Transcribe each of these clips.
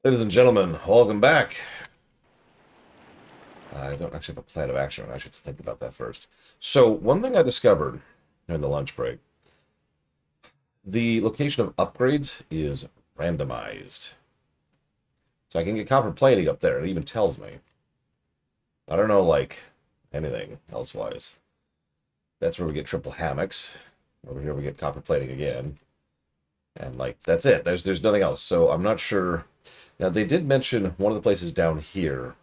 Ladies and gentlemen, welcome back. I don't actually have a plan of action. I should think about that first. So, one thing I discovered during the lunch break, the location of upgrades is randomized. So I can get copper plating up there. It even tells me. I don't know, like, anything elsewise. That's where we get triple hammocks. Over here we get copper plating again. And, like, that's it. There's nothing else. So I'm not sure. Now, they did mention one of the places down here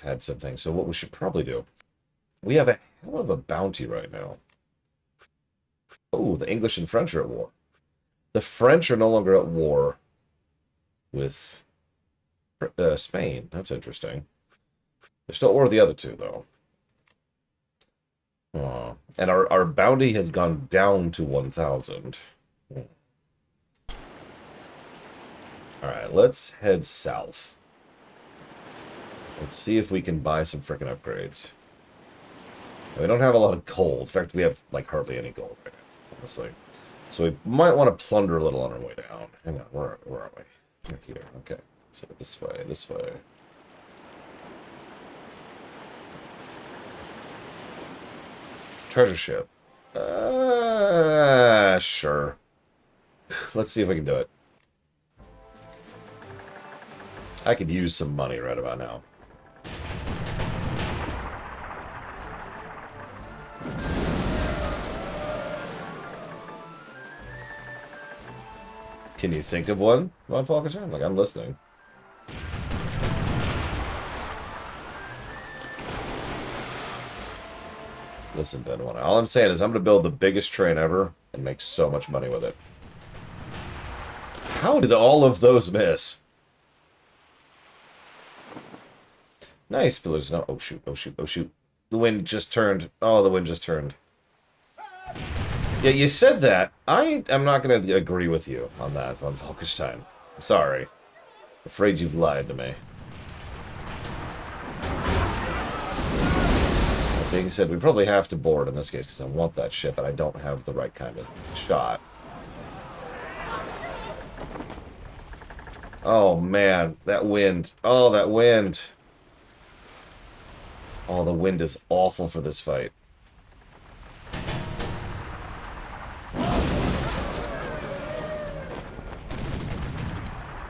had something. So what we should probably do, we have a hell of a bounty right now. Oh, the English and French are at war. The French are no longer at war with Spain. That's interesting. They're still at war with the other two, though. And our bounty has gone down to 1,000. Alright, let's head south. Let's see if we can buy some frickin' upgrades. We don't have a lot of gold. In fact, we have, like, hardly any gold right now, honestly. So we might want to plunder a little on our way down. Hang on, where are we? We're here, okay. So this way, this way. Treasure ship. Sure. Let's see if we can do it. I could use some money right about now. Can you think of one, Von Falkenstein? Like, I'm listening. Listen, Benwana. All I'm saying is I'm going to build the biggest train ever and make so much money with it. How did all of those miss? Nice, pillars. No, oh shoot, oh shoot, oh shoot. The wind just turned. Oh, the wind just turned. Yeah, you said that. I am not going to agree with you on that, Von Falkenstein. I'm sorry. I'm afraid you've lied to me. That being said, we probably have to board in this case because I want that ship, and I don't have the right kind of shot. Oh, man. That wind. Oh, that wind. Oh, the wind is awful for this fight.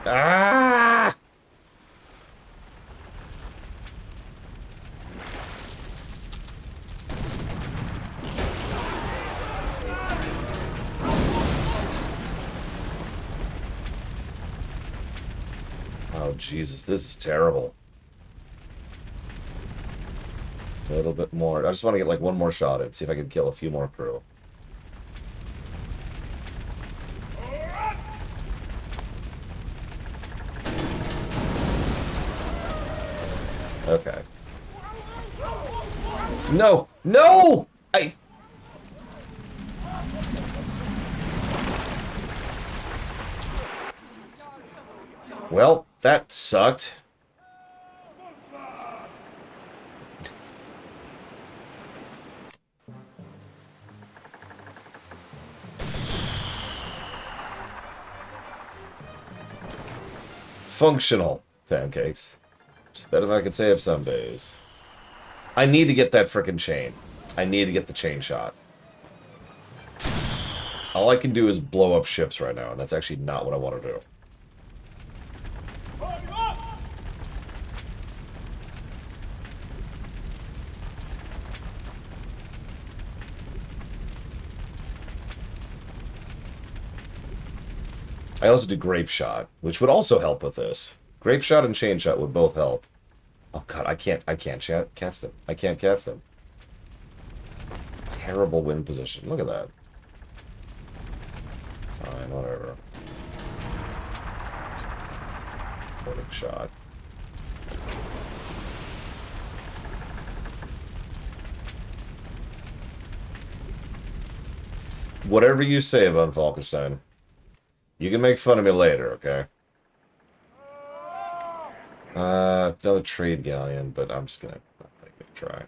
Ah! Oh, Jesus, this is terrible. A little bit more. I just want to get like one more shot at, see if I can kill a few more crew. Okay. No! No! Well, that sucked. Functional pancakes. Just better than I could say of some days. I need to get that frickin' chain. I need to get the chain shot. All I can do is blow up ships right now, and that's actually not what I want to do. I also do grape shot, which would also help with this. Grape shot and chain shot would both help. Oh god, I can't catch them. I can't catch them. Terrible wind position. Look at that. Fine, whatever. Grape shot. Whatever you say, Von Falkenstein. You can make fun of me later, okay? Another trade galleon, but I'm just gonna try.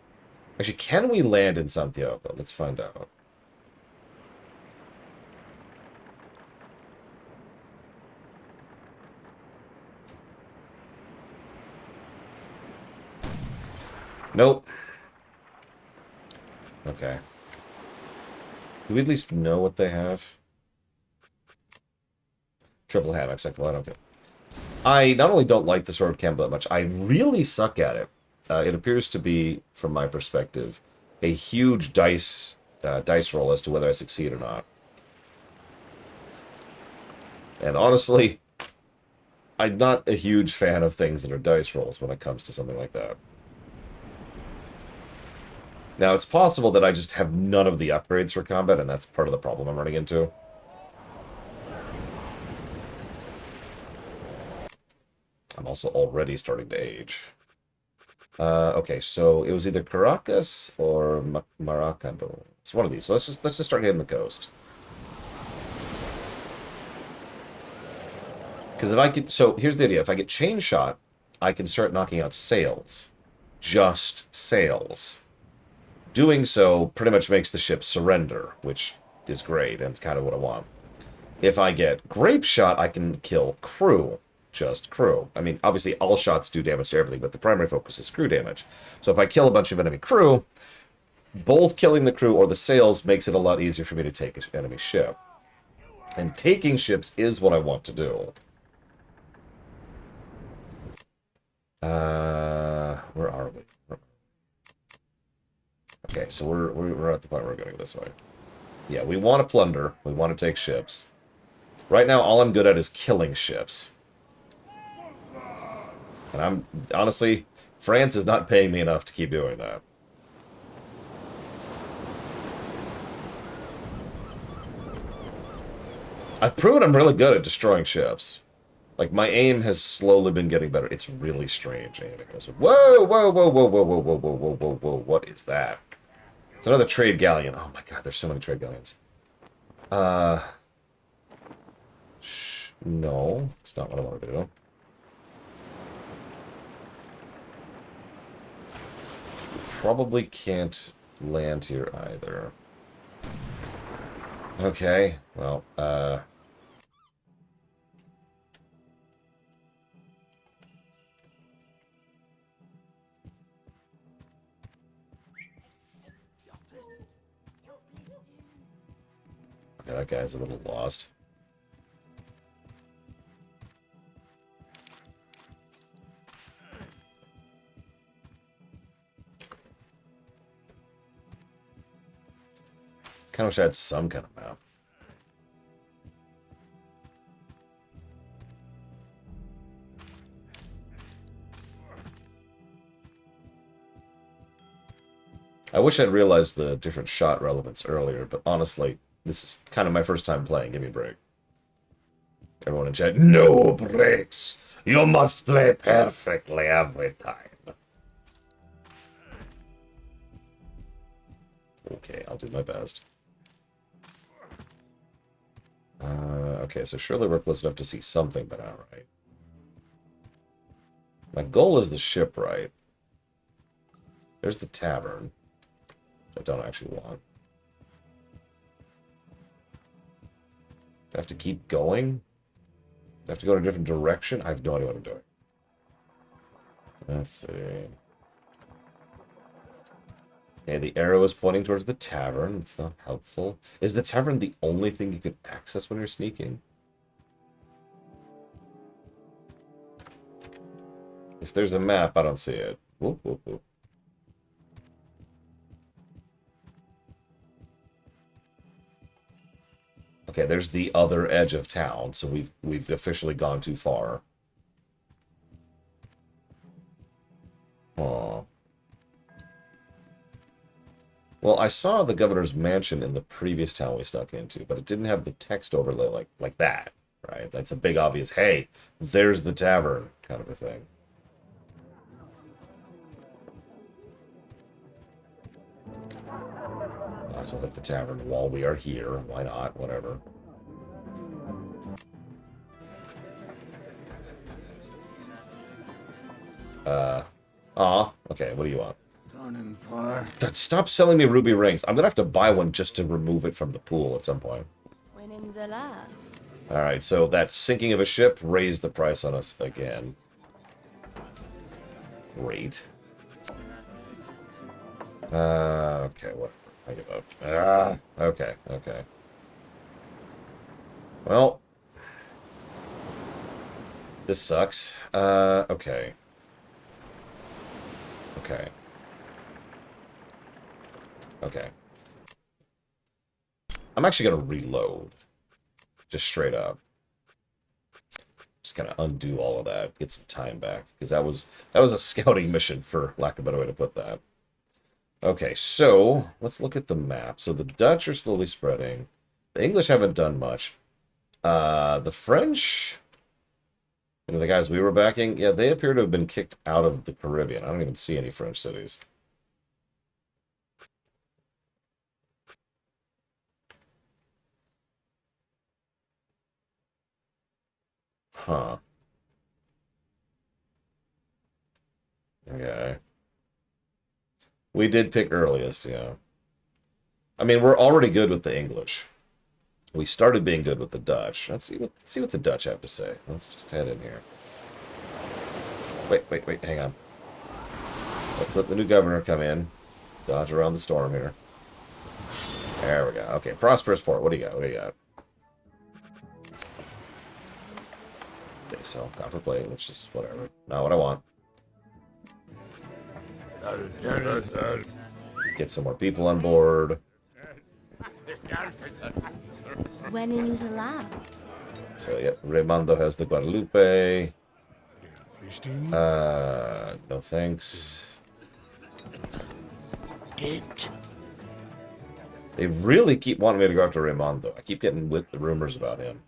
Actually, can we land in Santiago? Let's find out. Nope. Okay. Do we at least know what they have? Triple hammocks, I don't get. I not only don't like the sword camp that much, I really suck at it. It appears to be, from my perspective, a huge dice roll as to whether I succeed or not. And honestly, I'm not a huge fan of things that are dice rolls when it comes to something like that. Now, it's possible that I just have none of the upgrades for combat, and that's part of the problem I'm running into. I'm also already starting to age. Okay, so it was either Caracas or Maracaibo. It's one of these. So let's just start hitting the coast. Because if I get... So, here's the idea. If I get chain shot, I can start knocking out sails. Just sails. Doing so pretty much makes the ship surrender, which is great, and it's kind of what I want. If I get grape shot, I can kill crew. Just crew. I mean, obviously, all shots do damage to everything, but the primary focus is crew damage. So if I kill a bunch of enemy crew, both killing the crew or the sails makes it a lot easier for me to take an enemy ship. And taking ships is what I want to do. Where are we? Okay, so we're at the point where we're going this way. Yeah, we want to plunder. We want to take ships. Right now, all I'm good at is killing ships. And I'm... Honestly, France is not paying me enough to keep doing that. I've proven I'm really good at destroying ships. Like, my aim has slowly been getting better. It's really strange aiming this. Whoa, whoa, whoa, whoa, whoa, whoa, whoa, whoa, whoa, whoa, whoa. What is that? It's another trade galleon. Oh my god, there's so many trade galleons. No, it's not what I want to do. Probably can't land here either. Okay, well, okay, that guy's a little lost. Kind of wish I had some kind of map. I wish I'd realized the different shot relevance earlier, but honestly, this is kind of my first time playing. Give me a break. Everyone in chat, no breaks! You must play perfectly every time. Okay, I'll do my best. Okay, so surely we're close enough to see something, but alright. My goal is the shipwright. There's the tavern, which I don't actually want. Do I have to keep going? Do I have to go in a different direction? I have no idea what I'm doing. Let's see. Okay, the arrow is pointing towards the tavern. It's not helpful. Is the tavern the only thing you can access when you're sneaking? If there's a map, I don't see it. Whoop, whoop, whoop. Okay, there's the other edge of town, so we've officially gone too far. Aw. Well, I saw the governor's mansion in the previous town we stuck into, but it didn't have the text overlay like that, right? That's a big obvious, hey, there's the tavern kind of a thing. Might as well hit the tavern while we are here. Why not? Whatever. Okay, what do you want? Stop selling me ruby rings. I'm gonna have to buy one just to remove it from the pool at some point. Alright, so that sinking of a ship raised the price on us again. Great. Okay, whatever. I give up. Okay, okay. Well, this sucks. Okay. Okay. Okay. I'm actually gonna reload. Just straight up. Just kind of undo all of that, get some time back, because that was a scouting mission, for lack of a better way to put that. Okay, so let's look at the map. So the Dutch are slowly spreading. The English haven't done much. The French, you know, the guys we were backing, yeah, they appear to have been kicked out of the Caribbean. I don't even see any French cities. Huh. Okay. We did pick earliest, yeah. I mean, we're already good with the English. We started being good with the Dutch. Let's see what the Dutch have to say. Let's just head in here. Wait, hang on. Let's let the new governor come in. Dodge around the storm here. There we go. Okay, prosperous port. What do you got? What do you got? They sell copper plate, which is whatever. Not what I want. Get some more people on board. Winning is allowed. So, yep, Raimondo has the Guadalupe. No thanks. They really keep wanting me to go after Raimondo. I keep getting with the rumors about him.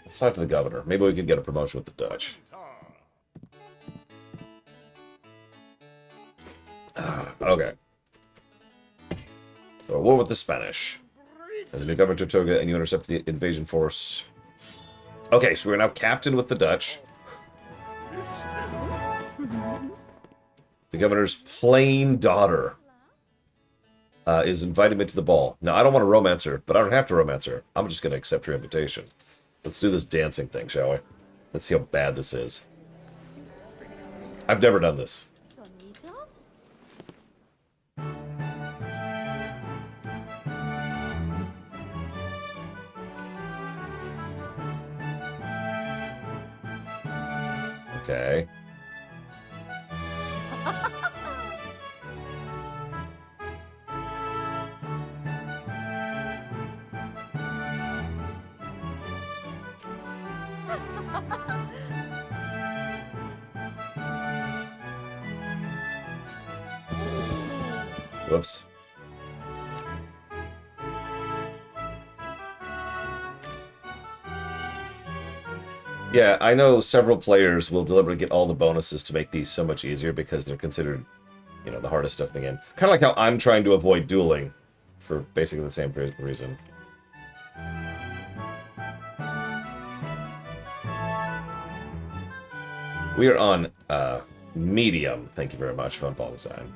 Let's talk to the governor. Maybe we can get a promotion with the Dutch. Okay. So, a war with the Spanish. As a new governor Tortuga, and you intercept the invasion force. Okay, so we're now captain with the Dutch. The governor's plain daughter is inviting me to the ball. Now, I don't want to romance her, but I don't have to romance her. I'm just going to accept her invitation. Let's do this dancing thing, shall we? Let's see how bad this is. I've never done this. Okay. Whoops. Yeah, I know several players will deliberately get all the bonuses to make these so much easier because they're considered, you know, the hardest stuff in the game. Kind of like how I'm trying to avoid dueling for basically the same reason. We are on medium. Thank you very much, Fun Fall Design.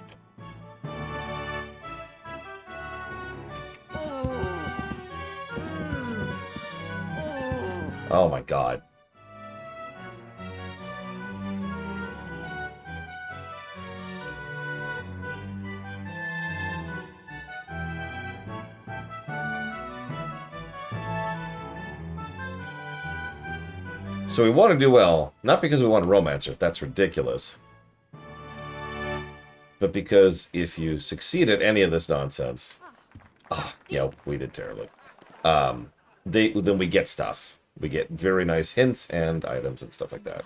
Oh my god. So we want to do well, not because we want a romancer, that's ridiculous. But because if you succeed at any of this nonsense, yeah, we did terribly. Then we get stuff. We get very nice hints and items and stuff like that.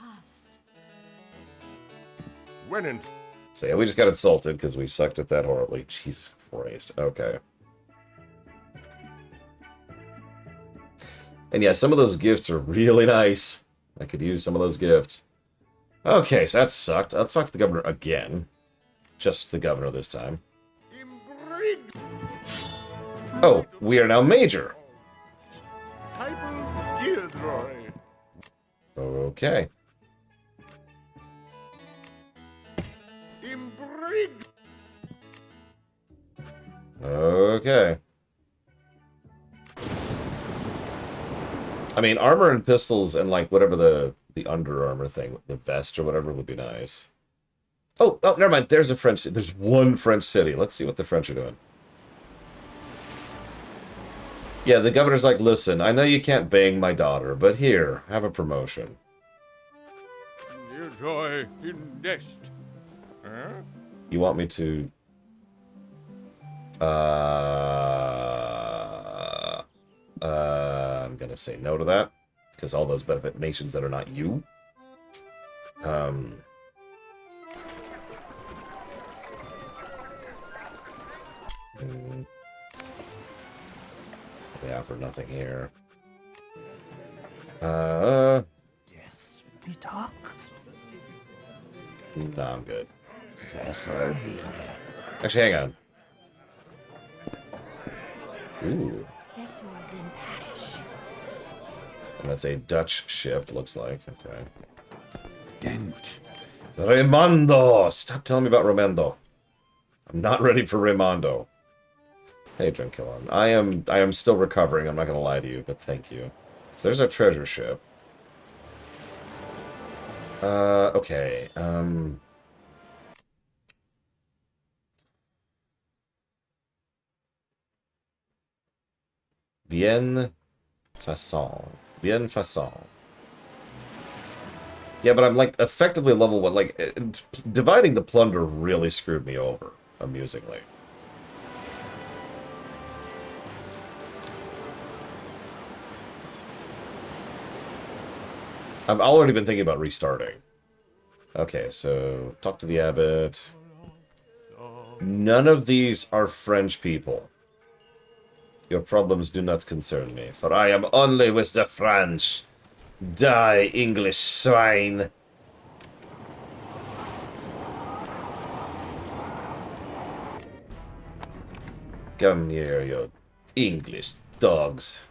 Winning. So yeah, we just got insulted because we sucked at that horribly. Jesus Christ. Okay. And yeah, some of those gifts are really nice. I could use some of those gifts. Okay, so that sucked. Let's talk to the governor again. Just the governor this time. Oh, we are now major. Okay. Okay. I mean, armor and pistols and like whatever the under armor thing, the vest or whatever would be nice. Oh, never mind. There's a French. There's one French city. Let's see what the French are doing. Yeah, the governor's like, listen, I know you can't bang my daughter, but here, have a promotion. Dear joy in nest. Huh? You want me to... I'm gonna say no to that, because all those benefit nations that are not you. They offer nothing here. Yes, we talk. Nah, I'm good. Actually, hang on. Ooh. And that's a Dutch ship, looks like. Okay. Dent. Raimondo! Stop telling me about Raimondo. I'm not ready for Raimondo. Hey, Drunkillon. I am still recovering, I'm not gonna lie to you, but thank you. So there's our treasure ship. Okay, Bien façon. Bien façon. Yeah, but I'm like effectively level 1. Like, dividing the plunder really screwed me over, amusingly. I've already been thinking about restarting. Okay, so talk to the abbot. None of these are French people. Your problems do not concern me, for I am only with the French. Die, English swine. Come here, you English dogs.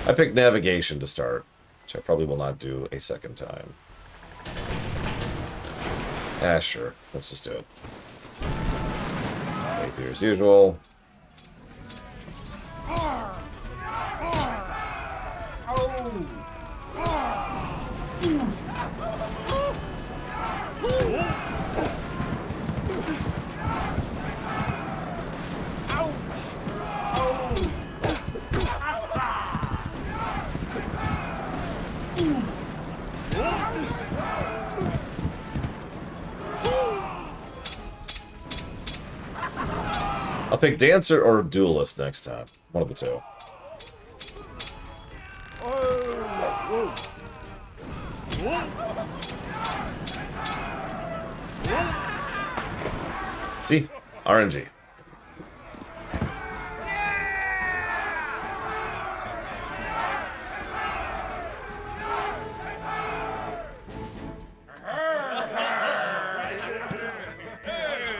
I picked navigation to start, which I probably will not do a second time. Ah, sure. Let's just do it. AP as usual. I'll pick Dancer or Duelist next time. One of the two. See? RNG.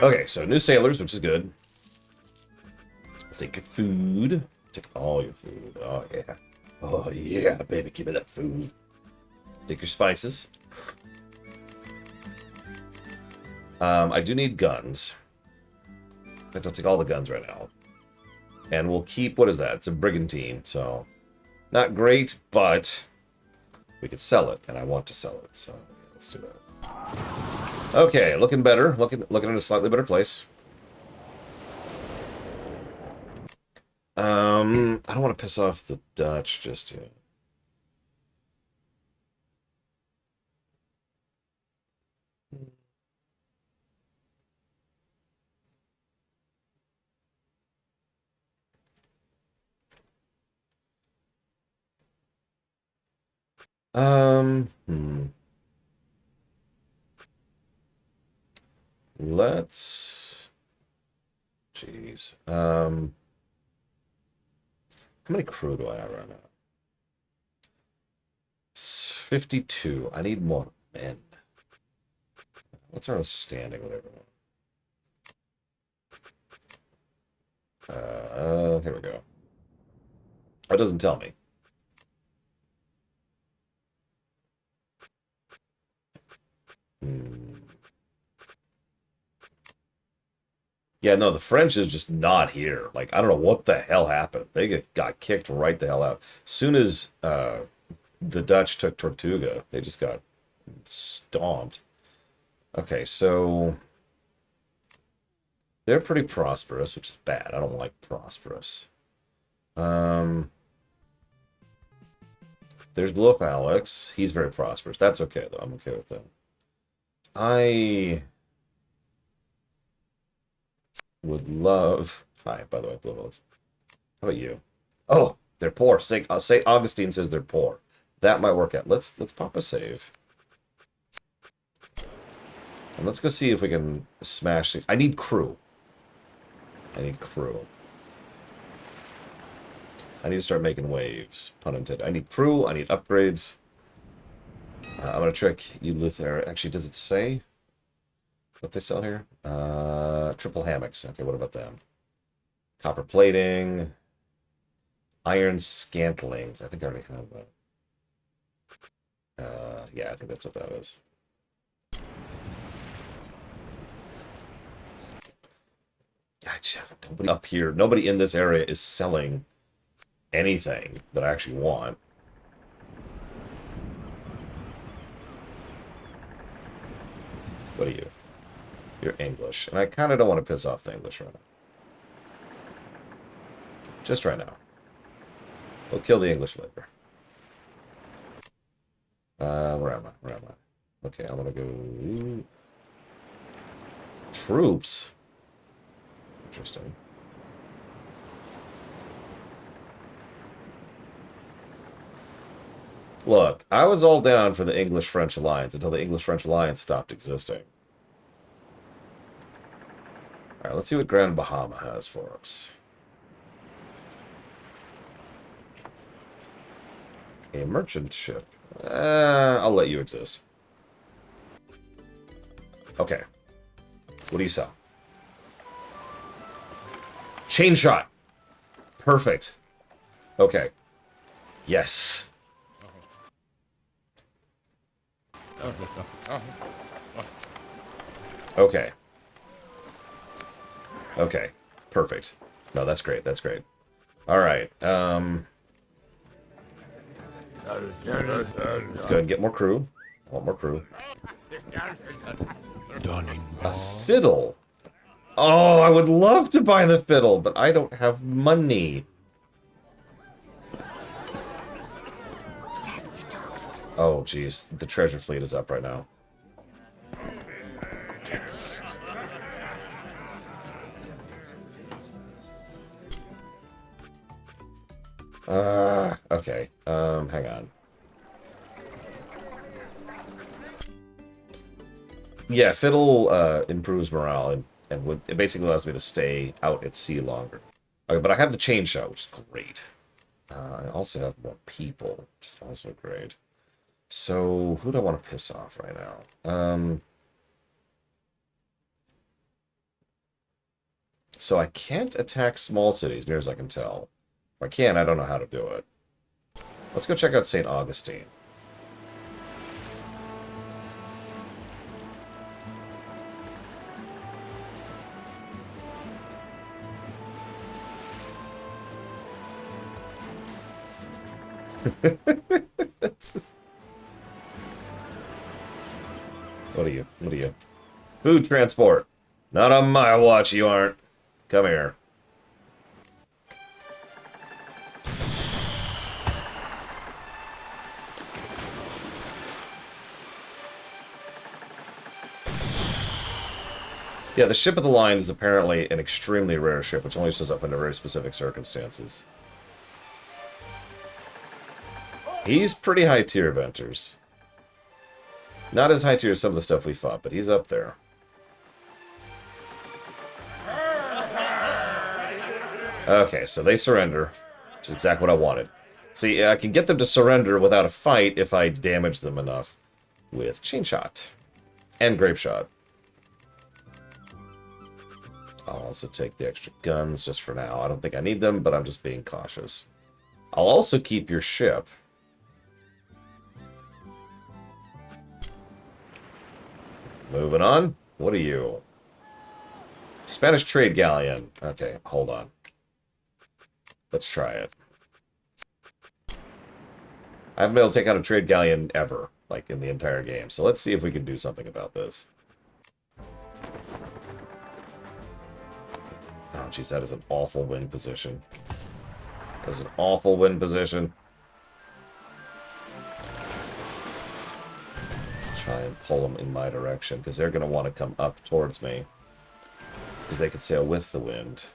Okay, so new sailors, which is good. Take your food. Take all your food. Oh, yeah. Oh, yeah, baby. Give me that food. Take your spices. I do need guns. In fact, I'll take all the guns right now. And we'll keep... What is that? It's a brigantine, so... Not great, but... We could sell it, and I want to sell it, so... Let's do that. Okay, looking better. Looking in a slightly better place. I don't want to piss off the Dutch just yet. Let's... Jeez. How many crew do I have right now? 52. I need more men. What's our standing with everyone? Here we go. It doesn't tell me. Yeah, no, the French is just not here. Like, I don't know what the hell happened. They got kicked right the hell out. As soon as the Dutch took Tortuga, they just got stomped. Okay, so they're pretty prosperous, which is bad. I don't like prosperous. There's Bluff Alex. He's very prosperous. That's okay, though. I'm okay with that. I would love... Hi, by the way, Blue Alex. How about you? Oh, they're poor. St. Augustine says they're poor. That might work out. Let's pop a save. And let's go see if we can smash... I need crew. I need crew. I need to start making waves. Pun intended. I need crew. I need upgrades. I'm going to trick you, Luther. Actually, does it say what they sell here? Triple hammocks. Okay, what about them? Copper plating. Iron scantlings. I think I already have that. Yeah, I think that's what that is. Nobody up here, nobody in this area is selling anything that I actually want. What are you? You're English. And I kind of don't want to piss off the English right now. Just right now. We'll kill the English later. Where am I? Where am I? Okay, I'm gonna go... Troops? Interesting. Look, I was all down for the English-French alliance until the English-French alliance stopped existing. Alright, let's see what Grand Bahama has for us. A merchant ship. I'll let you exist. Okay. What do you sell? Chain shot. Perfect. Okay. Yes. Okay. Okay. Perfect. No, that's great. That's great. All right. Let's go and get more crew. I want more crew. A fiddle. Oh, I would love to buy the fiddle, but I don't have money. Oh, jeez. The treasure fleet is up right now. Okay. Hang on. Yeah, fiddle improves morale and it basically allows me to stay out at sea longer. Okay, but I have the chain shot, which is great. I also have more people, which is also great. So, who do I want to piss off right now? So I can't attack small cities, near as I can tell. If I can, I don't know how to do it. Let's go check out St. Augustine. Just... What are you? What are you? Food transport. Not on my watch, you aren't. Come here. Yeah, the ship of the line is apparently an extremely rare ship, which only shows up under very specific circumstances. He's pretty high tier, Venters. Not as high tier as some of the stuff we fought, but he's up there. Okay, so they surrender, which is exactly what I wanted. See, I can get them to surrender without a fight if I damage them enough with chain shot and grape shot. I'll also take the extra guns just for now. I don't think I need them, but I'm just being cautious. I'll also keep your ship. Moving on. What are you? Spanish trade galleon. Okay, hold on. Let's try it. I haven't been able to take out a trade galleon ever, like in the entire game. So let's see if we can do something about this. Oh, jeez, that is an awful win position. That is an awful win position. Try and pull them in my direction, because they're going to want to come up towards me. Because they could sail with the wind.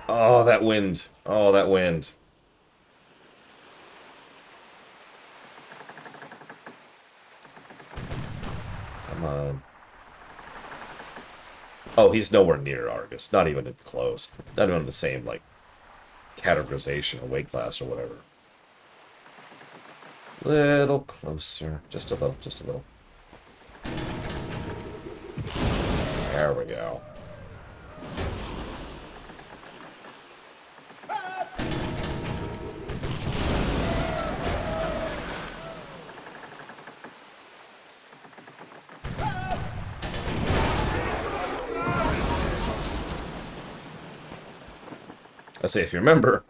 Oh, that wind. Oh, that wind. Come on. Oh, he's nowhere near Argus. Not even close. Not even the same, like, categorization or weight class or whatever. Little closer. Just a little, just a little. There we go. I say, if you remember,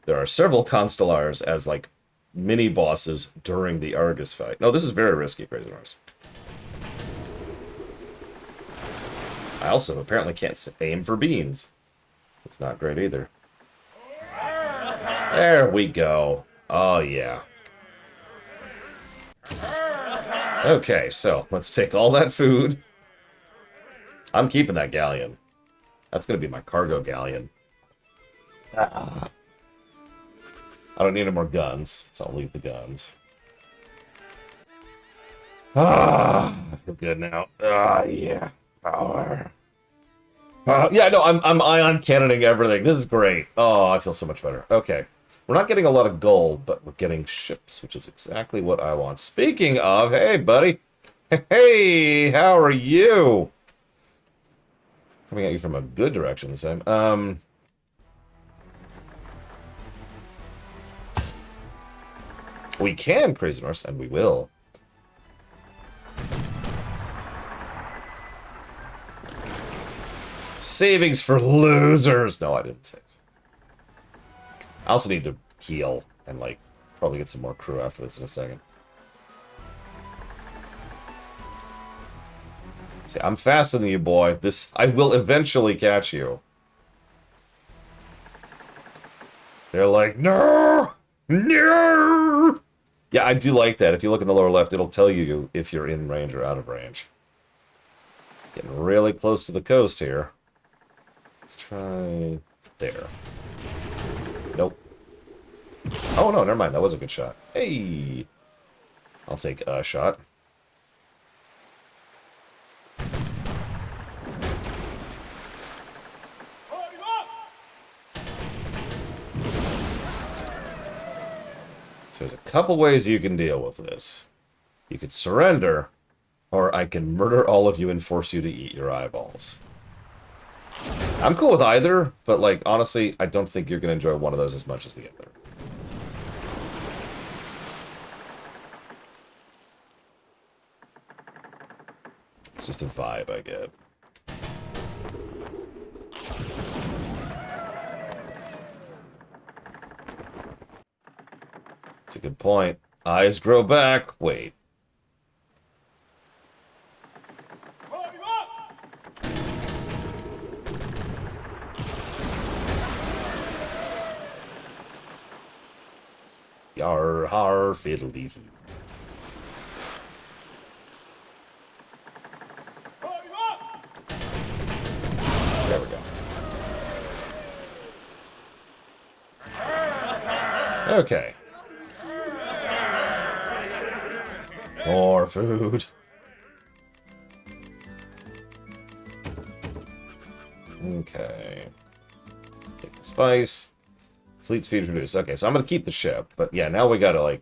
there are several Constellars as, like, mini-bosses during the Argus fight. No, this is very risky, Crazy Norse. I also apparently can't aim for beans. It's not great either. There we go. Oh, yeah. Okay, so let's take all that food. I'm keeping that galleon. That's going to be my cargo galleon. I don't need any more guns, so I'll leave the guns. I feel good now. Yeah. Power. Yeah, no, I'm ion cannoning everything. This is great. Oh, I feel so much better. Okay. We're not getting a lot of gold, but we're getting ships, which is exactly what I want. Speaking of, hey, buddy. Hey, how are you? Coming at you from a good direction this time. We can, Crazy Norse, and we will. Savings for losers! No, I didn't save. I also need to heal and, like, probably get some more crew after this in a second. See, I'm faster than you, boy. I will eventually catch you. They're like, no! No! Yeah, I do like that. If you look in the lower left, it'll tell you if you're in range or out of range. Getting really close to the coast here. Let's try there. Nope. Oh, no, never mind. That was a good shot. Hey! I'll take a shot. There's a couple ways you can deal with this. You could surrender, or I can murder all of you and force you to eat your eyeballs. I'm cool with either, but, like, honestly, I don't think you're going to enjoy one of those as much as the other. It's just a vibe I get. That's a good point. Eyes grow back. Wait. Yar har fiddly. There we go. Okay. More food. Okay. Take the spice. Fleet speed reduced. Okay, so I'm going to keep the ship. But yeah, now we got to, like...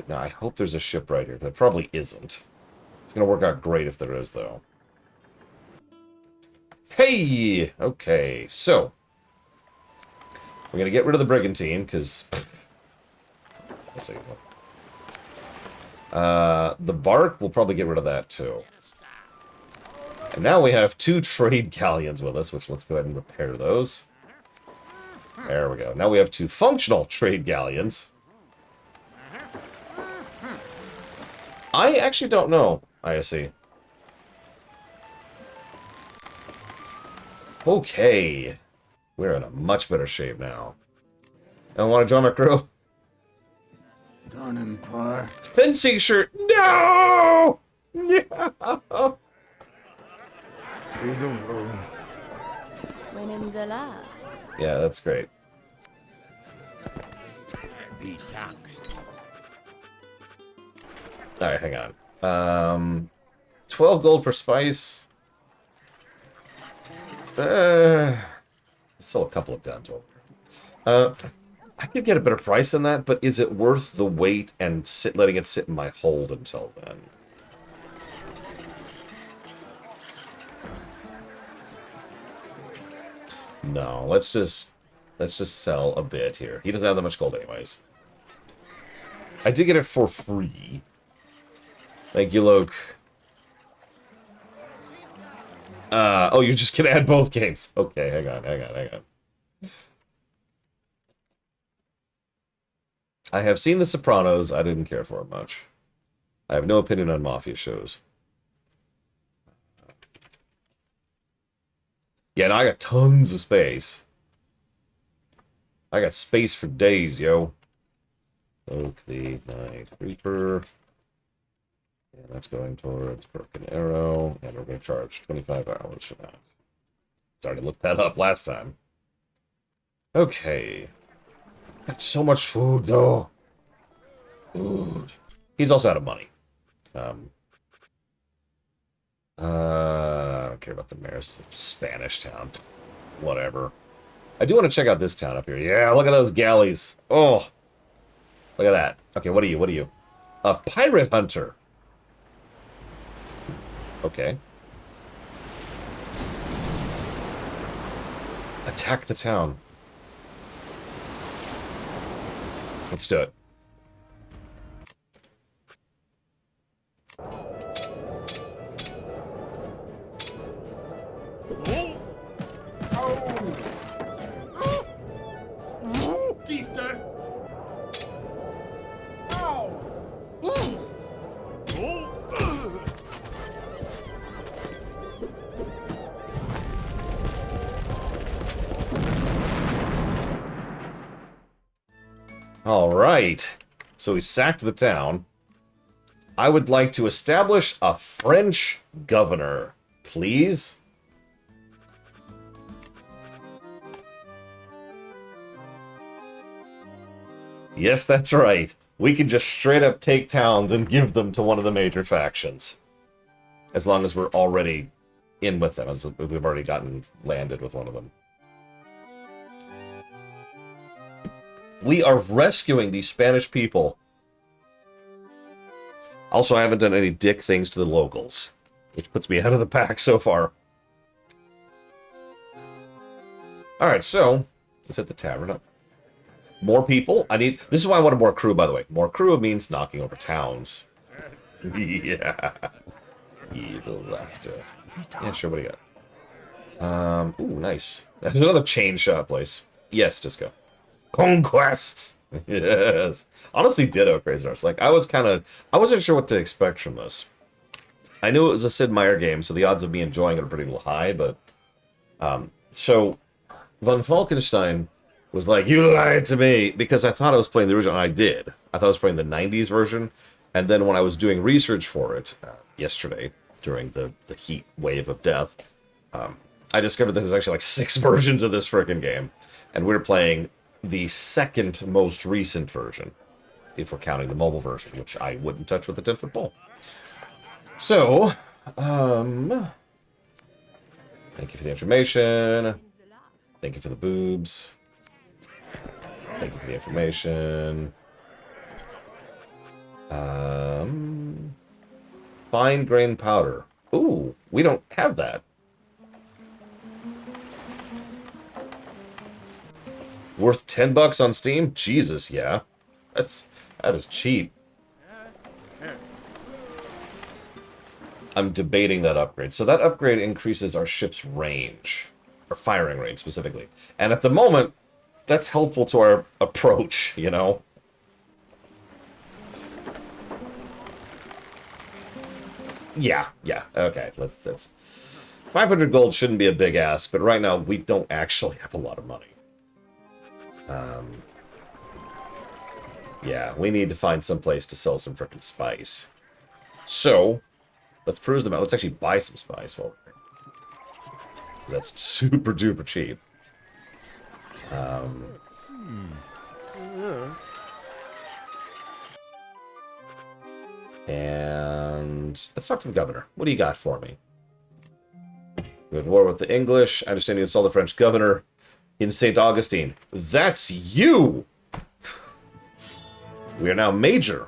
Now, I hope there's a ship right here. There probably isn't. It's going to work out great if there is, though. Hey! Okay, so... We're going to get rid of the brigantine, because... Let's see. The bark, we'll probably get rid of that, too. And now we have 2 trade galleons with us, which let's go ahead and repair those. There we go. Now we have 2 functional trade galleons. I actually don't know, ISE. Okay. We're in a much better shape now. I want to join my crew. Done Empire. Fencing shirt. No! No! Be the room. When in the lab. Yeah, that's great. Be taxed. Alright, hang on. 12 gold per spice. Sell a couple of guns. I could get a better price than that, but is it worth the wait and letting it sit in my hold until then? No, let's just sell a bit here. He doesn't have that much gold anyways. I did get it for free. Thank you, Luke. Oh, you're just gonna add both games. Okay, hang on. I have seen The Sopranos. I didn't care for it much. I have no opinion on mafia shows. Yeah, now I got tons of space. I got space for days, yo. Oak the Night Reaper. And that's going towards Broken Arrow. And we're going to charge 25 hours for that. Sorry to look that up last time. Okay. Got so much food, though. Food. He's also out of money. I don't care about the mayor's Spanish town. Whatever. I do want to check out this town up here. Yeah, look at those galleys. Oh. Look at that. Okay, what are you? A pirate hunter. Okay. Attack the town. Let's do it. Alright. So we sacked the town. I would like to establish a French governor, please. Yes, that's right. We can just straight up take towns and give them to one of the major factions. As long as we're already in with them, as we've already gotten landed with one of them. We are rescuing these Spanish people. Also, I haven't done any dick things to the locals, which puts me ahead of the pack so far. Alright, so let's hit the tavern up. More people. This is why I wanted more crew, by the way. More crew means knocking over towns. Yeah. Evil laughter. Yeah, sure, what do you got? Ooh, nice. There's another chain shop place. Yes, Disco. Conquest! Yes. Honestly, ditto, Crazy Horse. Like, I wasn't sure what to expect from this. I knew it was a Sid Meier game, so the odds of me enjoying it are pretty high, but... So, Von Falkenstein was like, you lied to me, because I thought I was playing the original, and I did. I thought I was playing the 90s version, and then when I was doing research for it, yesterday, during the heat wave of death, I discovered that there's actually like 6 versions of this frickin' game, and we're playing the second most recent version, if we're counting the mobile version, which I wouldn't touch with a 10-foot pole. So, thank you for the information. Thank you for the boobs. Thank you for the information. Fine grain powder. Ooh, we don't have that. Worth $10 on Steam? Jesus, yeah. That is cheap. I'm debating that upgrade. So that upgrade increases our ship's range, or firing range specifically. And at the moment, that's helpful to our approach, you know? Yeah, okay, that's 500 gold shouldn't be a big ask, but right now we don't actually have a lot of money. Yeah, we need to find some place to sell some frickin' spice. So, let's cruise them out. Let's actually buy some spice. Well, that's super duper cheap. And let's talk to the governor. What do you got for me? We have war with the English. I understand you installed the French governor in St. Augustine. That's you! We are now major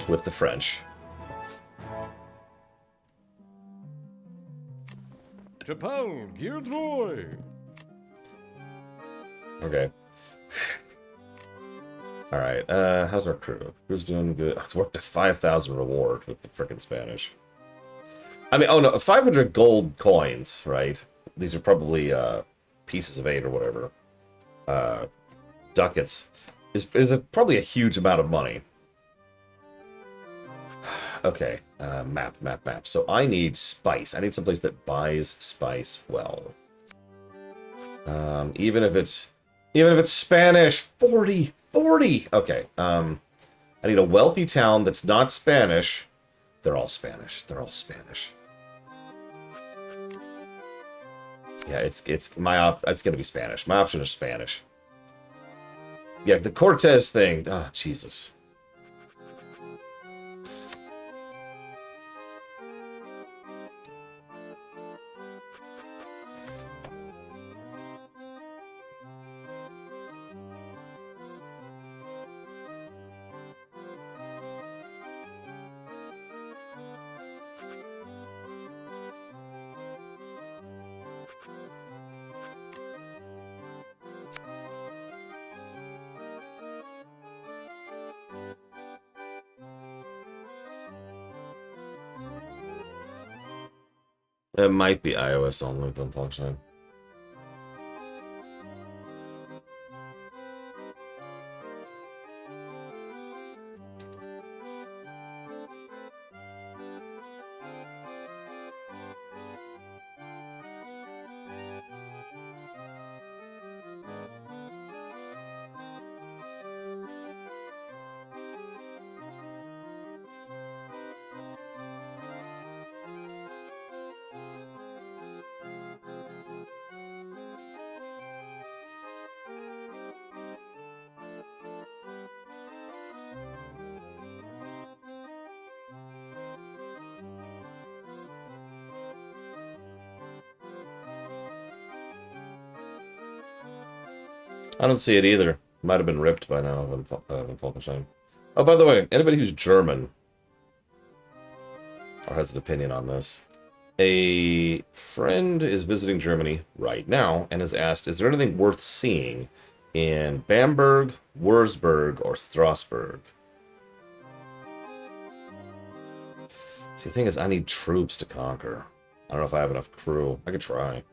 with the French. Chapel, Girdroy. Okay. Alright, how's our crew? Crew's doing good. It's worked a 5,000 reward with the frickin' Spanish. I mean, oh no, 500 gold coins, right? These are probably, pieces of 8 or whatever. Ducats. Is probably a huge amount of money. Okay, map. So I need spice. I need someplace that buys spice well. Even if it's Spanish, 40. Okay, I need a wealthy town that's not Spanish. They're all Spanish. Yeah, it's gonna be Spanish. My option is Spanish. Yeah, the Cortez thing. Oh, Jesus. It might be iOS only, unfortunately. I don't see it either. Might have been ripped by now in Falkenstein. Oh, by the way, anybody who's German or has an opinion on this, a friend is visiting Germany right now and has asked, is there anything worth seeing in Bamberg, Würzburg, or Strasbourg? See, the thing is, I need troops to conquer. I don't know if I have enough crew. I could try.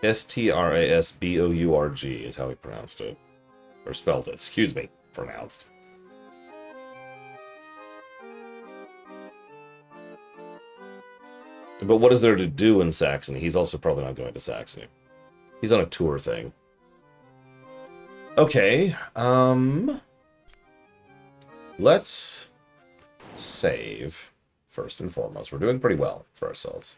Strasbourg is how he pronounced it. Or spelled it, excuse me. Pronounced. But what is there to do in Saxony? He's also probably not going to Saxony. He's on a tour thing. Okay, let's save first and foremost. We're doing pretty well for ourselves.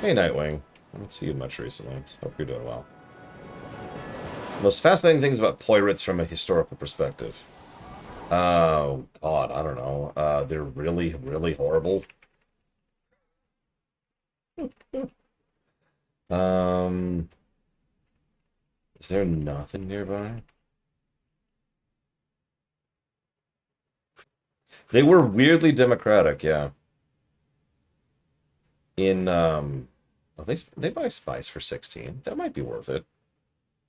Hey, Nightwing. I haven't seen you much recently. Hope you're doing well. Most fascinating things about Poirits from a historical perspective. Oh, God, I don't know. They're really, really horrible. Is there nothing nearby? They were weirdly democratic, yeah. Oh, they buy spice for 16. That might be worth it.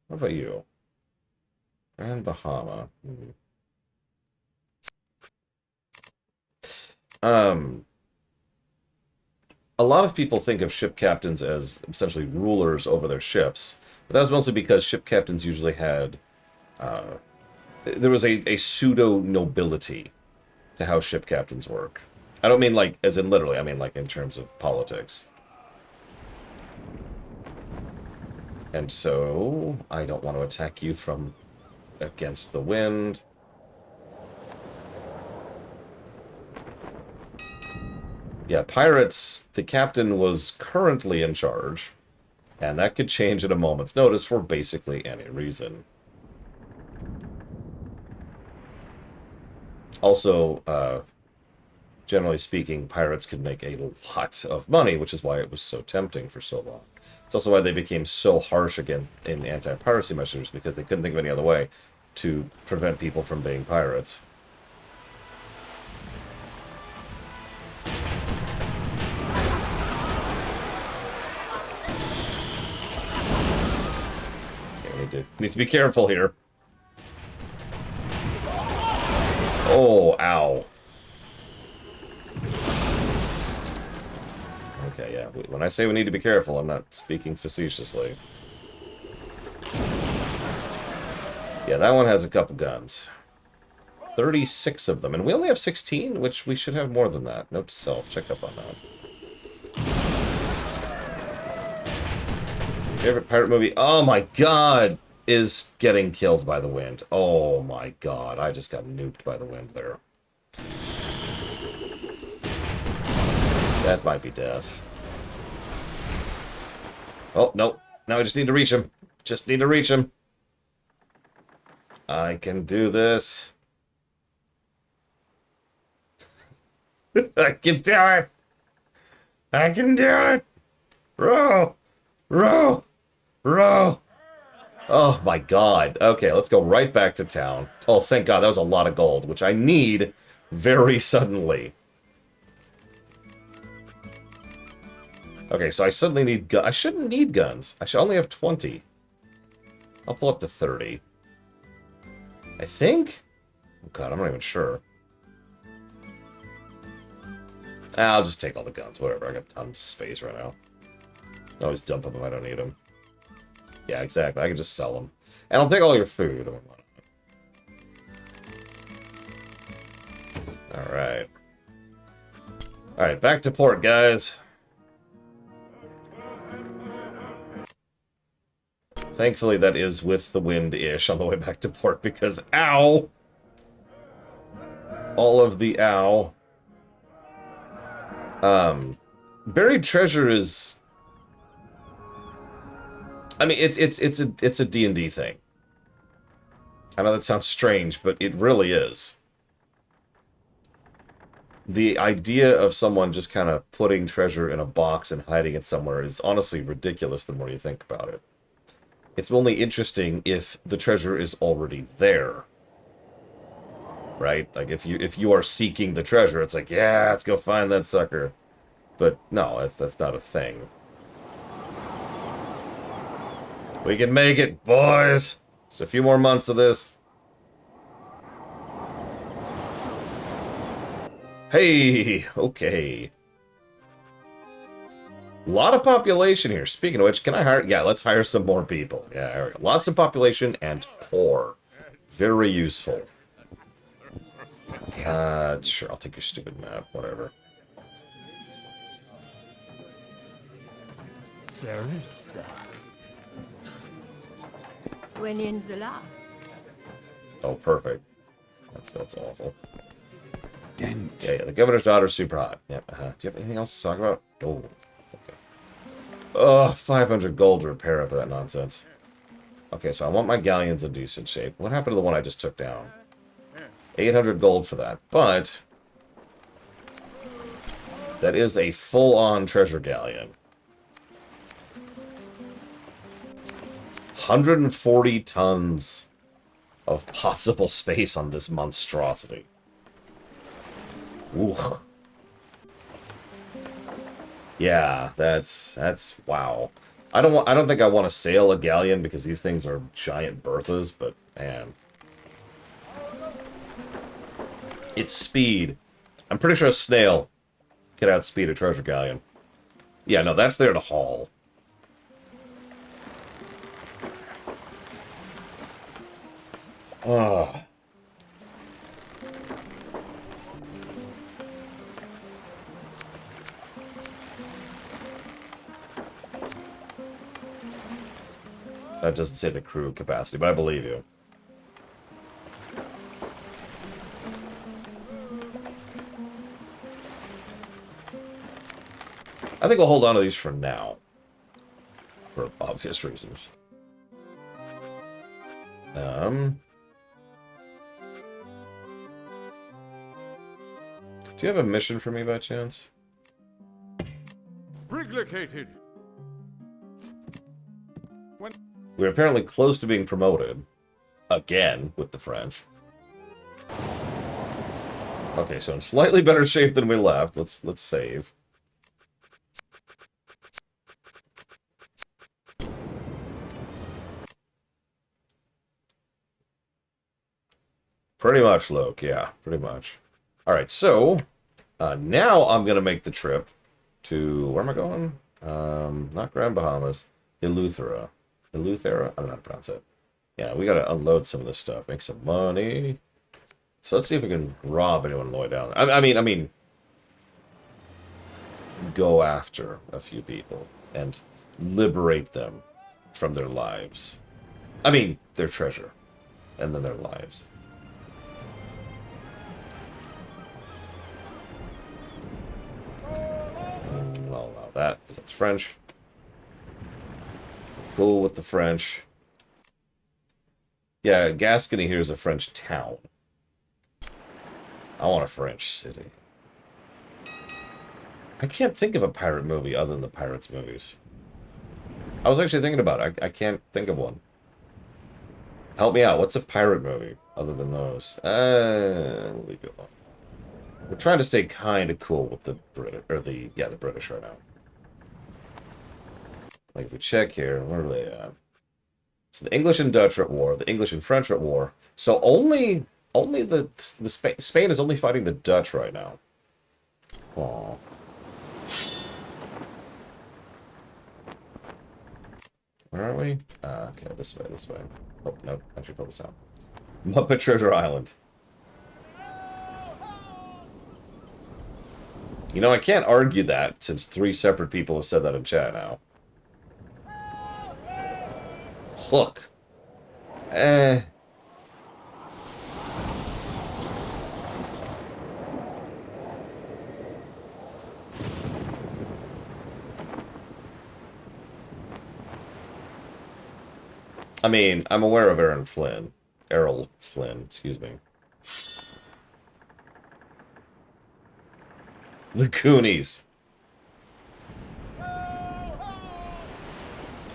What about you? Grand Bahama. A lot of people think of ship captains as essentially rulers over their ships, but that was mostly because ship captains usually had there was a pseudo nobility to how ship captains work. I don't mean like as in literally, I mean like in terms of politics. And so I don't want to attack you from against the wind. Yeah, pirates, the captain was currently in charge, and that could change at a moment's notice for basically any reason. Also, generally speaking, pirates could make a lot of money, which is why it was so tempting for so long. It's also why they became so harsh again in anti-piracy measures, because they couldn't think of any other way to prevent people from being pirates. Need to be careful here. Oh, ow. Okay, yeah. When I say we need to be careful, I'm not speaking facetiously. Yeah, that one has a couple guns. 36 of them. And we only have 16, which we should have more than that. Note to self. Check up on that. Favorite pirate movie? Oh my god! Is getting killed by the wind. Oh my god. I just got nuked by the wind there. That might be death. Oh, no. Now I just need to reach him. Just need to reach him. I can do this. I can do it. I can do it. Row. Row. Row. Oh my god. Okay, let's go right back to town. Oh, thank god. That was a lot of gold, which I need very suddenly. Okay, so I suddenly need I shouldn't need guns. I should only have 20. I'll pull up to 30. I think? Oh god, I'm not even sure. I'll just take all the guns. Whatever. I got tons of space right now. I always dump them if I don't need them. Yeah, exactly. I can just sell them. And I'll take all your food. Alright. Alright, back to port, guys. Thankfully, that is with the wind-ish on the way back to port, because ow! All of the ow. Buried treasure is... I mean, it's a D&D thing. I know that sounds strange, but it really is. The idea of someone just kind of putting treasure in a box and hiding it somewhere is honestly ridiculous the more you think about it. It's only interesting if the treasure is already there. Right? Like, if you are seeking the treasure, it's like, yeah, let's go find that sucker. But no, that's not a thing. We can make it, boys! Just a few more months of this. Hey! Okay. A lot of population here. Speaking of which, can I hire... Yeah, let's hire some more people. Yeah, there we go. Lots of population and poor. Very useful. Sure, I'll take your stupid map. Whatever. Oh, perfect. That's awful. Dent. Yeah, the governor's daughter's super hot. Yep. Do you have anything else to talk about? Oh, okay. Ugh, 500 gold to repair up that nonsense. Okay, so I want my galleons in decent shape. What happened to the one I just took down? 800 gold for that, but that is a full-on treasure galleon. 140 tons of possible space on this monstrosity. Ooh. Yeah, that's wow. I don't think I want to sail a galleon because these things are giant berthas, but man. It's speed. I'm pretty sure a snail can outspeed a treasure galleon. Yeah, no, that's there to haul. Ah. That doesn't say the crew capacity, but I believe you. I think we'll hold on to these for now. For obvious reasons. Do you have a mission for me by chance? Replicated. We're apparently close to being promoted. Again, with the French. Okay, so in slightly better shape than we left. Let's save. Pretty much, Loke. Yeah, pretty much. Alright, so now I'm going to make the trip to... Where am I going? Not Grand Bahamas. Eleuthera. Eleuthera? I don't know how to pronounce it. Yeah, we got to unload some of this stuff. Make some money. So let's see if we can rob anyone on the way down. I mean... Go after a few people and liberate them from their lives. I mean, their treasure. And then their lives. I'll allow that, because that's French. Cool with the French. Yeah, Gascony here is a French town. I want a French city. I can't think of a pirate movie other than the Pirates movies. I was actually thinking about it. I can't think of one. Help me out. What's a pirate movie other than those? We'll leave it alone. We're trying to stay kind of cool with the British, or the British right now. Like if we check here, where are they at? So the English and Dutch are at war. The English and French are at war. So only the Spain is only fighting the Dutch right now. Aww. Where are we? Okay, this way, this way. Oh, no, actually pull this out. Muppet Treasure Island. You know, I can't argue that, since 3 separate people have said that in chat now. Hook. I mean, I'm aware of Errol Flynn, excuse me. The Goonies.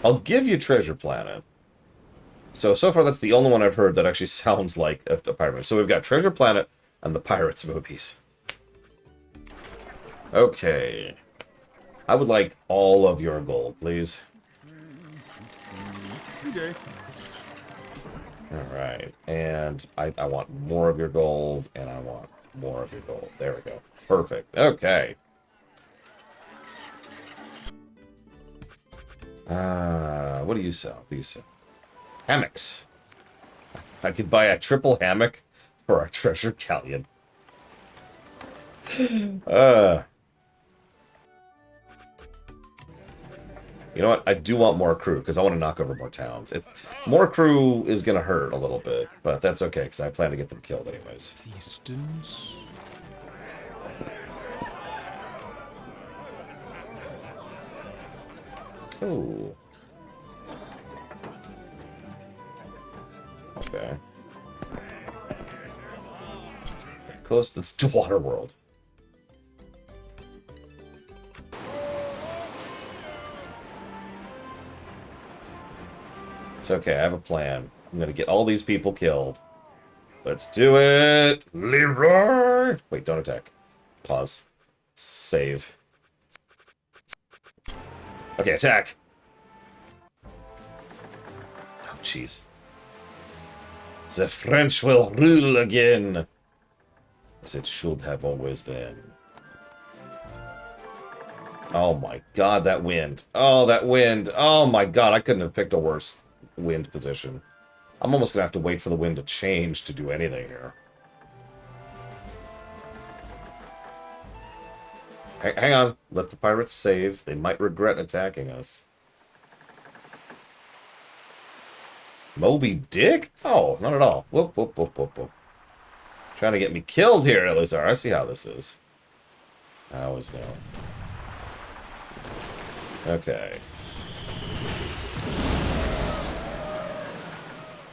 I'll give you Treasure Planet. So far that's the only one I've heard that actually sounds like a pirate movie. So we've got Treasure Planet and the Pirates movies. Okay. I would like all of your gold, please. Okay. Alright, and I want more of your gold, and I want more of your gold. There we go. Perfect. Okay. What do you sell? What do you sell? Hammocks. I could buy a triple hammock for our treasure galleon. You know what? I do want more crew, because I want to knock over more towns. More crew is going to hurt a little bit, but that's okay, because I plan to get them killed anyways. Distance. Ooh. Okay. Close to the water world. It's okay, I have a plan. I'm gonna get all these people killed. Let's do it! Leroy! Wait, don't attack. Pause. Save. Okay, attack! Oh, jeez. The French will rule again! As it should have always been. Oh my god, that wind. Oh, that wind. Oh my god, I couldn't have picked a worse wind position. I'm almost gonna have to wait for the wind to change to do anything here. Hang on. Let the pirates save. They might regret attacking us. Moby Dick? Oh, not at all. Whoop, whoop, whoop, whoop, whoop. Trying to get me killed here, Elizar. I see how this is. I always know. Okay.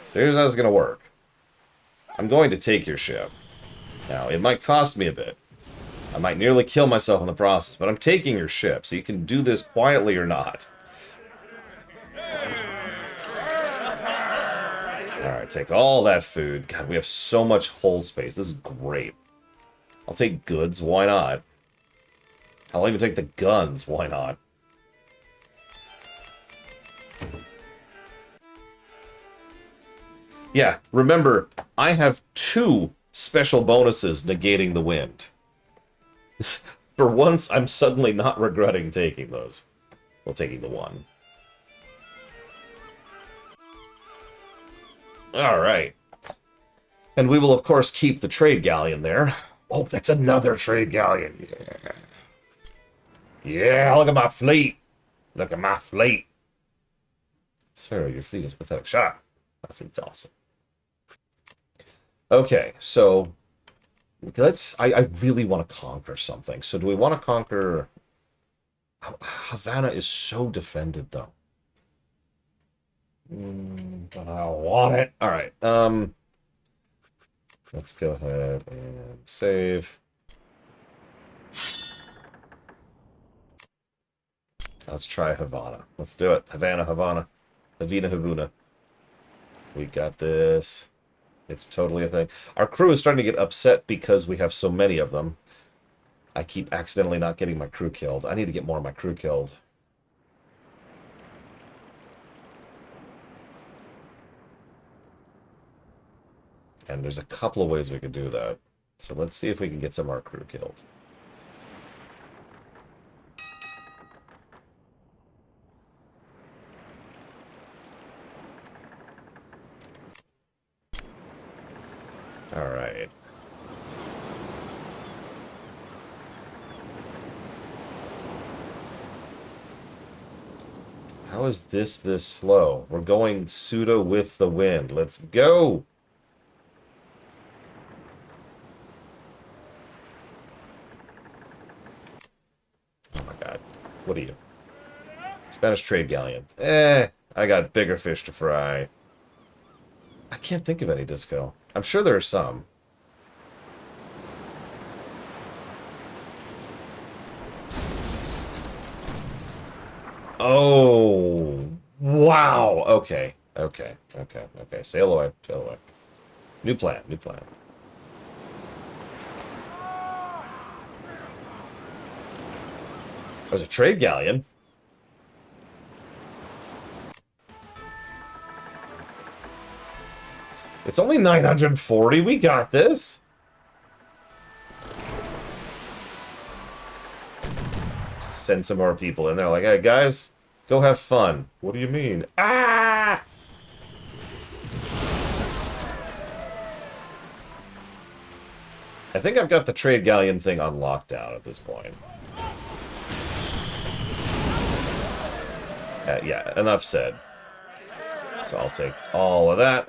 So here's how it's going to work. I'm going to take your ship. Now, it might cost me a bit. I might nearly kill myself in the process, but I'm taking your ship, so you can do this quietly or not. Alright, take all that food. God, we have so much hold space. This is great. I'll take goods. Why not? I'll even take the guns. Why not? Yeah, remember, I have 2 special bonuses negating the wind. For once, I'm suddenly not regretting taking those. Well, taking the 1. Alright. And we will, of course, keep the trade galleon there. Oh, that's another trade galleon. Yeah. Yeah, look at my fleet. Look at my fleet. Sir, your fleet is pathetic. Shut up. My fleet's awesome. Okay, so let's... I really want to conquer something. So do we want to conquer... Havana is so defended, though. But I don't want it. Alright, let's go ahead and save. Let's try Havana. Let's do it. Havana, Havana. Havina, Havuna. We got this. It's totally a thing. Our crew is starting to get upset because we have so many of them. I keep accidentally not getting my crew killed. I need to get more of my crew killed. And there's a couple of ways we could do that. So let's see if we can get some of our crew killed. Alright. How is this slow? We're going pseudo with the wind. Let's go! Oh my god. What are you? Spanish trade galleon. I got bigger fish to fry. I can't think of any, Disco. I'm sure there are some. Oh, wow. Okay. Sail away. New plan. There's a trade galleon. It's only 940. We got this. Just send some more people in there. Like, hey, guys, go have fun. What do you mean? Ah! I think I've got the trade galleon thing on lockdown at this point. Yeah, enough said. So I'll take all of that.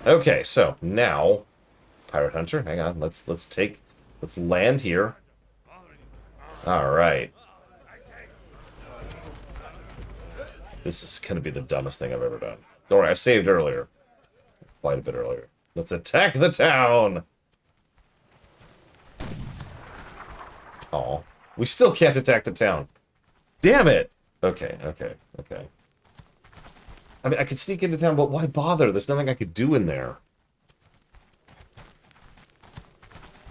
Okay, so now, Pirate Hunter, hang on, let's land here. Alright. This is gonna be the dumbest thing I've ever done. Don't worry, I saved earlier. Quite a bit earlier. Let's attack the town! Oh, we still can't attack the town. Damn it! Okay, okay, okay. I mean, I could sneak into town, but why bother? There's nothing I could do in there.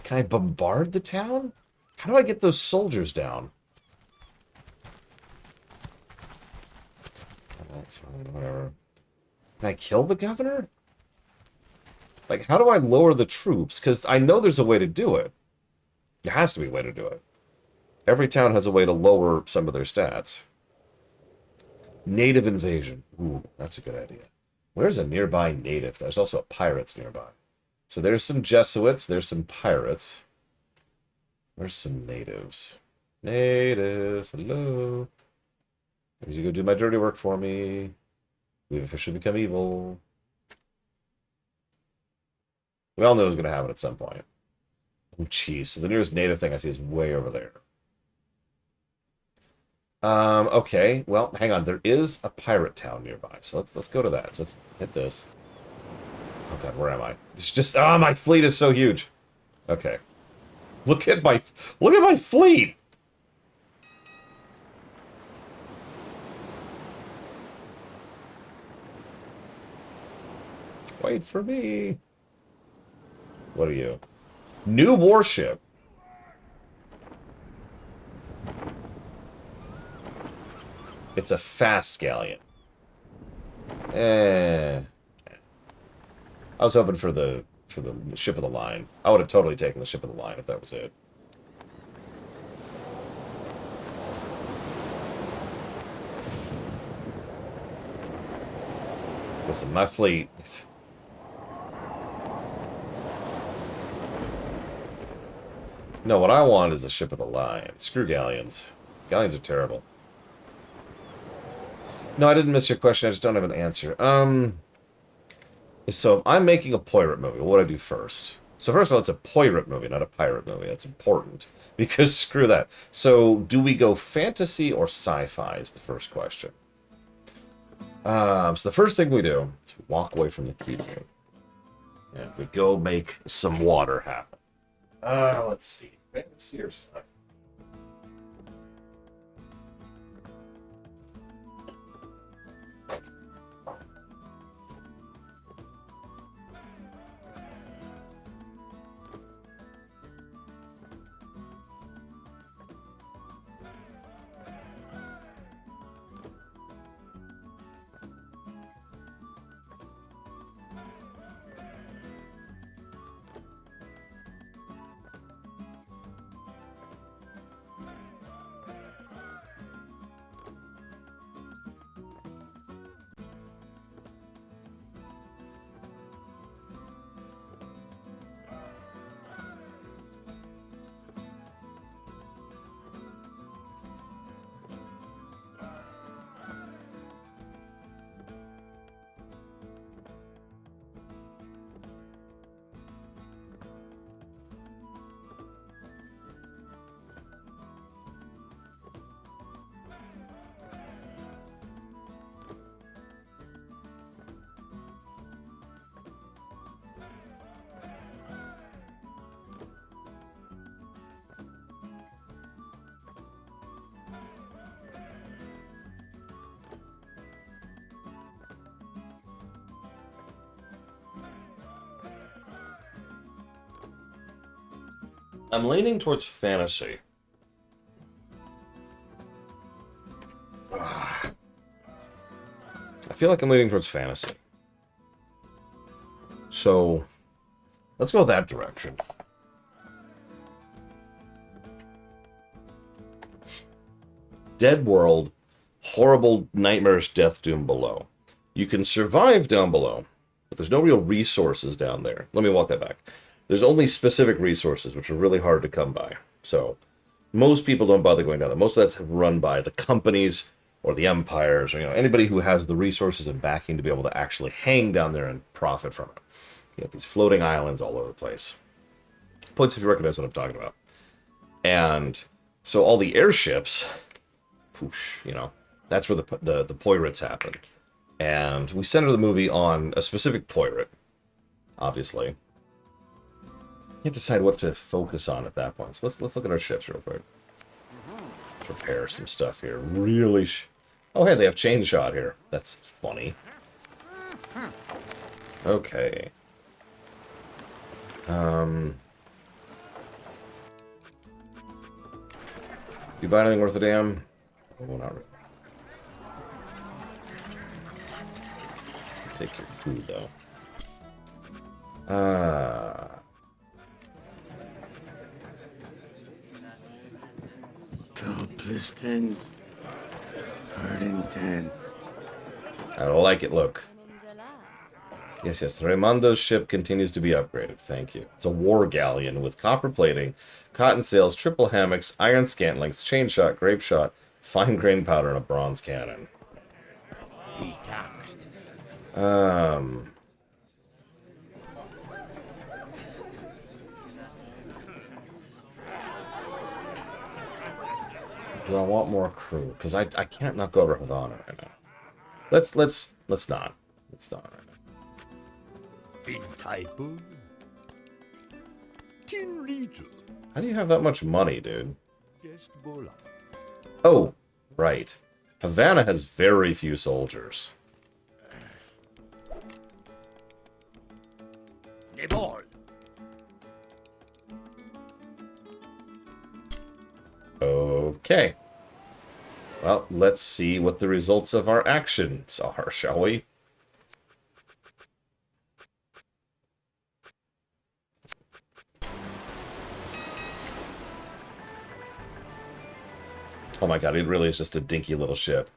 Can I bombard the town? How do I get those soldiers down? Alright, fine, whatever. Can I kill the governor? Like, how do I lower the troops? Because I know there's a way to do it. There has to be a way to do it. Every town has a way to lower some of their stats. Native invasion. Ooh, that's a good idea. Where's a nearby native? There's also a pirates nearby. So there's some Jesuits, there's some pirates. Where's some natives? Natives, hello. You go do my dirty work for me. We've officially become evil. We all know it's going to happen at some point. Oh, jeez. So the nearest native thing I see is way over there. Okay. Well, hang on. There is a pirate town nearby. So let's go to that. So let's hit this. Oh, God. Where am I? It's just... Ah, my fleet is so huge. Okay. Look at my fleet! Wait for me. What are you? New warship. It's a fast galleon. I was hoping for the ship of the line. I would have totally taken the ship of the line if that was it. Listen, my fleet... No, what I want is a ship of the line. Screw galleons. Galleons are terrible. No, I didn't miss your question. I just don't have an answer. So I'm making a pirate movie. What do I do first? So first of all, it's a pirate movie, not a pirate movie. That's important. Because screw that. So do we go fantasy or sci-fi is the first question. So the first thing we do is walk away from the keyboard. And we go make some water happen. Let's see. Fantasy or sci-fi? I'm leaning towards fantasy. I feel like I'm leaning towards fantasy. So, let's go that direction. Dead world, horrible, nightmarish death doom below. You can survive down below, but there's no real resources down there. Let me walk that back. There's only specific resources, which are really hard to come by. So, most people don't bother going down there. Most of that's run by the companies or the empires, or anybody who has the resources and backing to be able to actually hang down there and profit from it. You got these floating islands all over the place. Points if you recognize what I'm talking about. And so all the airships, whoosh, that's where the pirates happen. And we center the movie on a specific pirate, obviously. Can't decide what to focus on at that point. So let's look at our ships real quick. Prepare some stuff here. Really oh, hey, they have chain shot here. That's funny. Okay. You buy anything worth a damn? Oh, not really. Take your food, though. Topliston. 110. I don't like it, look. Peninsula. Yes. Raimondo's ship continues to be upgraded. Thank you. It's a war galleon with copper plating, cotton sails, triple hammocks, iron scantlings, chain shot, grape shot, fine grain powder, and a bronze cannon. Do I want more crew? Because I can't not go over Havana right now. Let's not. Let's not right now. Big typo. 10 liter. How do you have that much money, dude? Guest bola. Oh, right. Havana has very few soldiers. The ball. Okay. Well, let's see what the results of our actions are, shall we? Oh my god, it really is just a dinky little ship.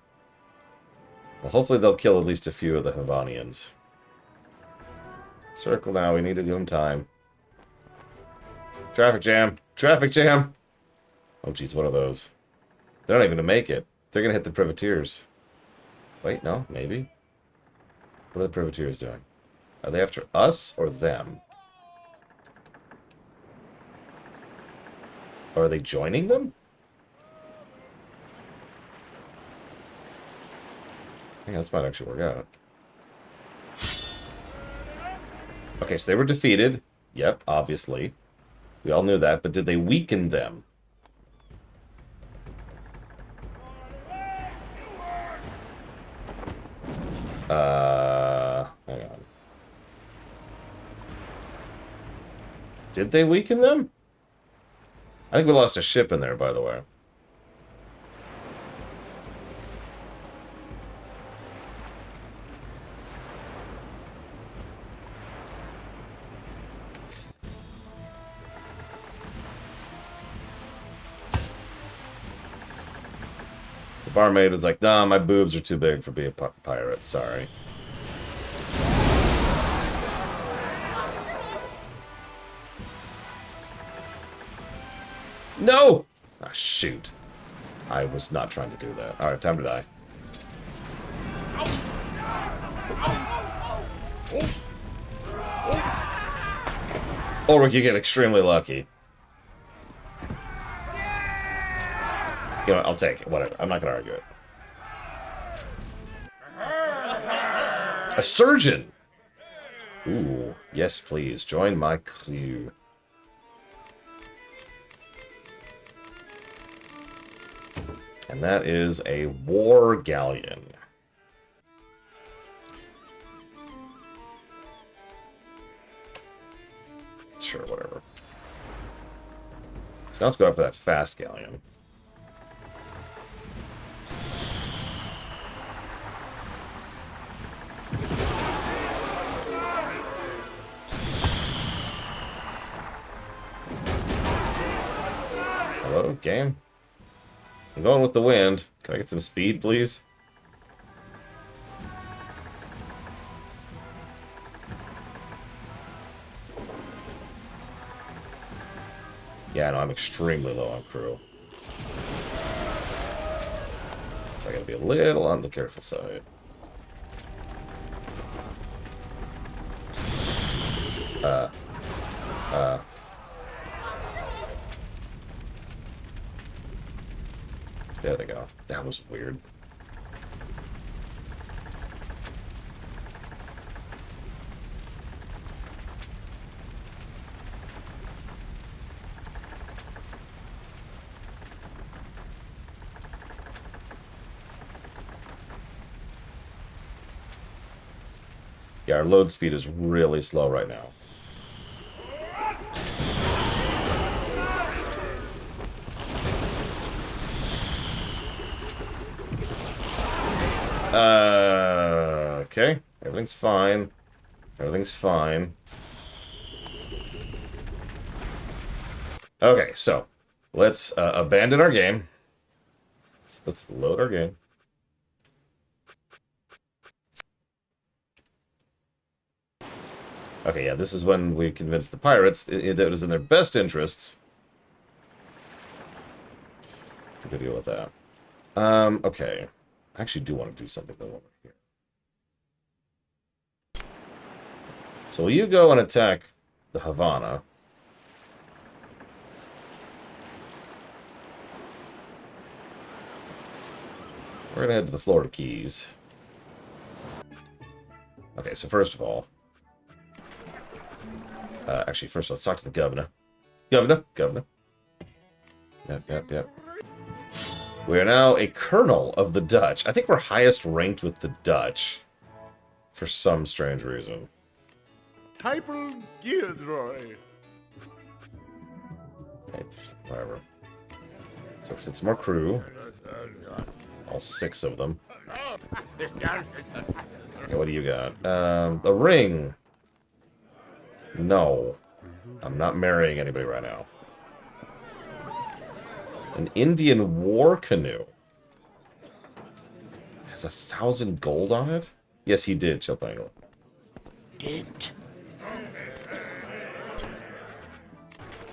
Well, hopefully they'll kill at least a few of the Havanians. Circle now, we need to give them time. Traffic jam! Traffic jam! Oh jeez, what are those? They're not even gonna make it. They're gonna hit the privateers. Wait, no, maybe? What are the privateers doing? Are they after us or them? Or are they joining them? I think this might actually work out. Okay, so they were defeated. Yep, obviously. We all knew that, but did they weaken them? Hang on. Did they weaken them? I think we lost a ship in there, by the way. The barmaid was like, nah, my boobs are too big for being a pirate. Sorry. No! Ah, shoot. I was not trying to do that. Alright, time to die. Or we could get extremely lucky. You know what, I'll take it. Whatever. I'm not going to argue it. A surgeon! Ooh, yes, please. Join my crew. And that is a war galleon. Sure, whatever. So now let's go after that fast galleon. Hello, game? I'm going with the wind. Can I get some speed, please? Yeah, no, I'm extremely low on crew. So I gotta be a little on the careful side. There they go. That was weird. Yeah, our load speed is really slow right now. Okay. Everything's fine. Everything's fine. Okay, so let's abandon our game. Let's load our game. Okay, yeah, this is when we convinced the pirates that it was in their best interests to go deal with that. Okay. I actually do want to do something though over here. So will you go and attack the Havana? We're gonna head to the Florida Keys. Okay, so first of all... actually, first let's talk to the governor. Governor. Yep. We are now a colonel of the Dutch. I think we're highest ranked with the Dutch. For some strange reason. Typel Gildroy. Whatever. So let's get some more crew. All 6 of them. Okay, what do you got? A ring. No. I'm not marrying anybody right now. An Indian war canoe. Has 1,000 gold on it? Yes, he did, Chilpangle.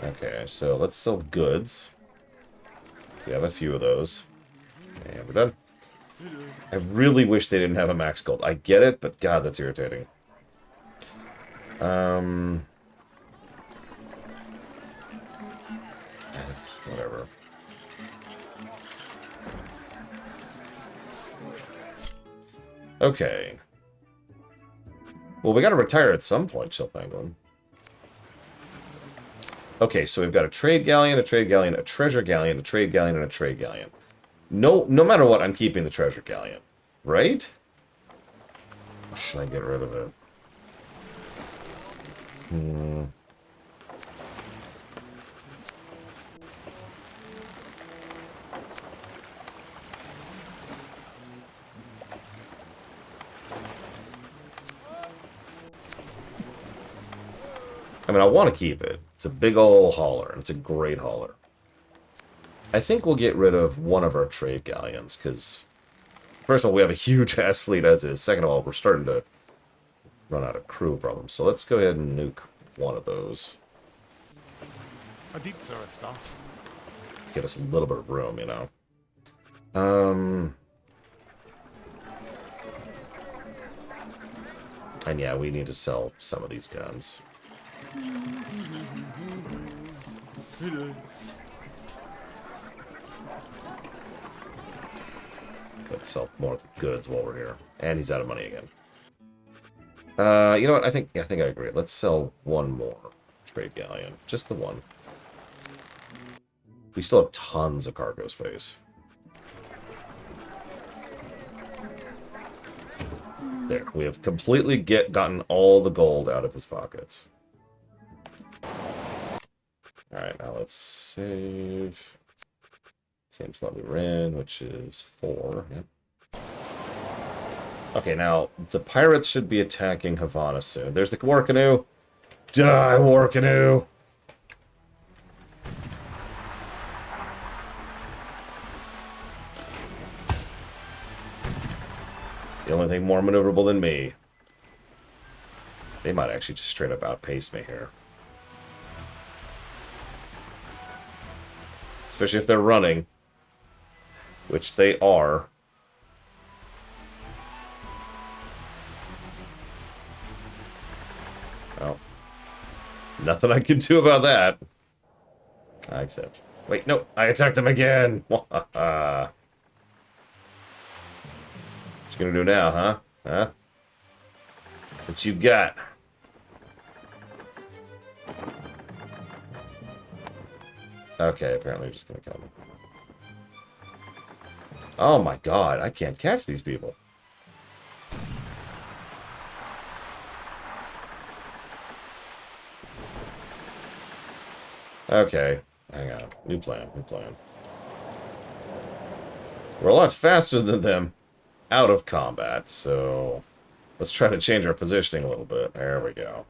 Okay, so let's sell goods. We have a few of those. And we're done. I really wish they didn't have a max gold. I get it, but god, that's irritating. Whatever. Okay. Well, we gotta retire at some point, Chilpanglin. Okay, so we've got a trade galleon, a treasure galleon, a trade galleon, and a trade galleon. No matter what, I'm keeping the treasure galleon. Right? Or should I get rid of it? I mean, I want to keep it. It's a big ol' hauler, and it's a great hauler. I think we'll get rid of one of our trade galleons, because... First of all, we have a huge-ass fleet as is. Second of all, we're starting to run out of crew problems. So let's go ahead and nuke one of those. Get us a little bit of room, you know. And yeah, we need to sell some of these guns. Let's sell more goods while we're here. And he's out of money again. You know what? I think I agree. Let's sell one more trade galleon. Just the one. We still have tons of cargo space. There. We have completely gotten all the gold out of his pockets. Alright, now let's save. Same slot we were in, which is 4. Yep. Okay, now, the pirates should be attacking Havana soon. There's the war canoe. Die, war canoe! The only thing more maneuverable than me. They might actually just straight up outpace me here. Especially if they're running. Which they are. Well. Nothing I can do about that. I accept. Wait, no. I attacked them again. What you gonna do now, huh? Huh? What you got? Okay, apparently you're just gonna kill me. Oh my god, I can't catch these people. Okay. Hang on. New plan. New plan. We're a lot faster than them out of combat, so let's try to change our positioning a little bit. There we go.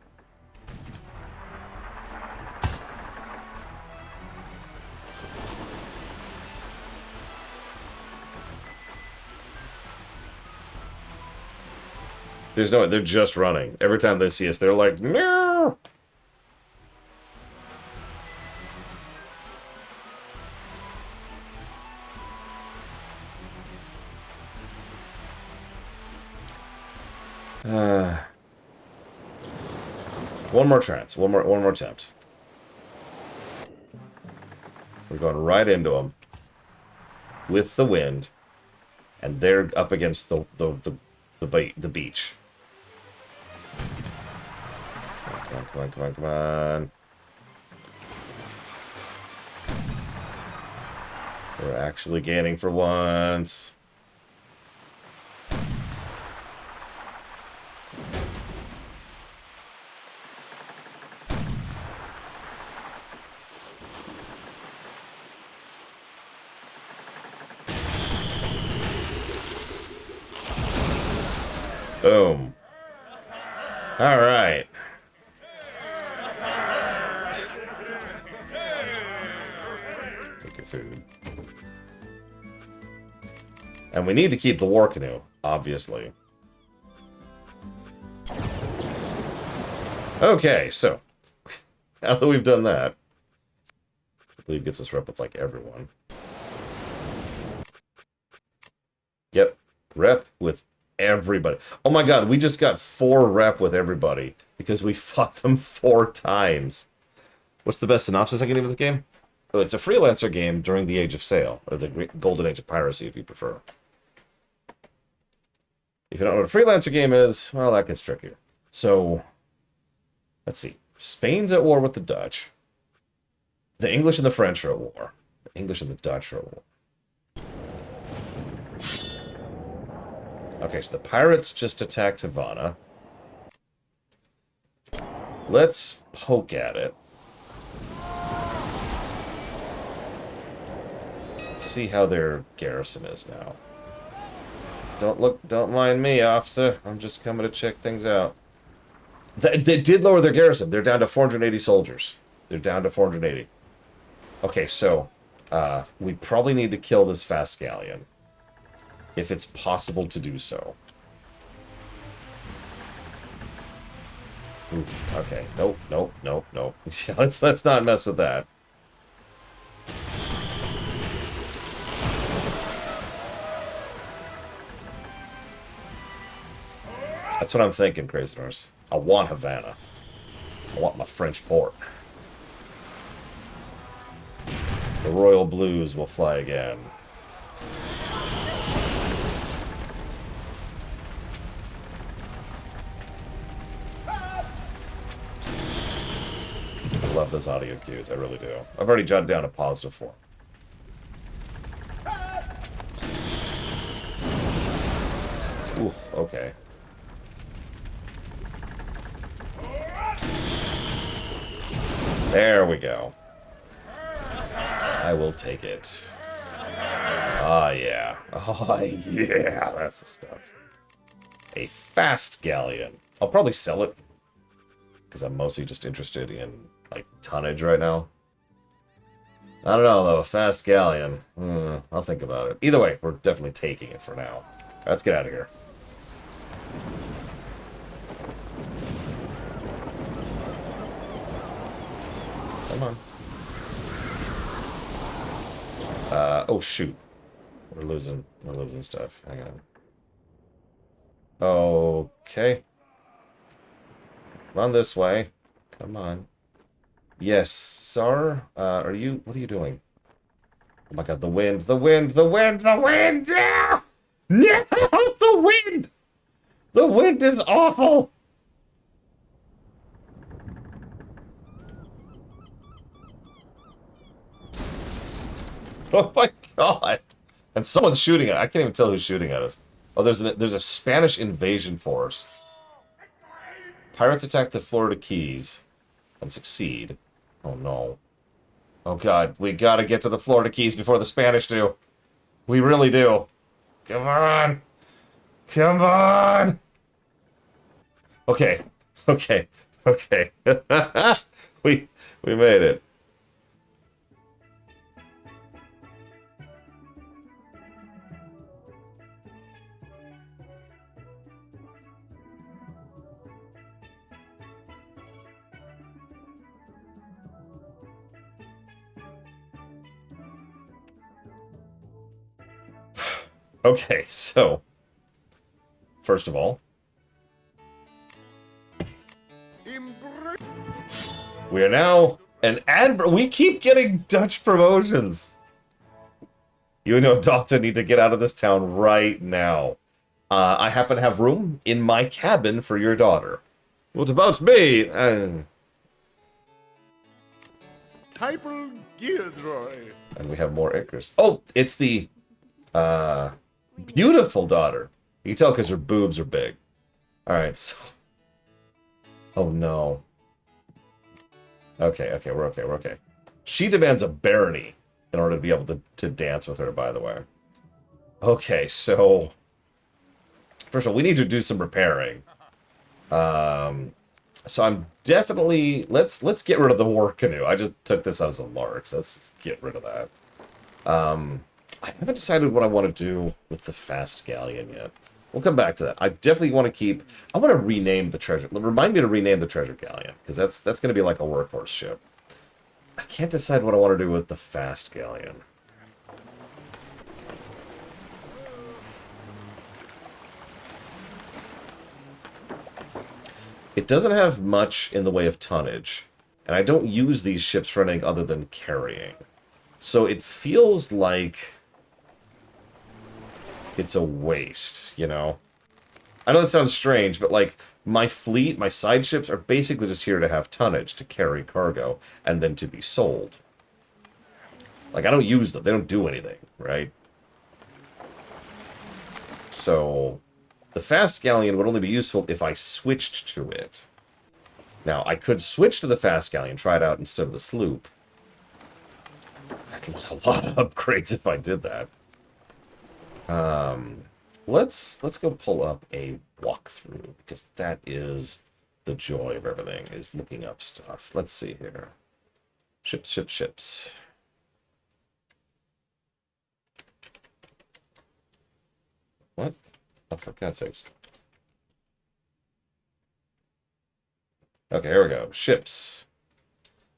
There's no way. They're just running. Every time they see us, they're like, no! One more trance. One more attempt. We're going right into them with the wind, and they're up against the beach. Come on, come on, come on, come on. We're actually gaining for once. Boom. All right. Take your food. And we need to keep the war canoe, obviously. Okay, so now that we've done that, I believe gets us rep with like everyone. Yep, rep with everybody. Oh my god, we just got 4 rep with everybody because we fought them 4 times. What's the best synopsis I can give of the game? Oh, it's a freelancer game during the Age of Sail, or the Golden Age of Piracy, if you prefer. If you don't know what a freelancer game is, well, that gets trickier. So, let's see. Spain's at war with the Dutch. The English and the French are at war. The English and the Dutch are at war. Okay, so the pirates just attacked Havana. Let's poke at it. Let's see how their garrison is now. Don't mind me, officer. I'm just coming to check things out. They did lower their garrison. They're down to 480 soldiers. They're down to 480. Okay, so we probably need to kill this fast galleon, if it's possible to do so. Oof, okay, nope, nope, nope, nope. let's not mess with that. That's what I'm thinking, Crazy Norse. I want Havana. I want my French port. The royal blues will fly again. I love those audio cues, I really do. I've already jotted down a positive form. Ooh, okay. There we go. I will take it. Ah, yeah. Oh, yeah, that's the stuff. A fast galleon. I'll probably sell it, because I'm mostly just interested in, like, tonnage right now. I don't know, though. A fast galleon. I'll think about it. Either way, we're definitely taking it for now. Let's get out of here. Come on. Oh shoot. We're losing stuff. Hang on. Okay. Run this way. Come on. Yes, sir. What are you doing? Oh my god, the wind, the wind, the wind, the wind! No! No! The wind! The wind is awful! Oh my god! And someone's shooting at. I can't even tell who's shooting at us. Oh, there's a Spanish invasion force. Pirates attack the Florida Keys and succeed. Oh no. Oh god, we gotta get to the Florida Keys before the Spanish do. We really do. Come on! Come on! Okay. Okay. Okay. we made it. Okay, so first of all, we are now an we keep getting Dutch promotions. You and your daughter need to get out of this town right now. I happen to have room in my cabin for your daughter. What about me? Typal Gildroy. And we have more acres. Oh, it's the beautiful daughter. You can tell because her boobs are big. Alright, so... Oh no. Okay, okay, we're okay. She demands a barony in order to be able to dance with her, by the way. Okay, so... First of all, we need to do some repairing. So I'm definitely... Let's get rid of the war canoe. I just took this as a lark, so let's just get rid of that. I haven't decided what I want to do with the fast galleon yet. We'll come back to that. I definitely want to keep... I want to rename the treasure... Remind me to rename the treasure galleon, because that's going to be like a workhorse ship. I can't decide what I want to do with the fast galleon. It doesn't have much in the way of tonnage, and I don't use these ships for anything other than carrying. So it feels like it's a waste, you know? I know that sounds strange, but like, my fleet, my side ships, are basically just here to have tonnage, to carry cargo, and then to be sold. Like, I don't use them. They don't do anything, right? So, the fast galleon would only be useful if I switched to it. Now, I could switch to the fast galleon, try it out instead of the sloop. I'd lose a lot of upgrades if I did that. Let's go pull up a walkthrough, because that is the joy of everything, is looking up stuff. Let's see here. Ships. What? Oh, for God's sakes. Okay, here we go. Ships.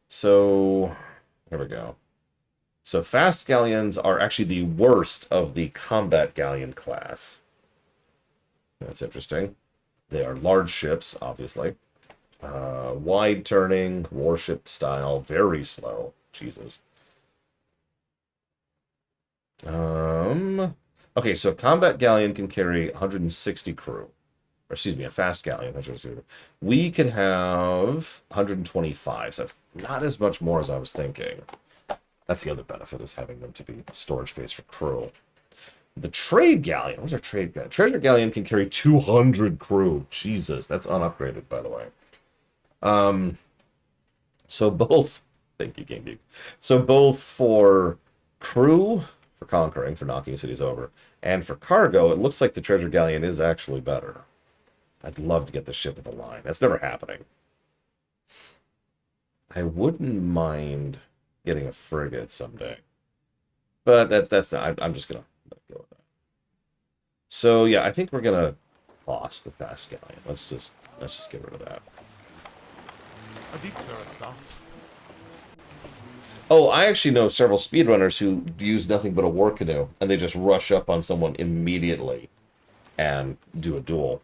So, here we go. So fast galleons are actually the worst of the combat galleon class. That's interesting. They are large ships, obviously. Wide turning, warship style, very slow. Jesus. Okay, so a combat galleon can carry 160 crew. Or excuse me, a fast galleon. We could have 125, so that's not as much more as I was thinking. That's the other benefit, is having them to be storage space for crew. The trade galleon, where's our trade galleon? Treasure galleon can carry 200 crew. Jesus, that's unupgraded, by the way. So both, thank you, Game Geek. So both for crew, for conquering, for knocking cities over, and for cargo, it looks like the treasure galleon is actually better. I'd love to get the ship with a line. That's never happening. I wouldn't mind getting a frigate someday, but that's not. I'm just gonna let go of that. So yeah, I think we're gonna toss the fast galleon. Let's just get rid of that. A deep stuff. Oh, I actually know several speedrunners who use nothing but a war canoe, and they just rush up on someone immediately and do a duel.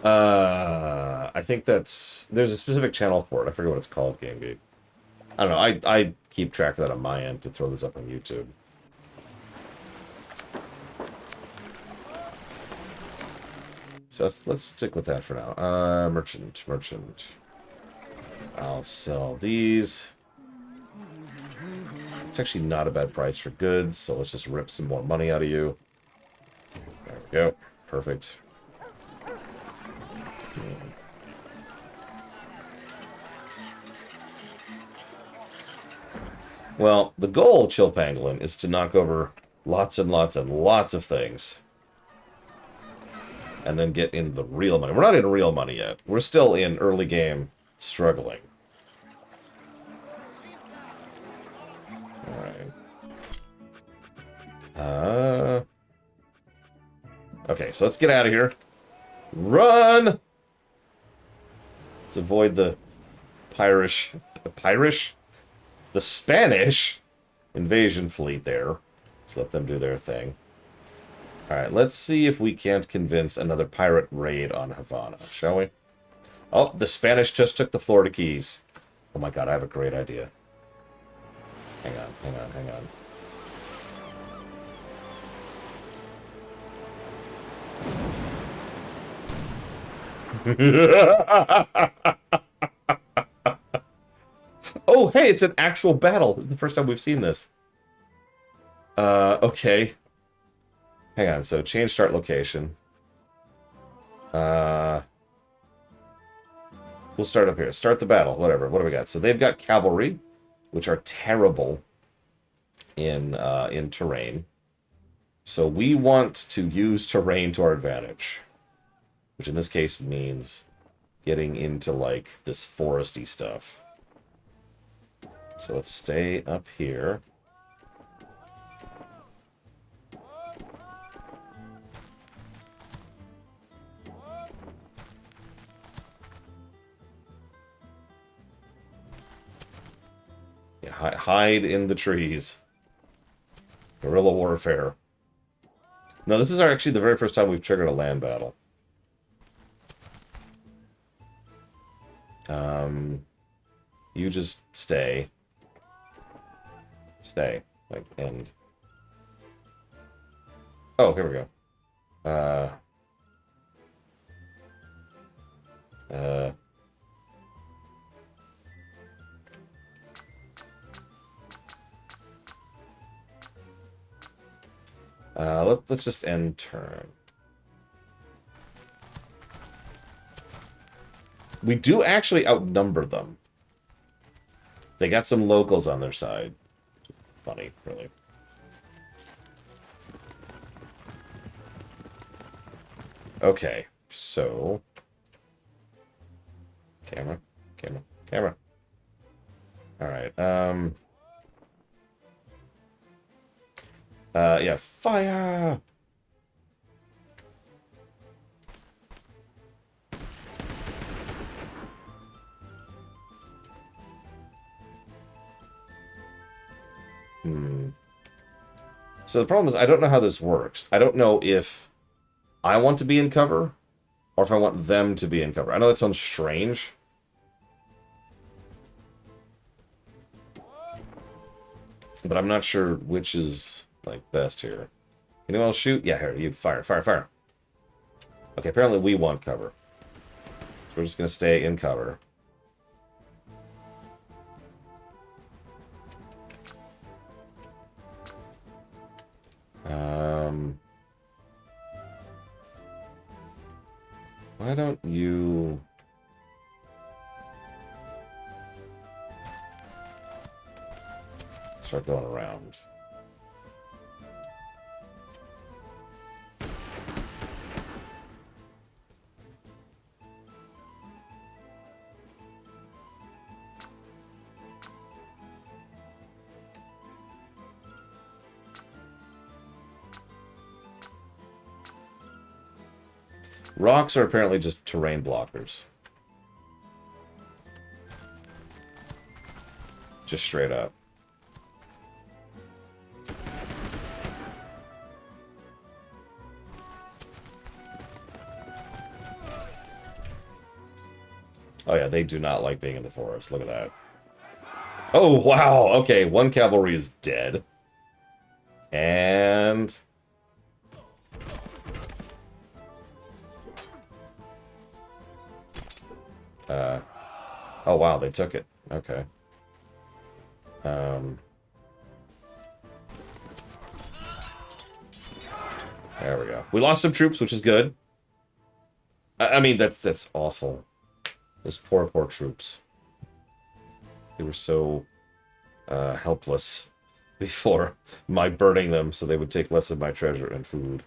I think there's a specific channel for it. I forget what it's called, Game Geek. I don't know. I keep track of that on my end to throw this up on YouTube. So let's stick with that for now. Merchant. I'll sell these. It's actually not a bad price for goods, so let's just rip some more money out of you. There we go. Perfect. Well, the goal, Chill Pangolin, is to knock over lots and lots and lots of things. And then get into the real money. We're not in real money yet. We're still in early game struggling. Alright. Okay, so let's get out of here. Run! Let's avoid the Pirish? The Spanish invasion fleet there. Let's let them do their thing. Alright, let's see if we can't convince another pirate raid on Havana, shall we? Oh, the Spanish just took the Florida Keys. Oh my god, I have a great idea. Hang on. Oh, hey, it's an actual battle. It's the first time we've seen this. Okay. Hang on, so change start location. We'll start up here. Start the battle, whatever. What do we got? So they've got cavalry, which are terrible in terrain. So we want to use terrain to our advantage. Which in this case means getting into, like, this foresty stuff. So let's stay up here. Yeah, hide in the trees. Guerrilla warfare. No, this is actually the very first time we've triggered a land battle. You just stay. Stay. Like, end. Oh, here we go. Let's just end turn. We do actually outnumber them. They got some locals on their side. Just funny, really. Okay, so... Camera. Alright, yeah, fire! So the problem is, I don't know how this works. I don't know if I want to be in cover, or if I want them to be in cover. I know that sounds strange. But I'm not sure which is, like, best here. Anyone else shoot? Yeah, here, you fire. Okay, apparently we want cover. So we're just going to stay in cover. Why don't you... start going around? Rocks are apparently just terrain blockers. Just straight up. Oh yeah, they do not like being in the forest. Look at that. Oh, wow. Okay, one cavalry is dead. And... oh, wow, they took it. Okay. There we go. We lost some troops, which is good. I mean, that's awful. Those poor troops. They were so helpless before my burning them, so they would take less of my treasure and food.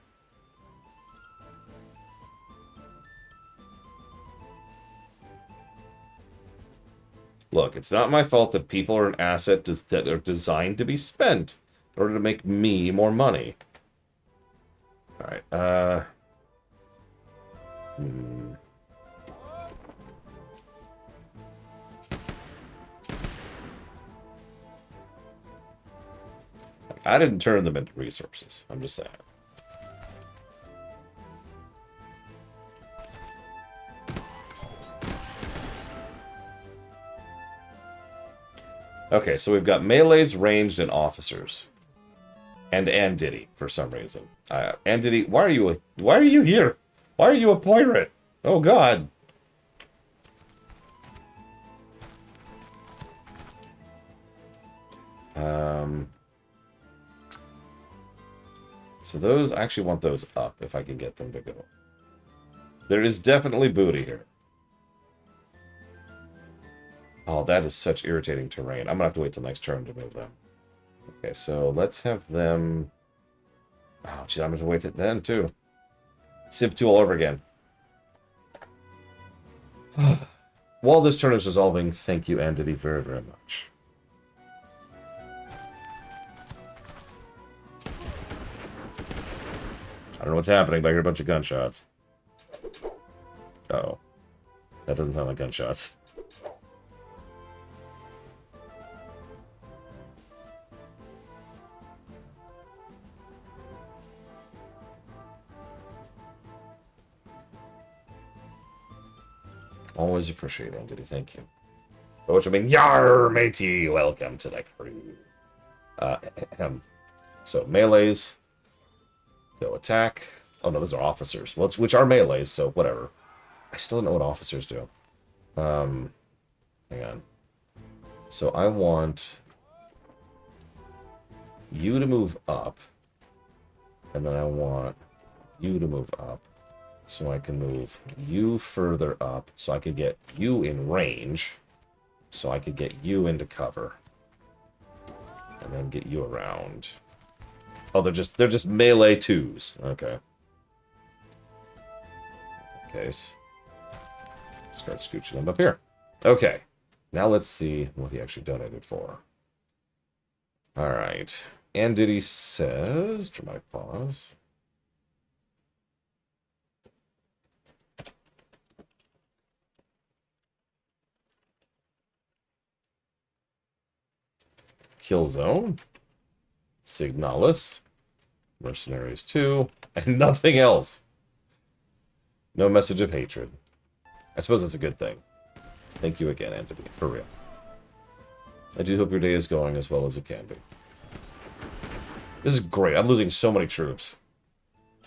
Look, it's not my fault that people are an asset that are designed to be spent in order to make me more money. Alright, I didn't turn them into resources. I'm just saying. Okay, so we've got melees, ranged, and officers. And Andidi, for some reason. Andidi, why are you here? Why are you a pirate? Oh god. So those, I actually want those up if I can get them to go. There is definitely booty here. Oh, that is such irritating terrain. I'm gonna have to wait till next turn to move them. Okay, so let's have them... Oh, geez, I'm gonna have to wait till then, too. Civ 2 all over again. While this turn is resolving, thank you, Andidi, very, very much. I don't know what's happening, but I hear a bunch of gunshots. Uh-oh. That doesn't sound like gunshots. Always appreciate it, Andidi, thank you. But which I mean, yar, matey, welcome to the crew. So, melees. Go attack. Oh no, those are officers. Well, which are melees, so whatever. I still don't know what officers do. Hang on. So I want you to move up. And then I want you to move up. So I can move you further up. So I could get you in range. So I could get you into cover. And then get you around. Oh, they're just melee twos. Okay. Case. Start scooching them up here. Okay. Now let's see what he actually donated for. Alright. Andidi says... Dramatic pause. Kill zone. Signalis. Mercenaries 2. And nothing else. No message of hatred. I suppose that's a good thing. Thank you again, Anthony. For real. I do hope your day is going as well as it can be. This is great. I'm losing so many troops.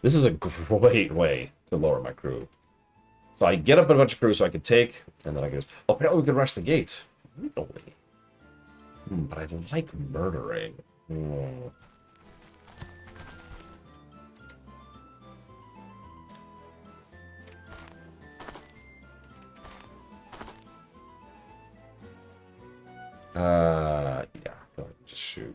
This is a great way to lower my crew. So I get up a bunch of crew so I can take, and then I can just... Oh, apparently we can rush the gates. Really? But I like murdering. Yeah, go ahead and just shoot.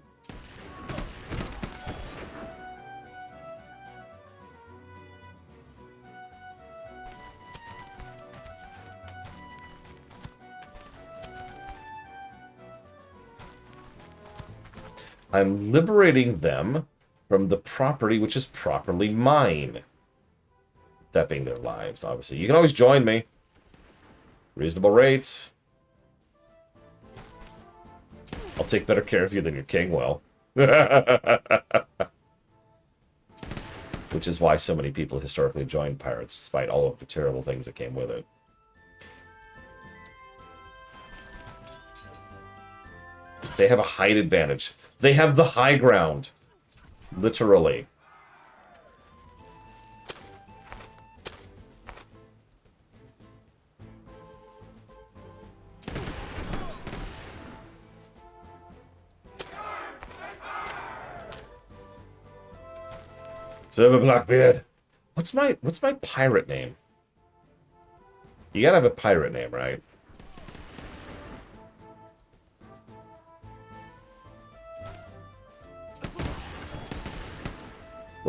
I'm liberating them from the property which is properly mine. That being their lives, obviously. You can always join me. Reasonable rates. I'll take better care of you than your king will. Which is why so many people historically joined pirates, despite all of the terrible things that came with it. They have a height advantage. They have the high ground. Literally. Silver Blackbeard. What's my pirate name? You gotta have a pirate name, right?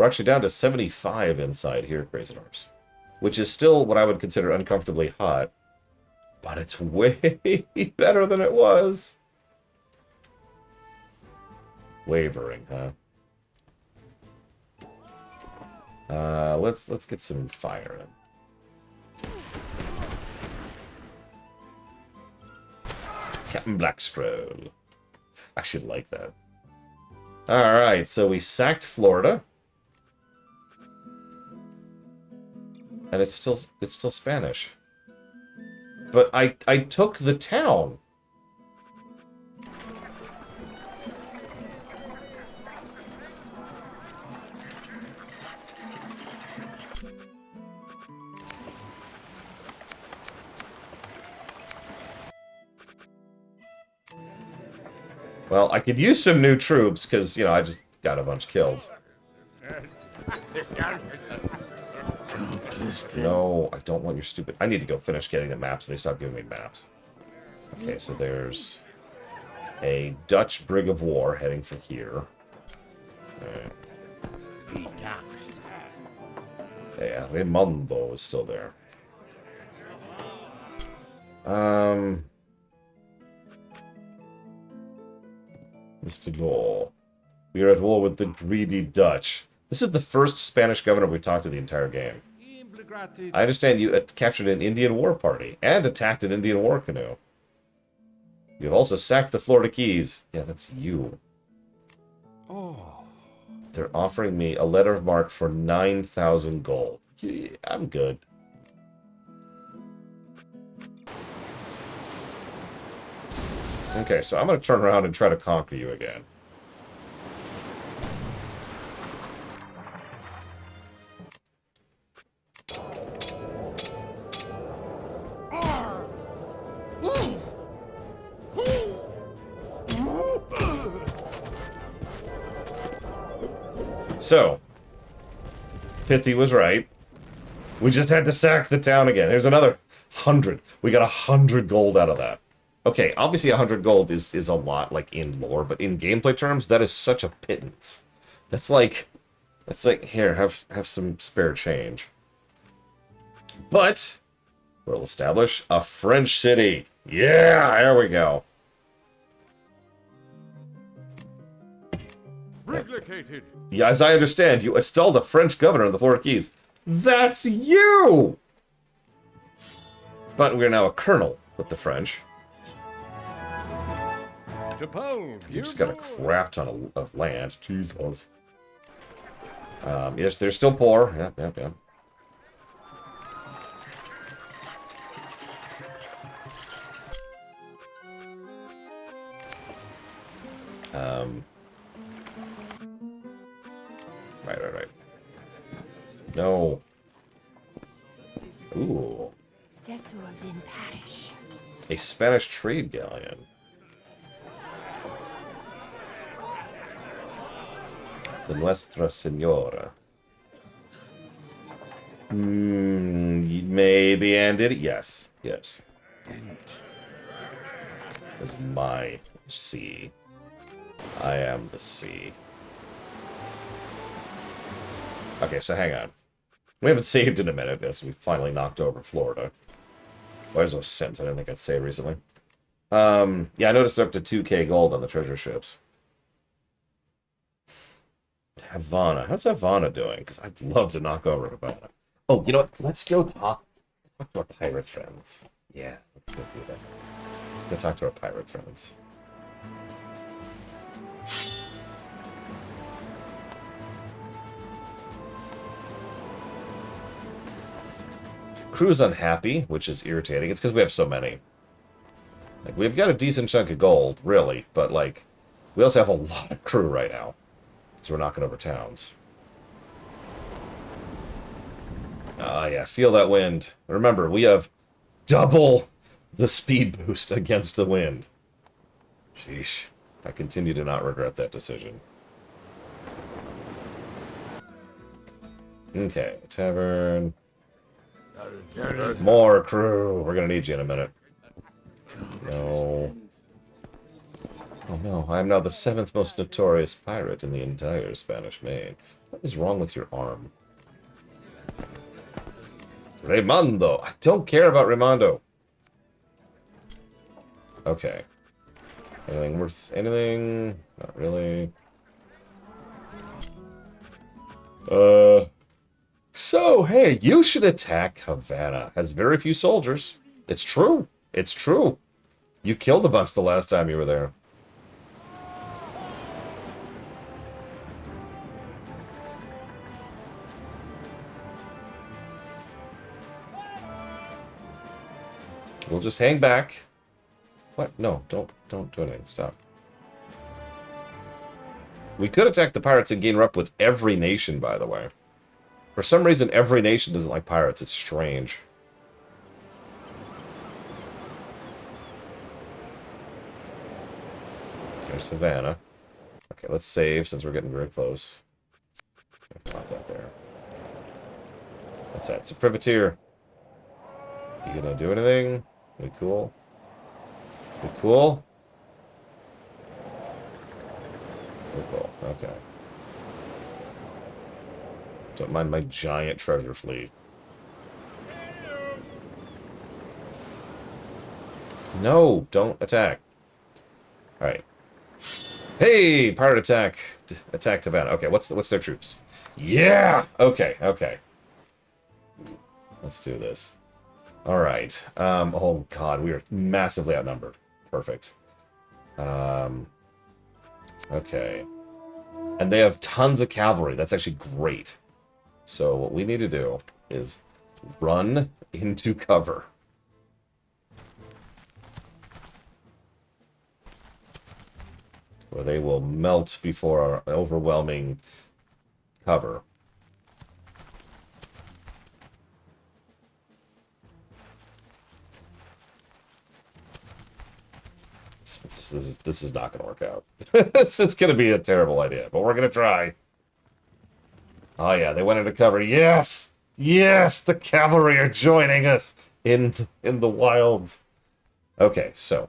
We're actually down to 75 inside here, Crazy Dwarfs. Which is still what I would consider uncomfortably hot. But it's way better than it was. Wavering, huh? Let's get some fire in. Captain Blackscroll. I actually like that. Alright, so we sacked Florida. And it's still Spanish. But I took the town. Well, I could use some new troops, because, you know, I just got a bunch killed. No, I don't want your stupid... I need to go finish getting the maps, and they stop giving me maps. Okay, so there's a Dutch brig of war heading for here. Right. Yeah, Raimondo is still there. Mr. Law. We are at war with the greedy Dutch. This is the first Spanish governor we talked to the entire game. I understand you captured an Indian war party and attacked an Indian war canoe. You have also sacked the Florida Keys. Yeah, that's you. Oh. They're offering me a letter of marque for 9,000 gold. I'm good. Okay, so I'm going to turn around and try to conquer you again. So, Pithy was right. We just had to sack the town again. Here's another 100. We got 100 gold out of that. Okay, obviously 100 gold is a lot, like, in lore, but in gameplay terms, that is such a pittance. That's like, here, have some spare change. But, we'll establish a French city. Yeah, there we go. Replicated. Yeah, as I understand, you installed a French governor in the Florida Keys. That's you! But we're now a colonel with the French. You just got a crap ton of land. Jesus. Yes, they're still poor. Yep. Right. No. Ooh. Cesurvin Parish. A Spanish trade galleon. The Nuestra Senora. Maybe ended it. Yes. It's my sea. I am the sea. Okay, so hang on. We haven't saved in a minute, because we finally knocked over Florida. Well, there's no sense. I didn't think I'd save recently. Yeah, I noticed they're up to 2k gold on the treasure ships. Havana. How's Havana doing? Because I'd love to knock over Havana. Oh, you know what? Let's go talk to our pirate friends. Yeah, let's go do that. Let's go talk to our pirate friends. Crew's unhappy, which is irritating. It's because we have so many. Like, we've got a decent chunk of gold, really, but, like, we also have a lot of crew right now. So we're knocking over towns. Ah, yeah, feel that wind. Remember, we have double the speed boost against the wind. Sheesh. I continue to not regret that decision. Okay, tavern. More crew. We're gonna need you in a minute. No. Oh no, I am now the 7th most notorious pirate in the entire Spanish Main. What is wrong with your arm? Raimondo! I don't care about Raimondo! Okay. Anything worth anything? Not really. So, hey, you should attack Havana. Has very few soldiers. It's true. It's true. You killed a bunch the last time you were there. We'll just hang back. What? No, don't do anything. Stop. We could attack the pirates and gain rep with every nation, by the way. For some reason, every nation doesn't like pirates. It's strange. There's Havana. Okay, let's save since we're getting very close. Pop that there. What's that? It's a privateer. You gonna do anything? We cool? We cool? We cool. Okay. Don't mind my giant treasure fleet. No, don't attack. Alright. Hey! Pirate attack. Attack Havana. Okay, what's their troops? Yeah! Okay, okay. Let's do this. Alright. Oh god, we are massively outnumbered. Perfect. Okay. And they have tons of cavalry. That's actually great. So what we need to do is run into cover. Where they will melt before our overwhelming cover. This is not going to work out. It's going to be a terrible idea, but we're going to try. Oh yeah, they went into cover. Yes! Yes! The cavalry are joining us in the wilds. Okay, so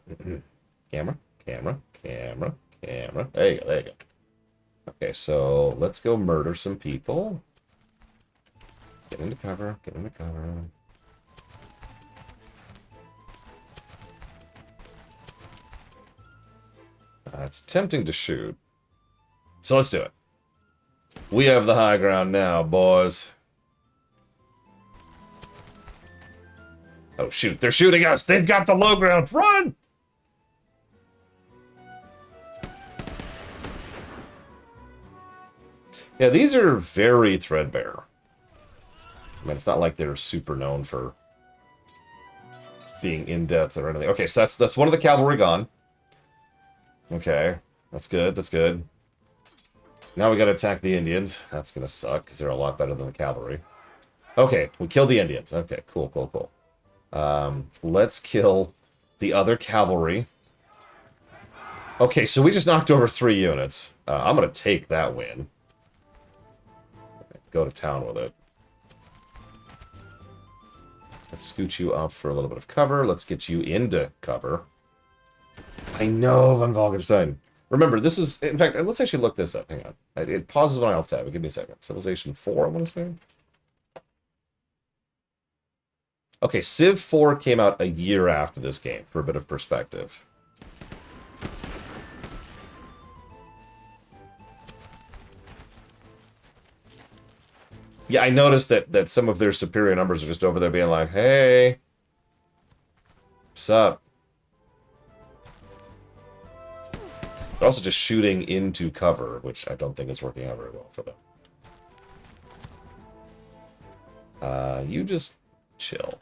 camera, camera, camera, camera. There you go, there you go. Okay, so let's go murder some people. Get into cover, get into cover. It's tempting to shoot. So let's do it. We have the high ground now, boys. Oh, shoot. They're shooting us. They've got the low ground. Run! Yeah, these are very threadbare. I mean, it's not like they're super known for being in-depth or anything. Okay, so that's one of the cavalry gone. Okay, that's good, that's good. Now we gotta attack the Indians. That's gonna suck, because they're a lot better than the cavalry. Okay, we killed the Indians. Okay, cool, cool, cool. Let's kill the other cavalry. Okay, so we just knocked over 3 units. I'm gonna take that win. Go to town with it. Let's scoot you up for a little bit of cover. Let's get you into cover. I know, von Walgenstein. Remember, this is... In fact, let's actually look this up. Hang on. It pauses when I alt tab. Give me a second. Civilization 4, I want to say. Okay, Civ 4 came out a year after this game, for a bit of perspective. Yeah, I noticed that some of their superior numbers are just over there being like, hey, what's up? They're also just shooting into cover, which I don't think is working out very well for them. You just chill.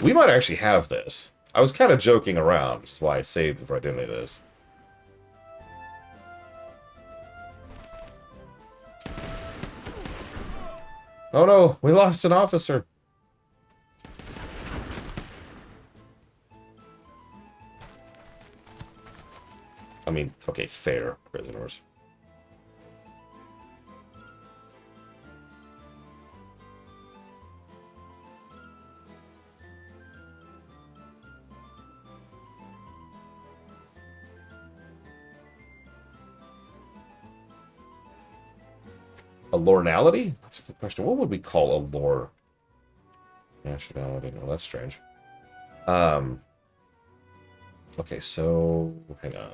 We might actually have this. I was kind of joking around, which is why I saved before I did any of this. Oh no, we lost an officer. I mean, okay, fair prisoners. A lornality? That's a good question. What would we call a lore? Nationality. No, that's strange. Okay, so hang on.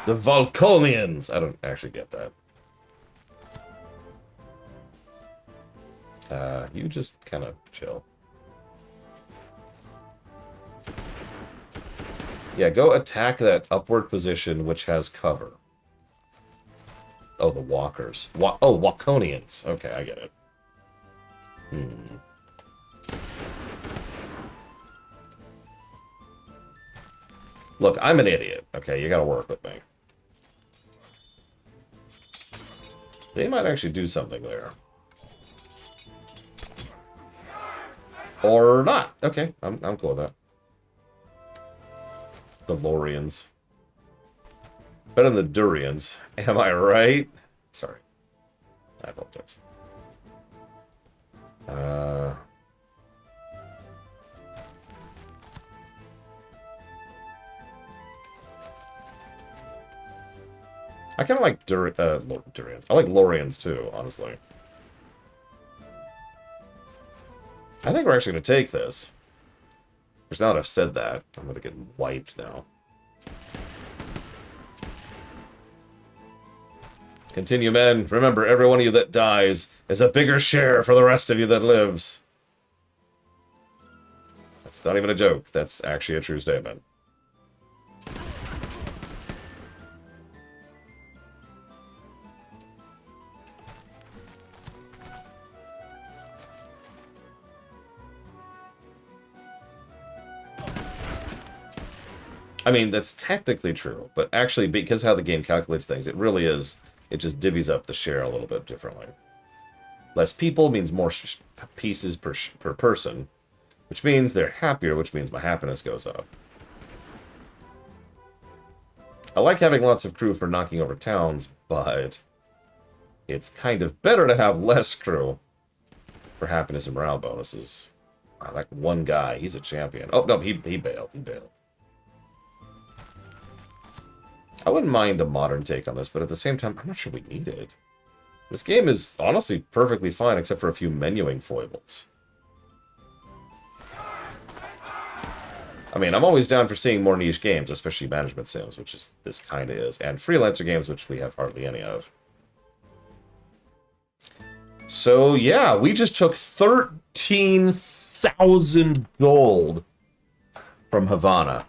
The Volconians! I don't actually get that. You just kind of chill. Yeah, go attack that upward position which has cover. Oh, the walkers. Walkonians. Okay, I get it. Look, I'm an idiot. Okay, you gotta work with me. They might actually do something there. Or not. Okay, I'm cool with that. The Lorians. Better than the Durians. Am I right? Sorry. I apologize. I kind of like Durians. I like Lorians too, honestly. I think we're actually going to take this. Because now that I've said that, I'm going to get wiped now. Continue, men. Remember, every one of you that dies is a bigger share for the rest of you that lives. That's not even a joke. That's actually a true statement. I mean, that's technically true, but actually, because how the game calculates things, it really is. It just divvies up the share a little bit differently. Less people means more pieces per person, which means they're happier, which means my happiness goes up. I like having lots of crew for knocking over towns, but it's kind of better to have less crew for happiness and morale bonuses. I like one guy. He's a champion. Oh, no, he bailed. He bailed. I wouldn't mind a modern take on this, but at the same time, I'm not sure we need it. This game is honestly perfectly fine, except for a few menuing foibles. I mean, I'm always down for seeing more niche games, especially management sims, which is this kind of is, and freelancer games, which we have hardly any of. So, yeah, we just took 13,000 gold from Havana.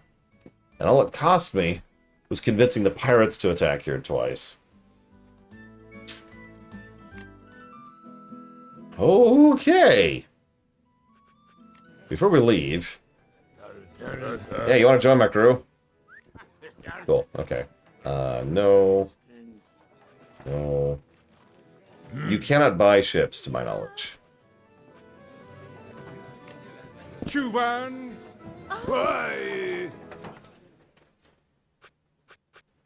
And all it cost me was convincing the pirates to attack here twice. Okay. Before we leave... Yeah, you want to join my crew? Cool, okay. No. No. You cannot buy ships, to my knowledge. Chuban! Why?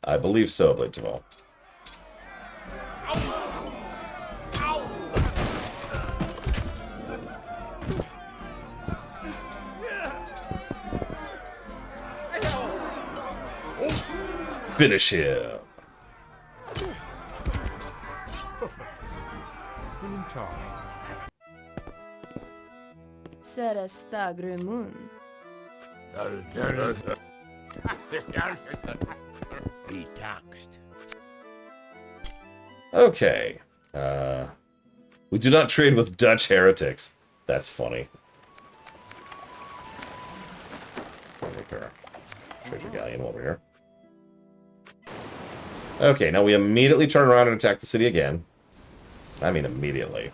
I believe so, Blade Taval. Finish him. Sera stagrumun. Be taxed. Okay. We do not trade with Dutch heretics. That's funny. Treasure Galleon while we're here. Okay, now we immediately turn around and attack the city again. I mean, immediately.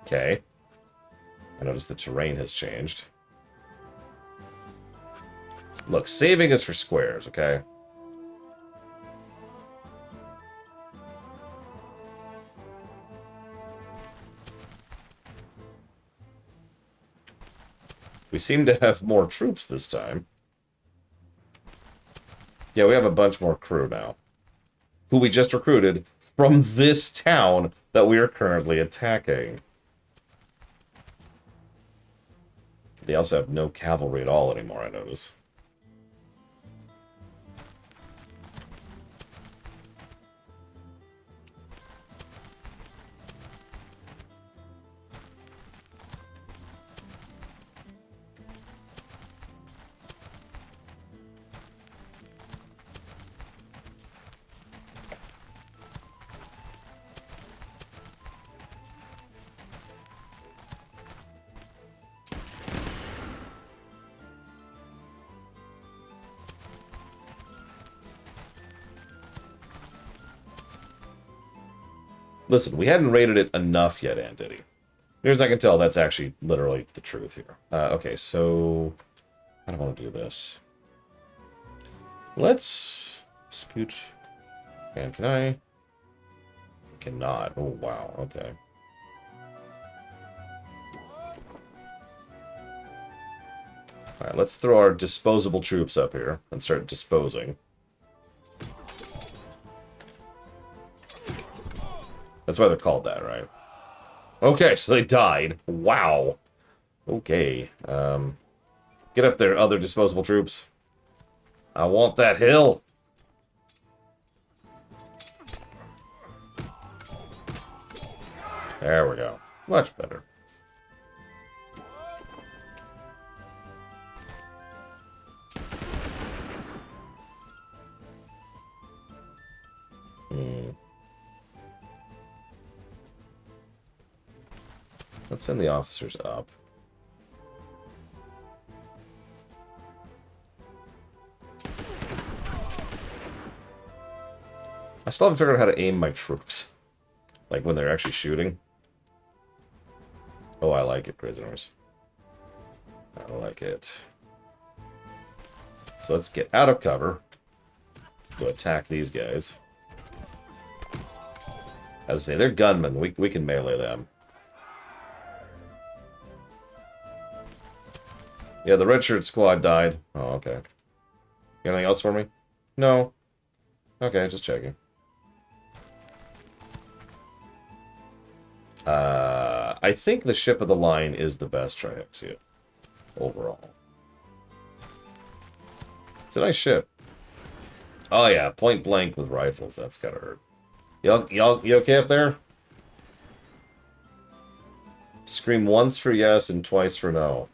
Okay. I notice the terrain has changed. Look, saving is for squares, okay? We seem to have more troops this time. Yeah, we have a bunch more crew now. who we just recruited from this town that we are currently attacking. They also have no cavalry at all anymore, I notice. Listen, we hadn't rated it enough yet, Aunt Diddy. Near as I can tell, that's actually literally the truth here. Okay, so... I don't want to do this. Let's... Scooch. And can I... Cannot. Oh, wow. Okay. Alright, let's throw our disposable troops up here and start disposing. That's why they're called that, right? Okay, so they died. Wow. Okay. Get up there, other disposable troops. I want that hill. There we go. Much better. Let's send the officers up. I still haven't figured out how to aim my troops. Like when they're actually shooting. Oh, I like it, prisoners. I like it. So let's get out of cover. Go attack these guys. As I say, they're gunmen. We can melee them. Yeah, the red shirt squad died. Oh, okay. You got anything else for me? No. Okay, just checking. I think the ship of the line is the best Triaxia overall. It's a nice ship. Oh yeah, point blank with rifles. That's gotta hurt. You okay up there? Scream once for yes and twice for no.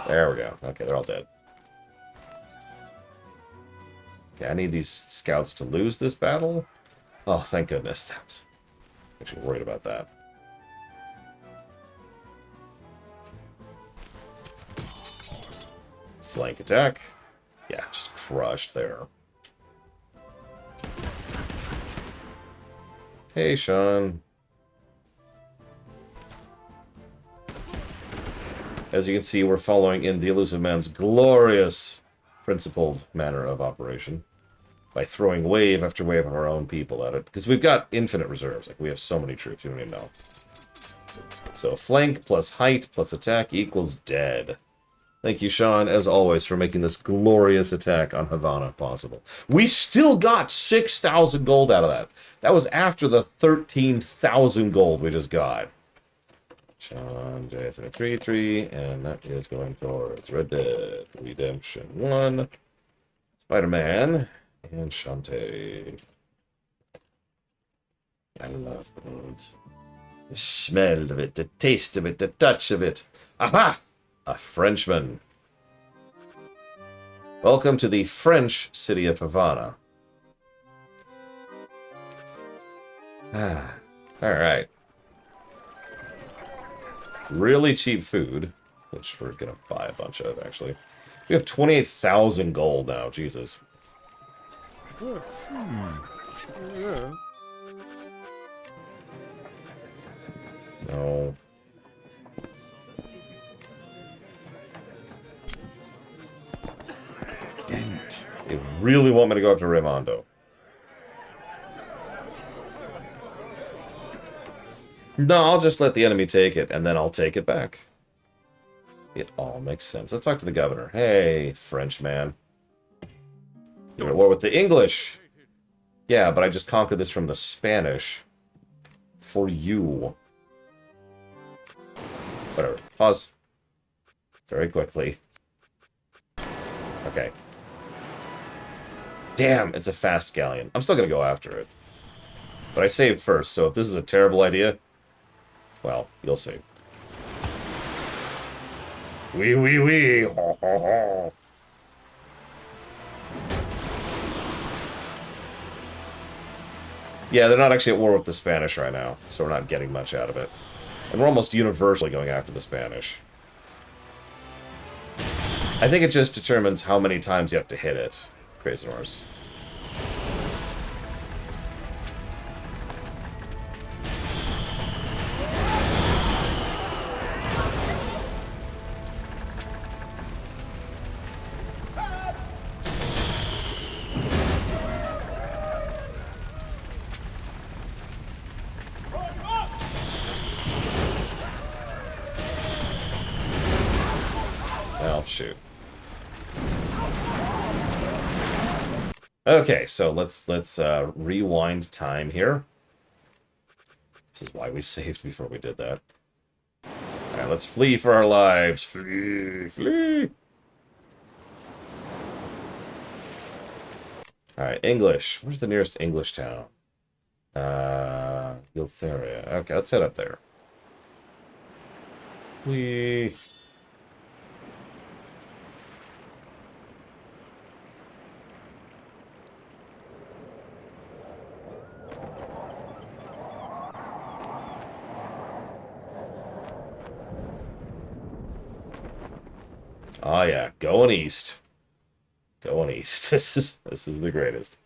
There we go. Okay, they're all dead. Okay, I need these scouts to lose this battle. Oh, thank goodness. I was actually worried about that. Flank attack. Yeah, just crushed there. Hey, Sean. As you can see, we're following in the Elusive Man's glorious principled manner of operation by throwing wave after wave of our own people at it. Because we've got infinite reserves. Like, we have so many troops, you don't even know. So, flank plus height plus attack equals dead. Thank you, Sean, as always, for making this glorious attack on Havana possible. We still got 6,000 gold out of that. That was after the 13,000 gold we just got. Sean J733, and that is going towards Red Dead Redemption 1, Spider-Man, and Shantae. I love gold. The smell of it, the taste of it, the touch of it. Aha! A Frenchman. Welcome to the French city of Havana. Alright. Really cheap food, which we're gonna buy a bunch of, actually. We have 28,000 gold now, Jesus. Yeah. No. They really want me to go up to Raimondo. No, I'll just let the enemy take it, and then I'll take it back. It all makes sense. Let's talk to the governor. Hey, French man. You're at war with the English. Yeah, but I just conquered this from the Spanish. For you. Whatever. Pause. Very quickly. Okay. Damn, it's a fast galleon. I'm still gonna go after it. But I saved first, so if this is a terrible idea, well, you'll see. Wee wee wee! Ho ho ho! Yeah, they're not actually at war with the Spanish right now, so we're not getting much out of it. And we're almost universally going after the Spanish. I think it just determines how many times you have to hit it. Crazy Norse. Well, shoot. Okay, so let's rewind time here. This is why we saved before we did that. Alright, let's flee for our lives. Flee! Flee! Alright, English. Where's the nearest English town? Giltheria. Okay, let's head up there. Whee! Oh yeah, going east. Going east. This is the greatest.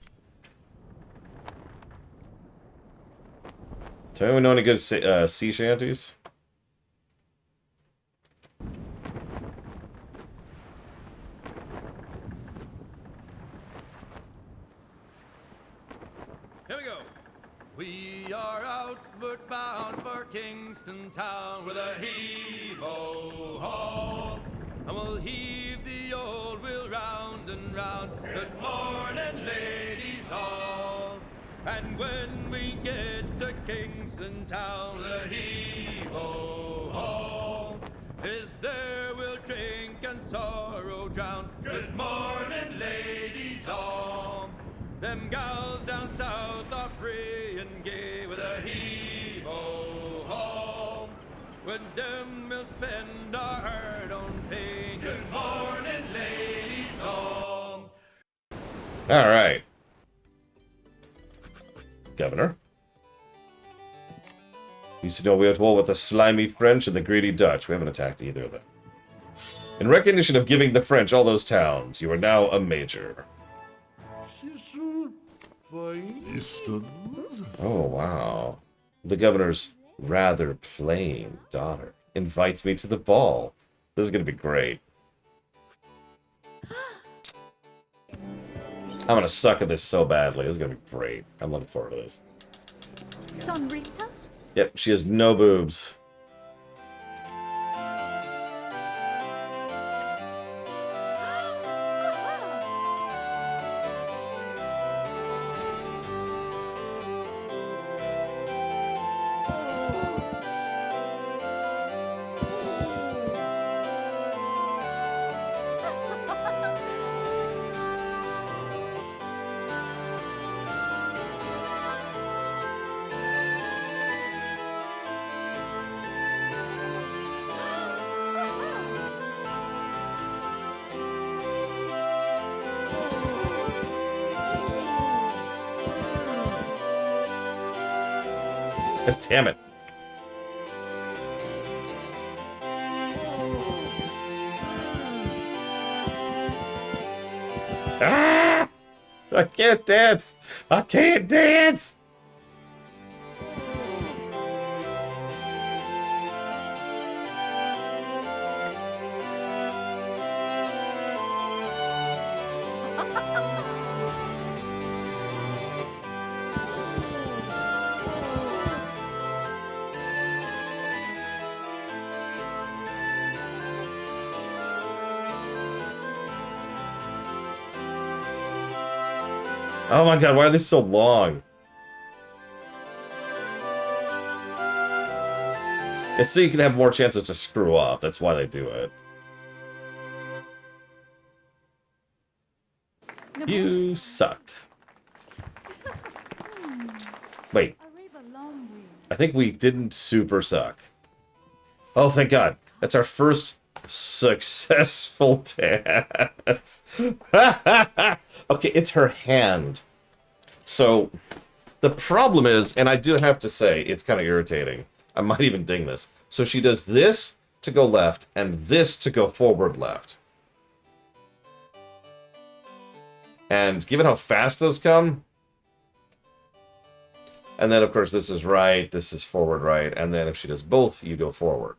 Do anyone know any good sea shanties? Here we go. We are outward bound for Kingston town with a heave-ho-ho. And we'll heave the old wheel round and round. Good morning, ladies all. And when we get to Kingston town, the heave-ho-ho is there we'll drink and sorrow drown. Good morning, ladies all. Them gals down south are free and gay with a heave-ho-ho. With them we'll spend our hard-earned pay. Good morning, ladies all. All right. Governor. Used to know we were at war with the slimy French and the greedy Dutch. We haven't attacked either of them. In recognition of giving the French all those towns, you are now a major. Oh, wow. The governor's rather plain daughter invites me to the ball. This is going to be great. I'm going to suck at this so badly. This is going to be great. I'm looking forward to this. Sonrita? Yep, she has no boobs. Damn it. Ah! I can't dance. I can't dance. Oh my god, why are they so long? It's so you can have more chances to screw up. That's why they do it. You sucked. Wait, I think we didn't super suck. Oh, thank God. That's our first successful test. Okay, it's her hand. So, the problem is, and I do have to say, it's kind of irritating. I might even ding this. So she does this to go left, and this to go forward left. And given how fast those come, and then of course this is right, this is forward right, and then if she does both, you go forward.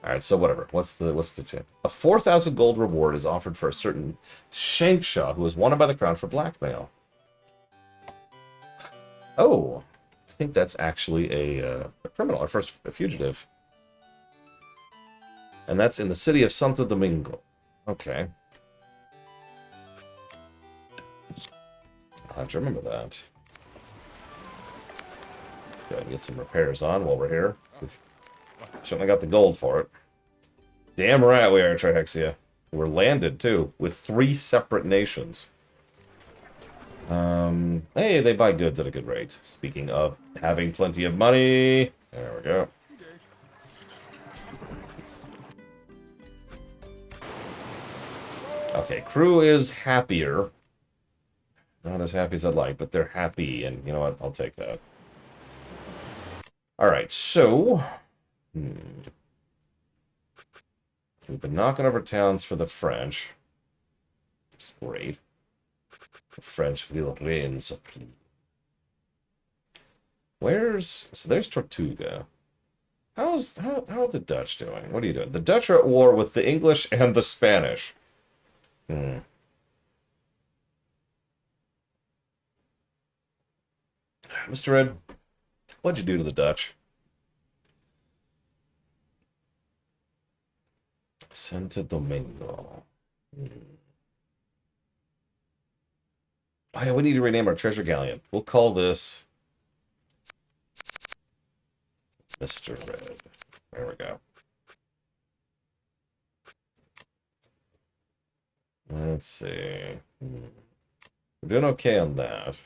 All right, so whatever. What's the tip? A 4,000 gold reward is offered for a certain Shankshaw who was wanted by the crown for blackmail. Oh, I think that's actually a criminal, or first a fugitive, and that's in the city of Santo Domingo. Okay. I'll have to remember that. Go ahead and get some repairs on while we're here. We've certainly got the gold for it. Damn right we are, Trihexia. We're landed, too, with 3 separate nations. Hey, they buy goods at a good rate. Speaking of having plenty of money... There we go. Okay, crew is happier. Not as happy as I'd like, but they're happy, and you know what? I'll take that. Alright, so... We've been knocking over towns for the French. Which is great. The French will reign supreme. Where's... So there's Tortuga. How are the Dutch doing? What are you doing? The Dutch are at war with the English and the Spanish. Mr. Red, what'd you do to the Dutch? Santo Domingo. Oh yeah, we need to rename our treasure galleon. We'll call this Mr. Red. There we go. Let's see. We're doing okay on that.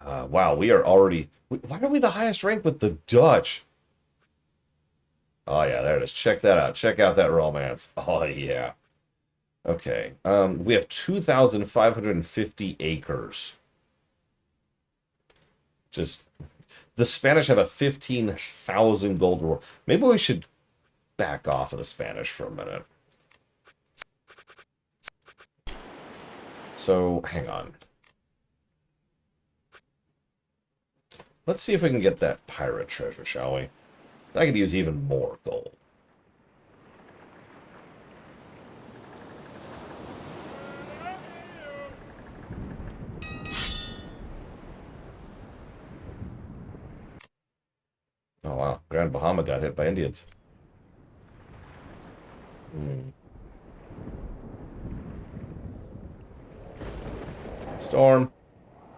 Wow, we are already... Why are we the highest rank with the Dutch? Oh, yeah, there it is. Check that out. Check out that romance. Oh, yeah. Okay. We have 2,550 acres. Just... The Spanish have a 15,000 gold reward. Maybe we should back off of the Spanish for a minute. So, hang on. Let's see if we can get that pirate treasure, shall we? I could use even more gold. Oh wow, Grand Bahama got hit by Indians. Storm.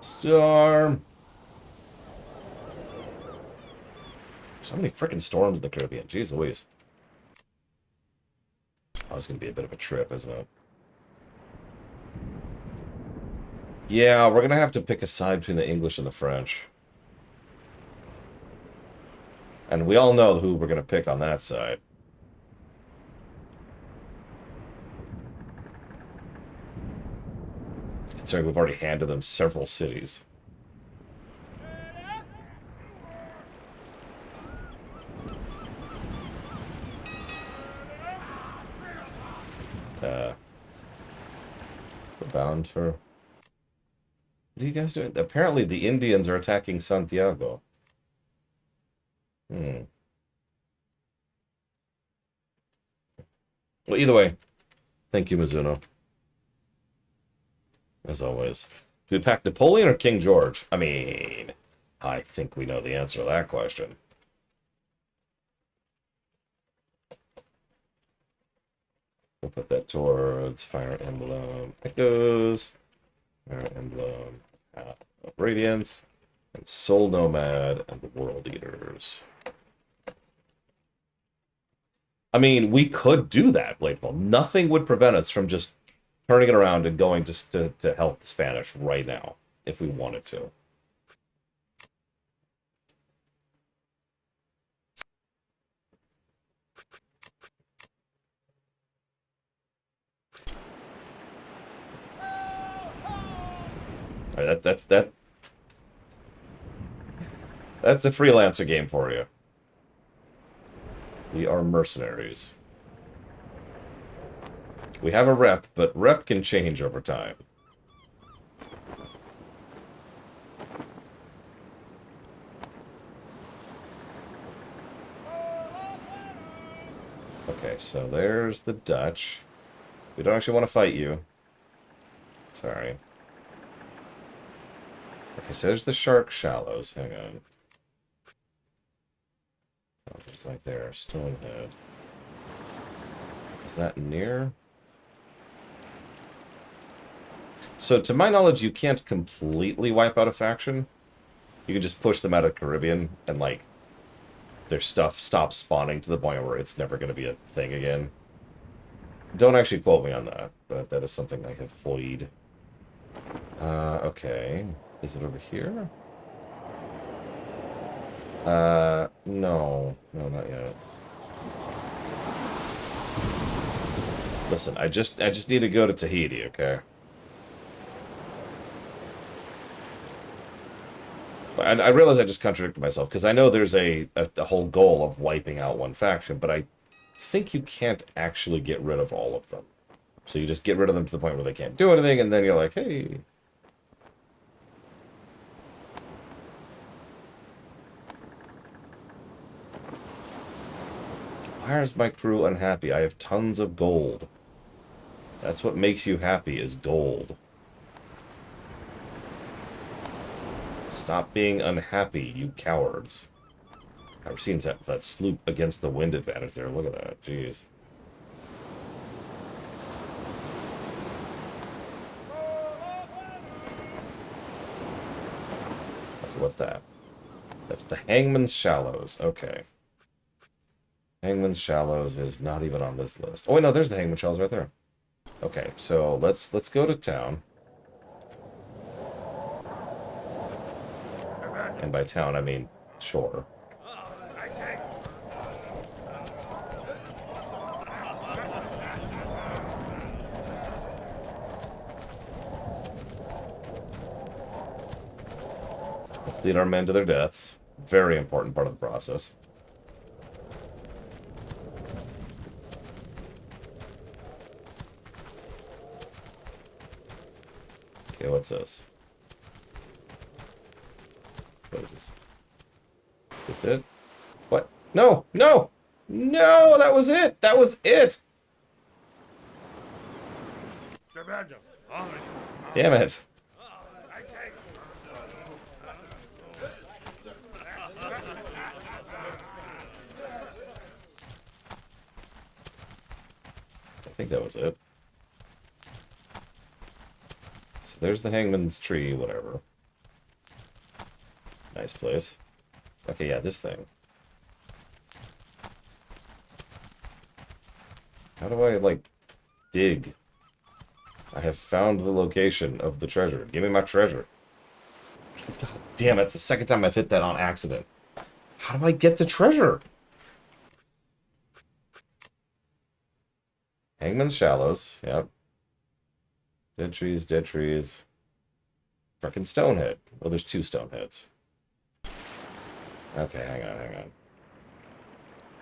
Storm. So many freaking storms in the Caribbean. Jeez Louise. Oh, it's going to be a bit of a trip, isn't it? Yeah, we're going to have to pick a side between the English and the French. And we all know who we're going to pick on that side. Considering we've already handed them several cities. We're bound for... What are you guys doing? Apparently the Indians are attacking Santiago. Well, either way, thank you, Mizuno. As always. Do we pack Napoleon or King George? I mean, I think we know the answer to that question. We'll put that towards Fire Emblem. It goes. Emblem, Path of Radiance, and Soul Nomad, and the World Eaters. I mean, we could do that, Bladeful. Nothing would prevent us from just turning it around and going just to help the Spanish right now, if we wanted to. All right, that's a freelancer game for you. We are mercenaries. We have a rep, but rep can change over time. Okay, so there's the Dutch. We don't actually want to fight you. Sorry. Okay, so there's the Shark Shallows. Hang on. Oh, it's like there. Stonehead. Is that near? So, to my knowledge, you can't completely wipe out a faction. You can just push them out of the Caribbean, and, like, their stuff stops spawning to the point where it's never going to be a thing again. Don't actually quote me on that, but that is something I have hoid. Okay. Is it over here? No. No, not yet. Listen, I just need to go to Tahiti, okay? I realize I just contradicted myself, because I know there's a whole goal of wiping out one faction, but I think you can't actually get rid of all of them. So you just get rid of them to the point where they can't do anything, and then you're like, hey... Why is my crew unhappy? I have tons of gold. That's what makes you happy, is gold. Stop being unhappy, you cowards. I've seen that sloop against the wind advantage there. Look at that. Jeez. Okay, what's that? That's the Hangman's Shallows. Okay. Hangman's Shallows is not even on this list. Oh, wait, no, there's the Hangman's Shallows right there. Okay, so let's go to town. And by town, I mean shore. Let's lead our men to their deaths. Very important part of the process. Okay, what's this? What is this? Is this it? What? No! No! No! That was it! That was it! Damn it. I think that was it. So there's the Hangman's Tree, whatever. Nice place. Okay, yeah, this thing. How do I, like, dig? I have found the location of the treasure. Give me my treasure. God damn, it's the second time I've hit that on accident. How do I get the treasure? Hangman's Shallows, yep. Dead trees, dead trees. Frickin' Stonehead. Well, there's two Stoneheads. Okay, hang on.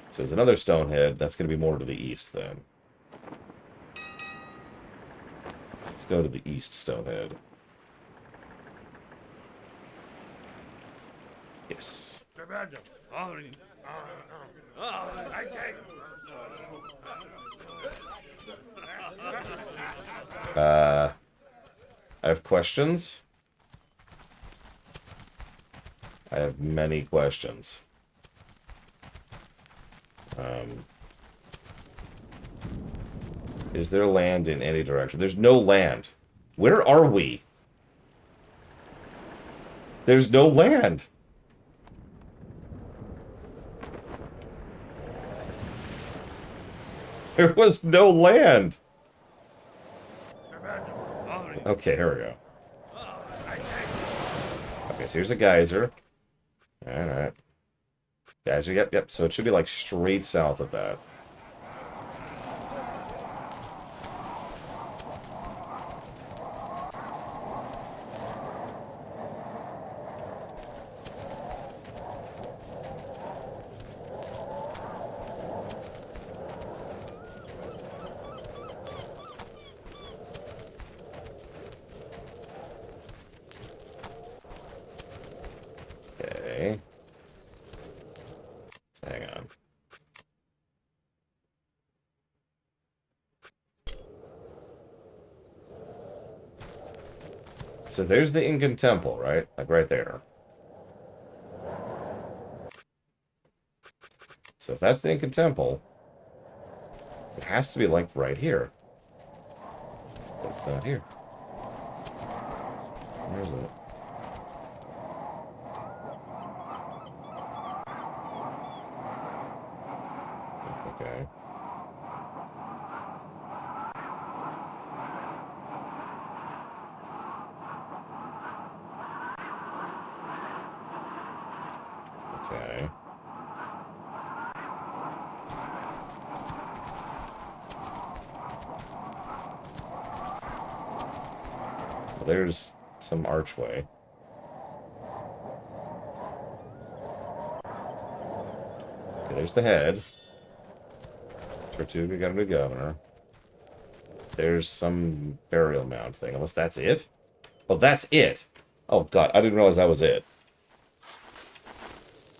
So there's another Stonehead. That's going to be more to the east, then. Let's go to the east Stonehead. Yes. I have questions. I have many questions. Is there land in any direction? There's no land. Where are we? There's no land. There was no land. Okay, here we go. Okay, so here's a geyser. Alright. Geyser, yep. So it should be like straight south of that. Okay. Hang on. So there's the Incan temple, right? Like right there. So if that's the Incan temple, it has to be like right here. But it's not here. Where is it? Okay. Okay. Well, there's some archway. Okay, there's the head. Tortuga got a new governor. There's some burial mound thing, unless that's it? Oh, that's it! Oh, God, I didn't realize that was it.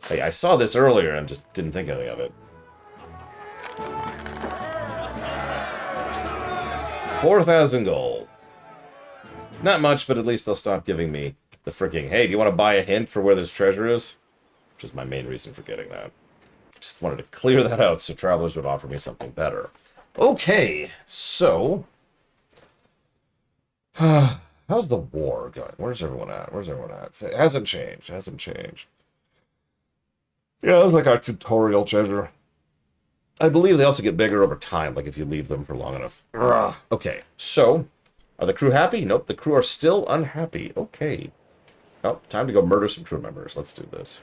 Hey, I saw this earlier and just didn't think anything of it. 4,000 gold. Not much, but at least they'll stop giving me the freaking, hey, do you want to buy a hint for where this treasure is? Which is my main reason for getting that. Just wanted to clear that out so travelers would offer me something better. Okay, so... how's the war going? Where's everyone at? It hasn't changed. Yeah, it's like our tutorial treasure. I believe they also get bigger over time, like if you leave them for long enough. Ugh. Okay, so... are the crew happy? Nope, the crew are still unhappy. Okay. Well, time to go murder some crew members. Let's do this.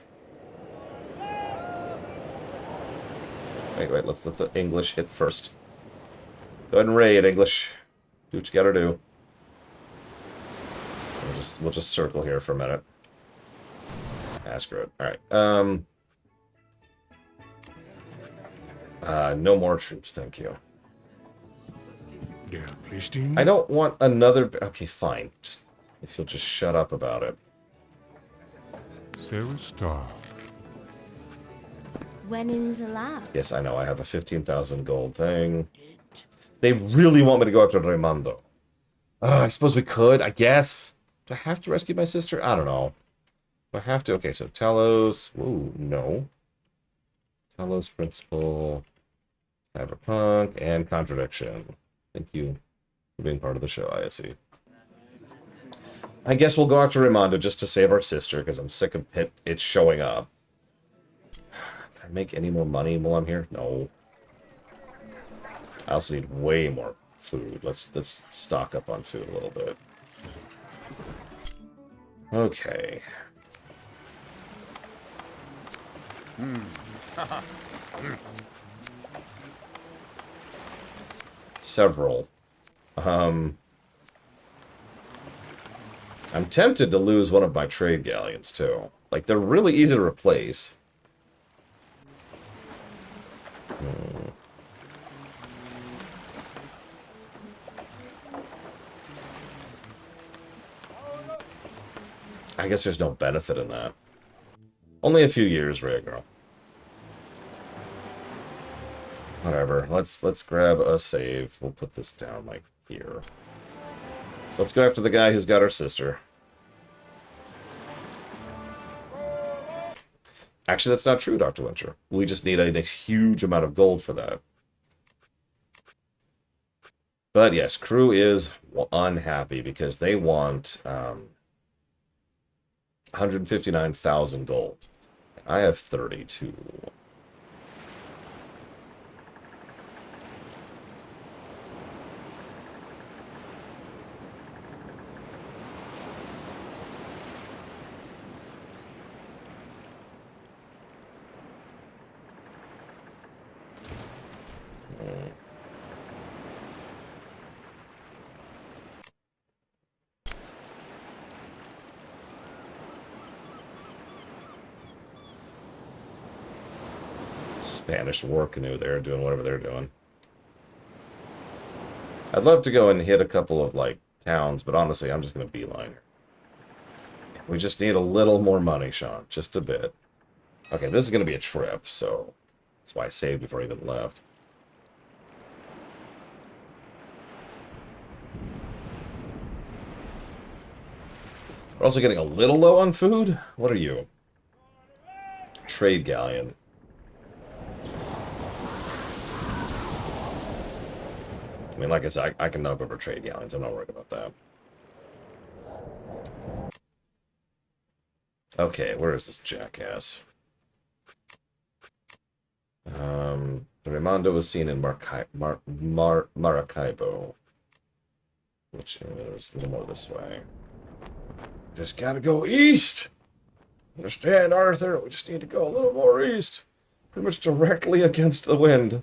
Wait, let's let the English hit first. Go ahead and raid, English. Do what you gotta do. We'll just circle here for a minute. Screw it. Alright. No more troops, thank you. Yeah, please. I don't want another... okay, fine. Just if you'll just shut up about it. Sarah Star. Winnings allowed. Yes, I know. I have a 15,000 gold thing. They really want me to go after Raimondo. I suppose we could, I guess. Do I have to rescue my sister? I don't know. Do I have to? Okay, so Talos. Ooh, no. Talos, Principle, Cyberpunk, and Contradiction. Thank you for being part of the show, ISE. I guess we'll go after Raimondo just to save our sister, because I'm sick of it showing up. Can I make any more money while I'm here? No. I also need way more food. Let's stock up on food a little bit. Okay. Several. I'm tempted to lose one of my trade galleons, too. Like, they're really easy to replace. I guess there's no benefit in that. Only a few years, Rhea girl. Whatever. Let's grab a save. We'll put this down like here. Let's go after the guy who's got our sister. Actually, that's not true, Dr. Winter. We just need a huge amount of gold for that. But yes, crew is unhappy because they want 159,000 gold. I have 32. Spanish war canoe there doing whatever they're doing. I'd love to go and hit a couple of, like, towns, but honestly, I'm just going to beeline. We just need a little more money, Sean. Just a bit. Okay, this is going to be a trip, so that's why I saved before I even left. We're also getting a little low on food? What are you? Trade galleon. I mean, like I said, I can knock over trade galleons. I'm not worried about that. Okay, where is this jackass? The Raimondo was seen in Maracaibo, which is a little more this way. Just gotta go east! Understand, Arthur? We just need to go a little more east. Pretty much directly against the wind.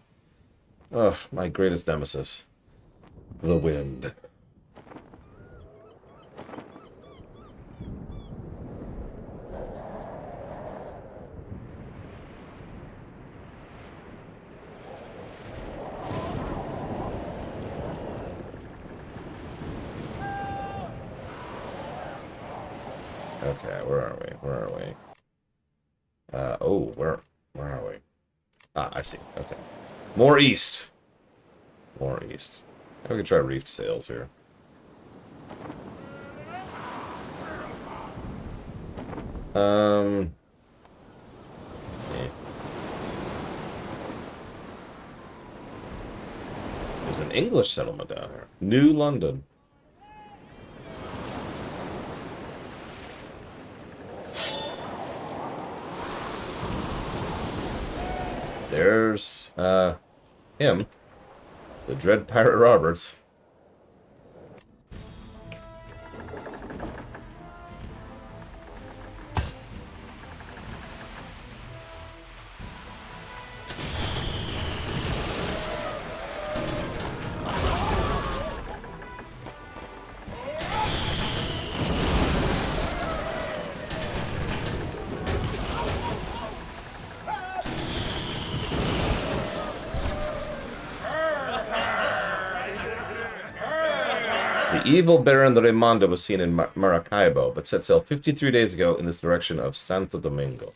Ugh, my greatest nemesis. The wind. Okay, where are we? Where are we? Oh, where are we? Ah, I see. Okay. More east. More east. We could try reefed sails here. Yeah. There's an English settlement down here. New London. There's, him. The Dread Pirate Roberts. The evil Baron the Raimondo was seen in Maracaibo, but set sail 53 days ago in this direction of Santo Domingo.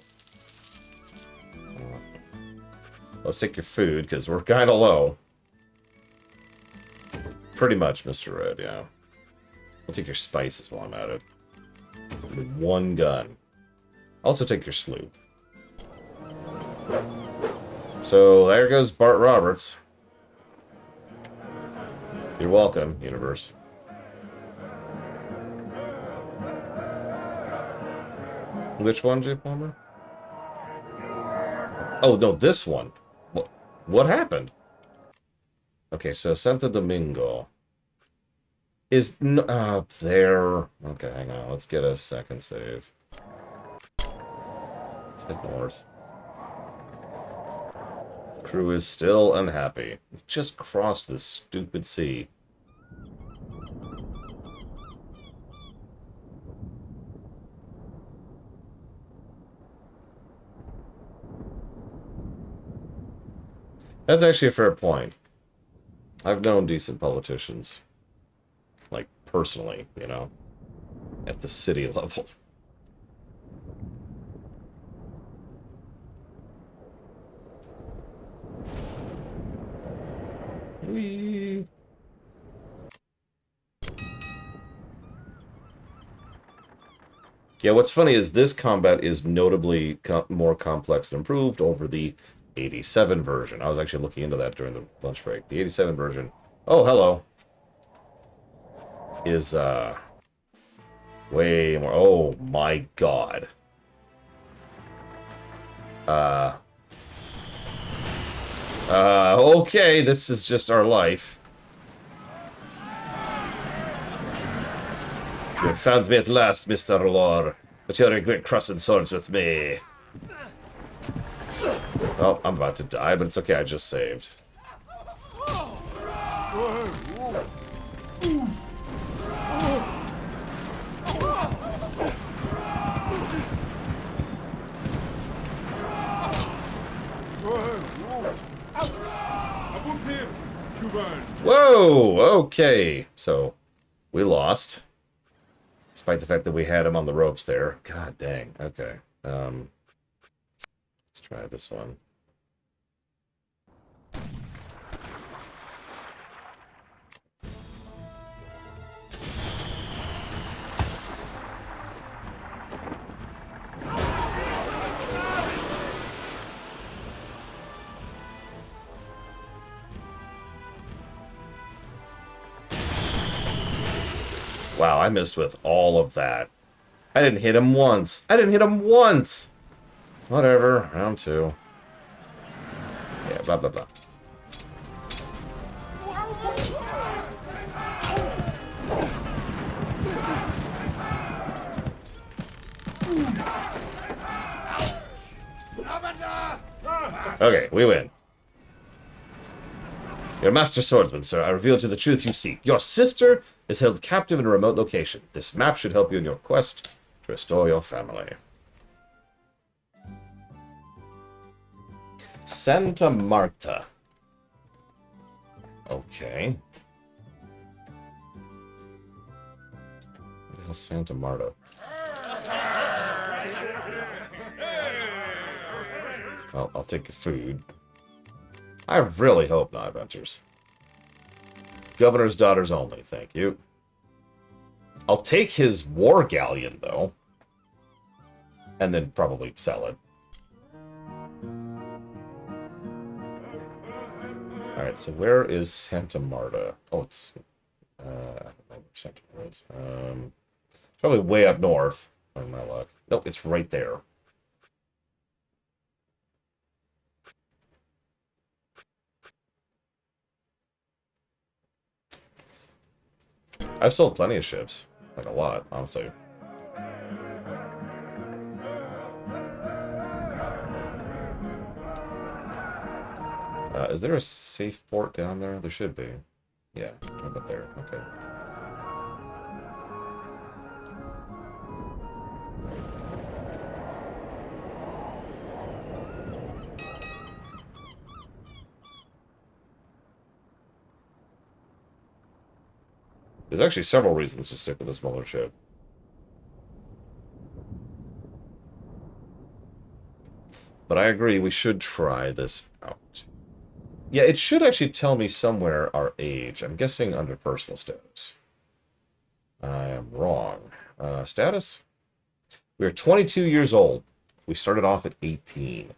Let's take your food, because we're kind of low. Pretty much, Mr. Red, yeah. I'll take your spices while I'm at it. With one gun. Also take your sloop. So, there goes Bart Roberts. You're welcome, universe. Which one, J. Palmer? Oh, no, this one. What happened? Okay, so Santo Domingo is up there. Okay, hang on. Let's get a second save. Let's head north. Crew is still unhappy. We just crossed this stupid sea. That's actually a fair point. I've known decent politicians. Like, personally, you know. At the city level. Whee! Yeah, what's funny is this combat is notably more complex and improved over the 87 version. I was actually looking into that during the lunch break. The 87 version, oh, hello, is Way more. Oh my god. Okay, this is just our life. You have found me at last, Mr. Lore, but you'll regret crossing swords with me. Oh, I'm about to die, but it's okay, I just saved. Whoa, okay. So, we lost. Despite the fact that we had him on the ropes there. God dang, okay. Let's try this one. Wow, I missed with all of that. I didn't hit him once. I didn't hit him once! Whatever, round two. Yeah, blah, blah, blah. Okay, we win. Your master swordsman, sir, I reveal to you the truth you seek. Your sister is held captive in a remote location. This map should help you in your quest to restore your family. Santa Marta. Okay. What the hell's Santa Marta? Well, I'll take your food. I really hope not, Ventures. Governor's daughters only, thank you. I'll take his war galleon, though. And then probably sell it. Alright, so where is Santa Marta? Oh, it's... I don't know where Santa Marta is. Probably way up north, on my luck. Nope, it's right there. I've sold plenty of ships. Like a lot, honestly. Is there a safe port down there? There should be. Yeah, how about there? Okay. There's actually several reasons to stick with a smaller ship. But I agree, we should try this out. Yeah, it should actually tell me somewhere our age. I'm guessing under personal status. I am wrong. Status? We are 22 years old. We started off at 18.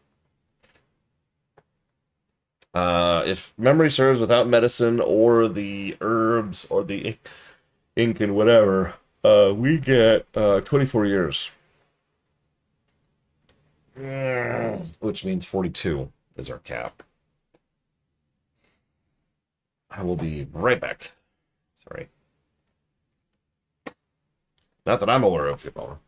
If memory serves, without medicine or the herbs or the ink and whatever, we get 24 years. Which means 42 is our cap. I will be right back. Sorry. Not that I'm aware of, people.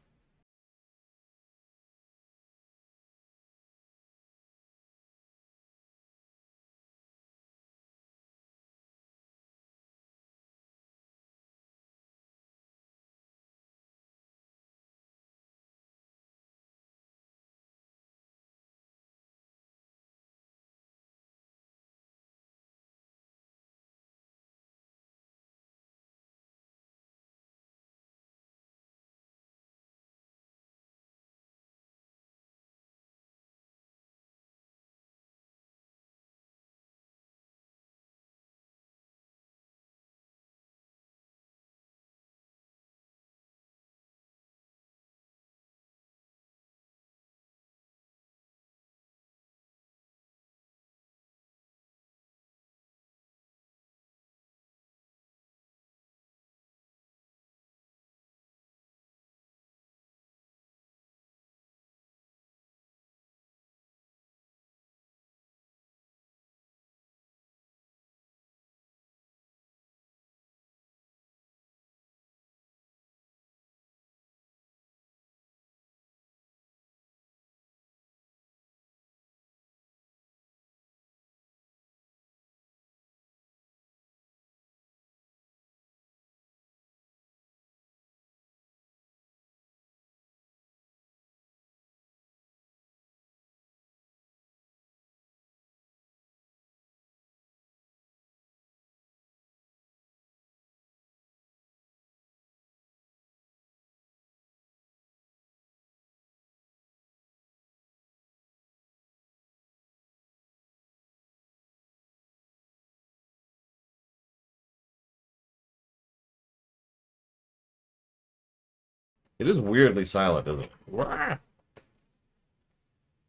It is weirdly silent, isn't it? Wah!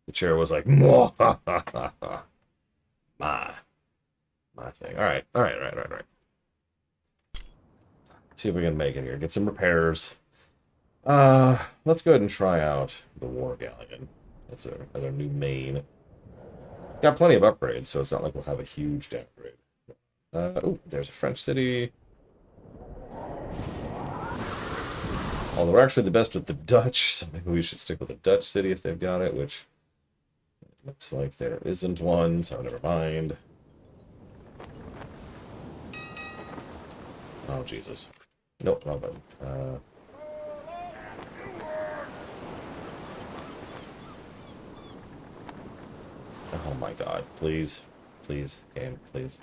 The chair was like, "Mwah-ha-ha-ha-ha." My thing. All right. Let's see if we can make it here. Get some repairs. Let's go ahead and try out the War Galleon. That's our new main. It's got plenty of upgrades, so it's not like we'll have a huge downgrade. Oh, there's a French city. Although we're actually the best with the Dutch, so maybe we should stick with a Dutch city if they've got it, which looks like there isn't one, so never mind. Oh, Jesus. Nope, wrong button. Oh my god, please. Please, game, please.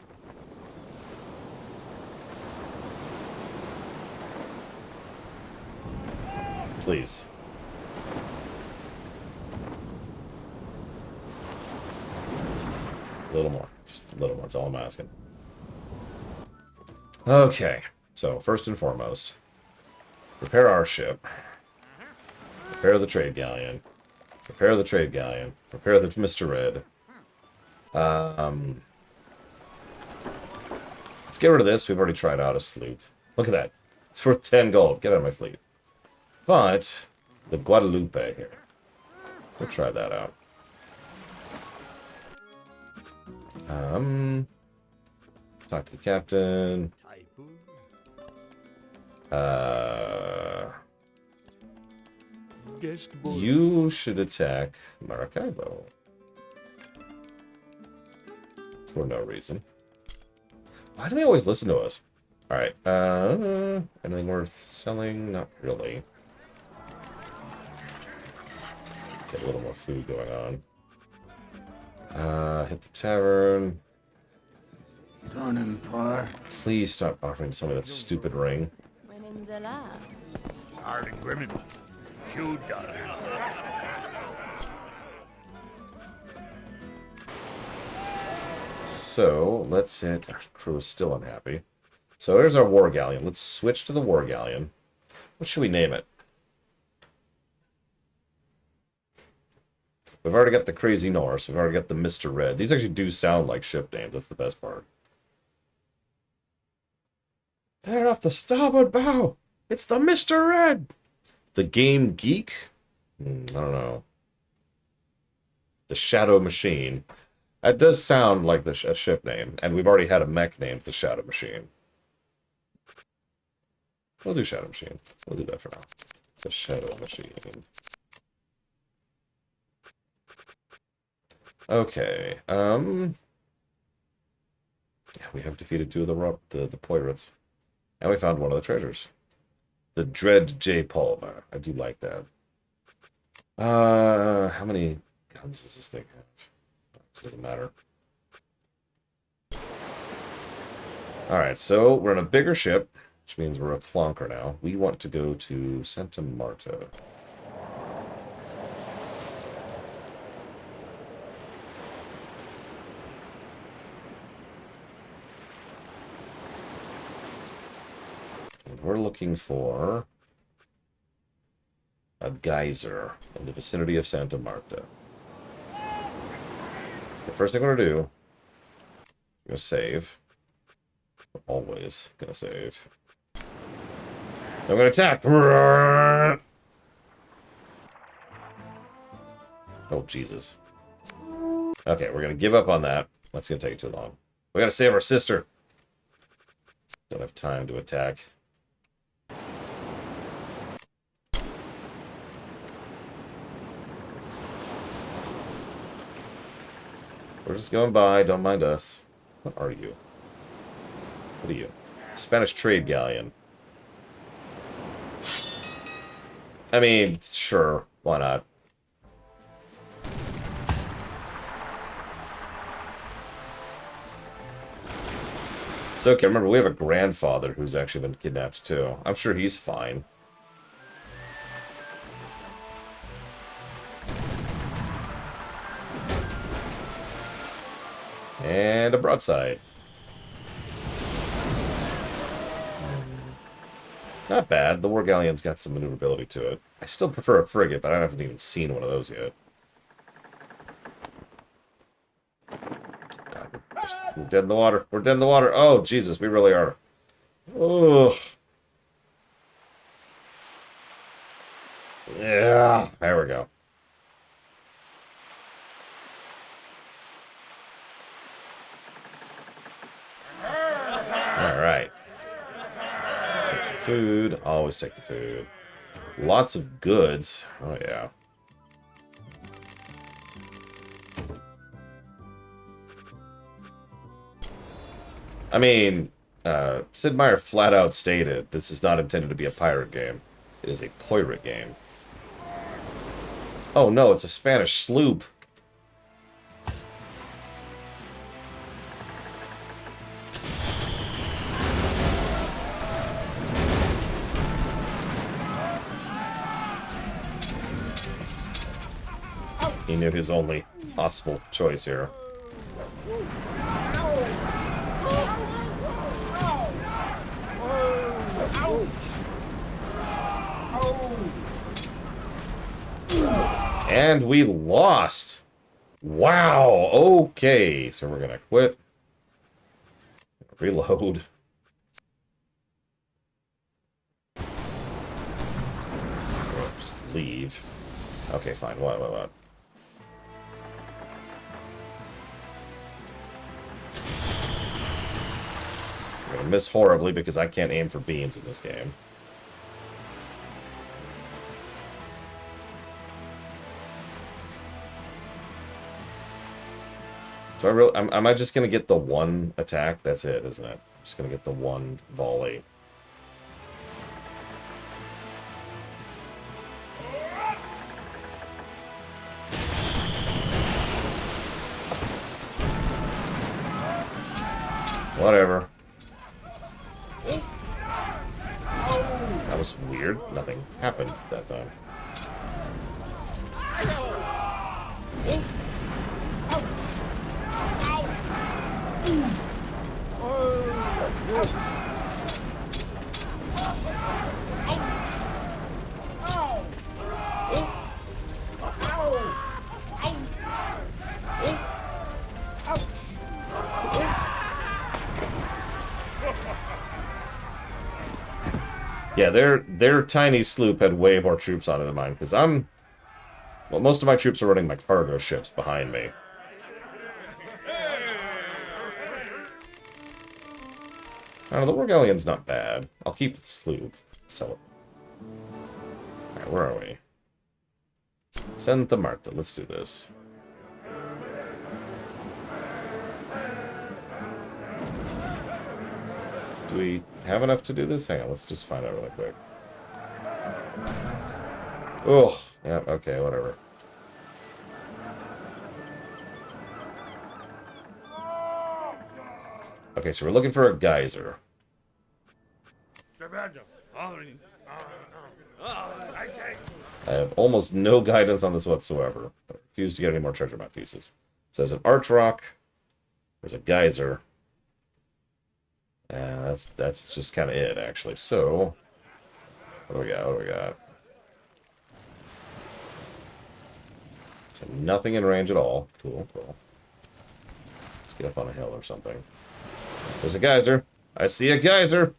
Please. A little more. Just a little more, that's all I'm asking. Okay, so first and foremost, repair our ship. Repair the trade galleon. Repair the trade galleon. Repair the Mr. Red. Let's get rid of this. We've already tried out a sloop. Look at that. It's worth 10 gold. Get out of my fleet. But the Guadalupe here. We'll try that out. Talk to the captain. You should attack Maracaibo. For no reason. Why do they always listen to us? Alright, anything worth selling? Not really. Get a little more food going on. Hit the tavern. Please stop offering somebody that stupid ring. So, let's hit... Our crew is still unhappy. So, here's our War Galleon. Let's switch to the War Galleon. What should we name it? We've already got the Crazy Norse. We've already got the Mr. Red. These actually do sound like ship names. That's the best part. They're off the starboard bow. It's the Mr. Red. The Game Geek? I don't know. The Shadow Machine. That does sound like a ship name. And we've already had a mech named the Shadow Machine. We'll do Shadow Machine. We'll do that for now. The Shadow Machine. Okay. Yeah, we have defeated two of the pirates. And we found one of the treasures. The Dread J. Palmer. I do like that. How many guns does this thing have? It doesn't matter. Alright, so we're in a bigger ship, which means we're a clonker now. We want to go to Santa Marta. And we're looking for a geyser in the vicinity of Santa Marta. So the first thing we're going to do, we're going to save. We're always going to save. I'm going to attack! Oh, Jesus. Okay, we're going to give up on that. That's going to take too long. We got to save our sister! Don't have time to attack. We're just going by, don't mind us. What are you? What are you? Spanish trade galleon. I mean, sure, why not? It's okay, remember, we have a grandfather who's actually been kidnapped too. I'm sure he's fine. And a broadside. Not bad. The War Galleon's got some maneuverability to it. I still prefer a frigate, but I haven't even seen one of those yet. God, we're dead in the water. We're dead in the water. Oh, Jesus, we really are. Ugh. Yeah, there we go. All right. Take some food. Always take the food. Lots of goods. Oh, yeah. I mean, Sid Meier flat out stated this is not intended to be a pirate game. It is a pirate game. Oh no, it's a Spanish sloop. He knew his only possible choice here. And we lost. Wow. Okay. So we're going to quit. Reload. Just leave. Okay, fine. What? I'm going to miss horribly because I can't aim for beans in this game. Do I really? Am I just gonna get the one attack? That's it, isn't it? I'm just gonna get the one volley. Whatever. That was weird. Nothing happened that time. Yeah, their tiny sloop had way more troops on it than mine, because well, most of my troops are running my cargo ships behind me. Oh, the War Galleon's not bad. I'll keep the sloop. Sell it. Alright, where are we? Santa Marta. Let's do this. Do we have enough to do this? Hang on, let's just find out really quick. Oh, yeah, okay, whatever. Okay, so we're looking for a geyser. I have almost no guidance on this whatsoever, but I refuse to get any more treasure map pieces. So there's an arch rock, there's a geyser, and that's just kind of it, actually. So, what do we got? So nothing in range at all. Cool. Let's get up on a hill or something. There's a geyser. I see a geyser.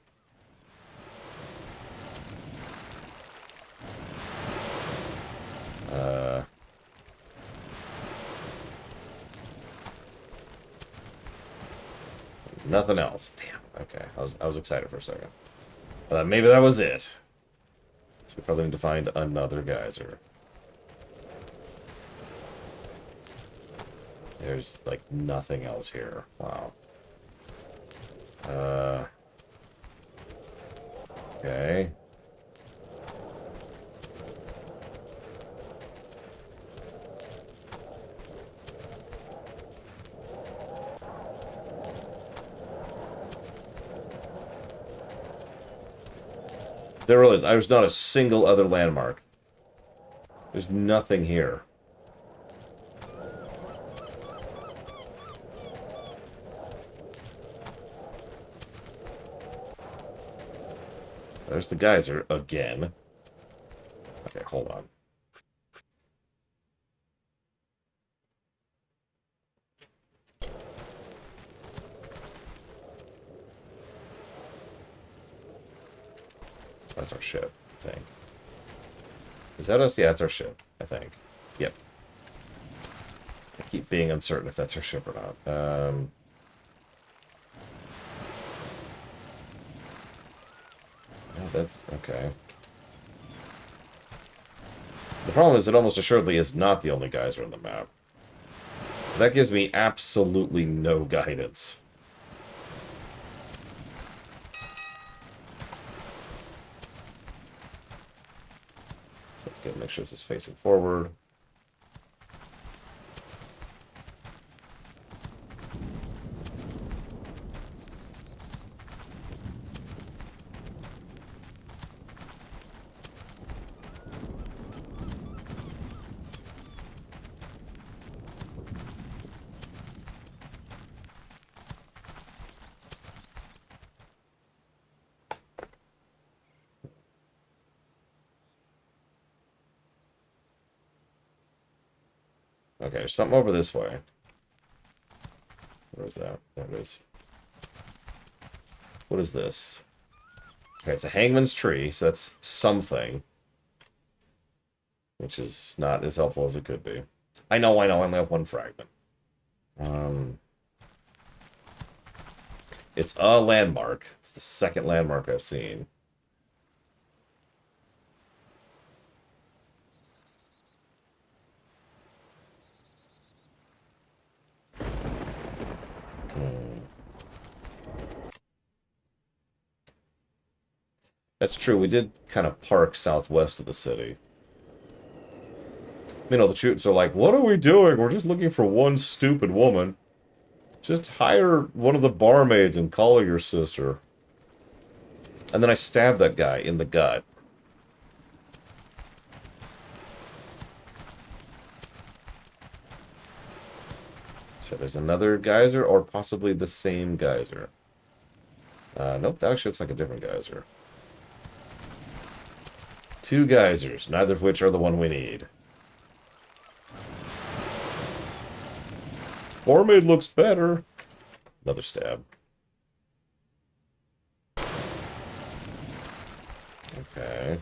Nothing else. Damn. Okay. I was excited for a second. Maybe that was it. So we probably need to find another geyser. There's like nothing else here. Wow. Okay. There really is. There's not a single other landmark. There's nothing here. There's the geyser again. Okay, hold on. That's our ship, I think. Is that us? Yeah, it's our ship, I think. Yep. I keep being uncertain if that's our ship or not. Oh, that's... okay. The problem is it almost assuredly is not the only geyser on the map. That gives me absolutely no guidance. So let's get make sure this is facing forward. Okay, there's something over this way. Where is that? There it is. What is this? Okay, it's a hangman's tree, so that's something. Which is not as helpful as it could be. I know, I only have one fragment. It's a landmark. It's the second landmark I've seen. That's true, we did kind of park southwest of the city. You know, the troops are like, what are we doing? We're just looking for one stupid woman. Just hire one of the barmaids and call her your sister. And then I stabbed that guy in the gut. So there's another geyser, or possibly the same geyser. Nope, that actually looks like a different geyser. Two geysers, neither of which are the one we need. Barmaid looks better. Another stab. Okay.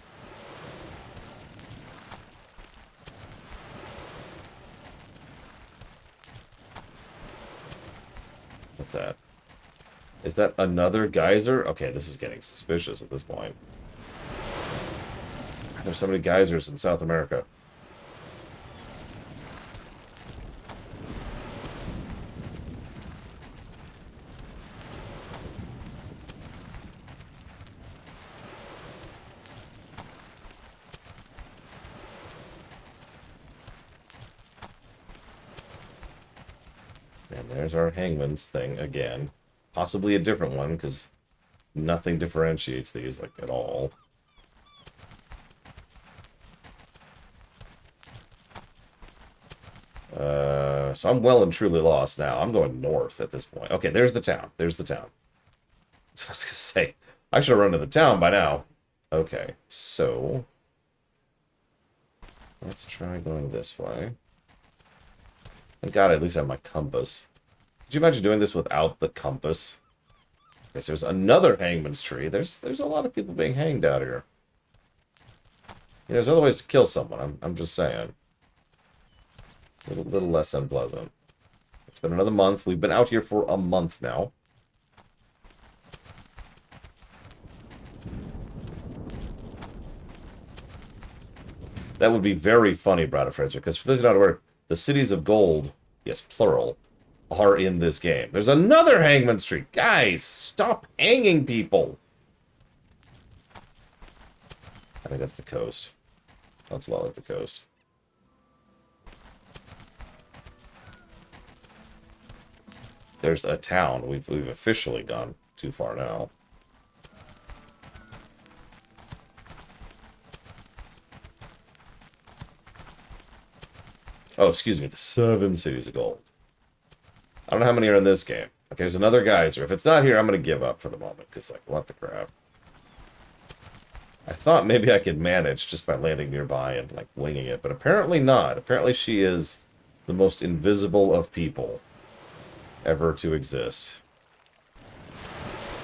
What's that? Is that another geyser? Okay, this is getting suspicious at this point. There's so many geysers in South America. And there's our hangman's thing again. Possibly a different one, because nothing differentiates these, like, at all. So I'm well and truly lost now. I'm going north at this point. Okay, there's the town. There's the town. I was gonna say, I should have run to the town by now. Okay, so... let's try going this way. Thank God I at least have my compass. Could you imagine doing this without the compass? Okay, so there's another hangman's tree. There's a lot of people being hanged out here. You know, there's other ways to kill someone. I'm just saying. A little less unpleasant. It's been another month. We've been out here for a month now. That would be very funny, Brad Fraser, because for those who are not aware, the cities of gold, yes, plural, are in this game. There's another hangman's tree. Guys, stop hanging people. I think that's the coast. Looks a lot like the coast. There's a town. We've officially gone too far now. Oh, excuse me. The 7 cities of gold. I don't know how many are in this game. Okay, there's another geyser. If it's not here, I'm going to give up for the moment. Because, like, what the crap. I thought maybe I could manage just by landing nearby and, like, winging it, but apparently not. Apparently she is the most invisible of people ever to exist.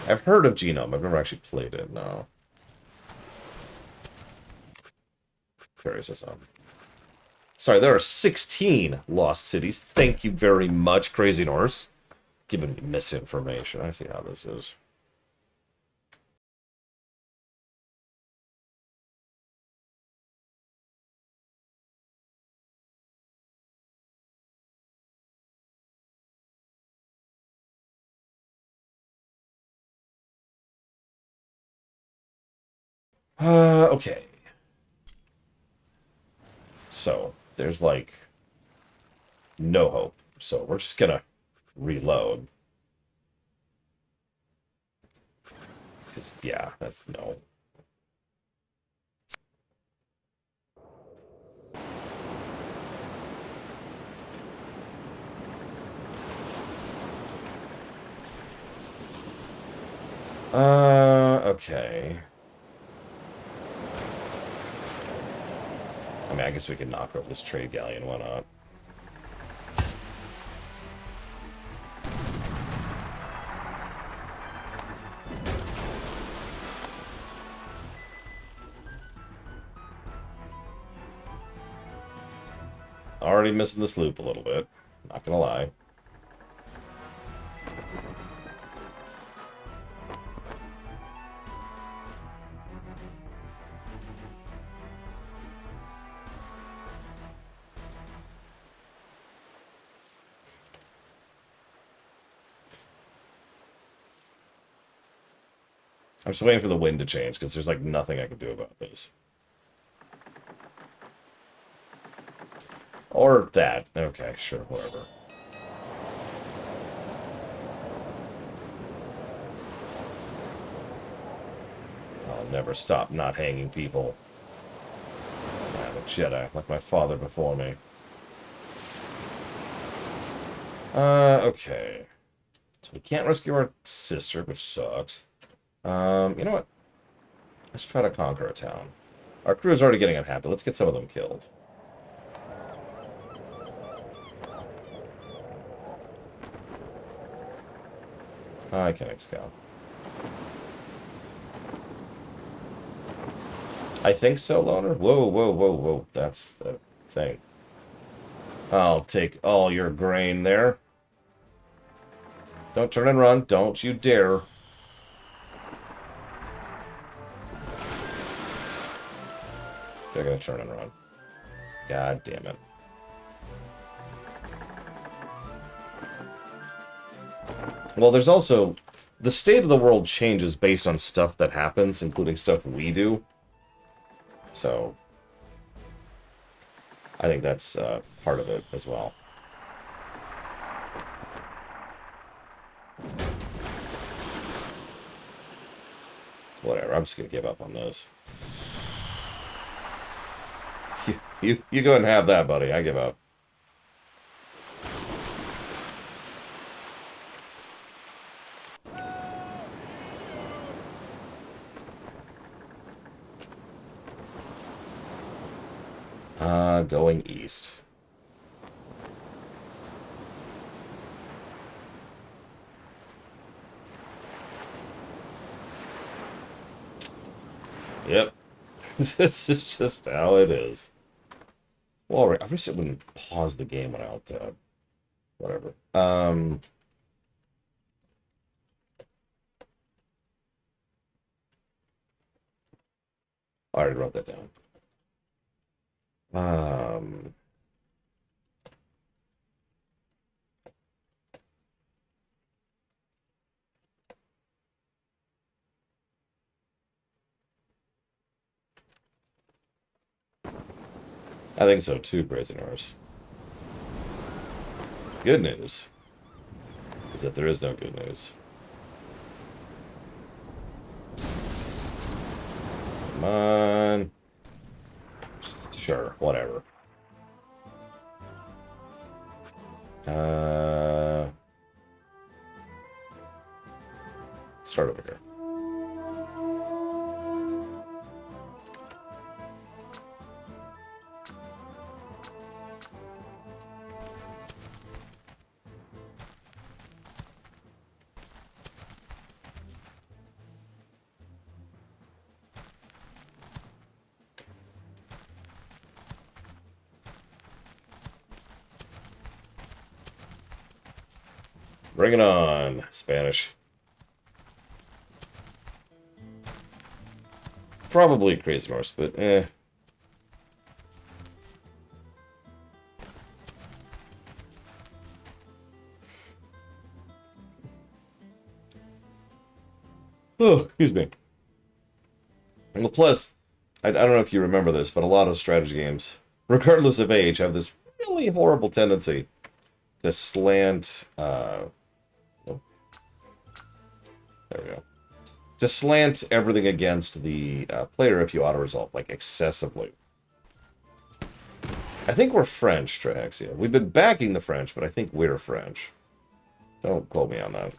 I've heard of Genome. I've never actually played it, no. Curious as Sorry, there are 16 lost cities. Thank you very much, Crazy Norse. Giving me misinformation. I see how this is. Okay. So, there's, like, no hope. So, we're just gonna reload. Because, yeah, that's no. Okay. I mean, I guess we could knock over this trade galleon, why not? Already missing the sloop a little bit. Not gonna lie. I'm just waiting for the wind to change, because there's, like, nothing I can do about this. Or that. Okay, sure, whatever. I'll never stop not hanging people. I'm a Jedi, like my father before me. Okay. So we can't rescue our sister, which sucks. You know what? Let's try to conquer a town. Our crew is already getting unhappy. Let's get some of them killed. I can excal. I think so, Loner. Whoa, whoa, whoa, whoa. That's the thing. I'll take all your grain there. Don't turn and run. Don't you dare. They're gonna turn and run. God damn it. Well, there's also... The state of the world changes based on stuff that happens, including stuff we do. So... I think that's part of it as well. Whatever, I'm just gonna give up on this. You go ahead and have that, buddy. I give up. Going east. Yep. This is just how it is. Well, I wish it wouldn't pause the game without, whatever. I already wrote that down. I think so too, Crazy Norse. Good news is that there is no good news. Come on. Sure, whatever. Start over here. Bring it on, Spanish. Probably Crazy Norse, but eh. Oh, excuse me. Well, plus, I don't know if you remember this, but a lot of strategy games, regardless of age, have this really horrible tendency to slant. Oh, there we go. To slant everything against the player if you auto-resolve, like, excessively. I think we're French, Trihexia. We've been backing the French, but I think we're French. Don't quote me on that.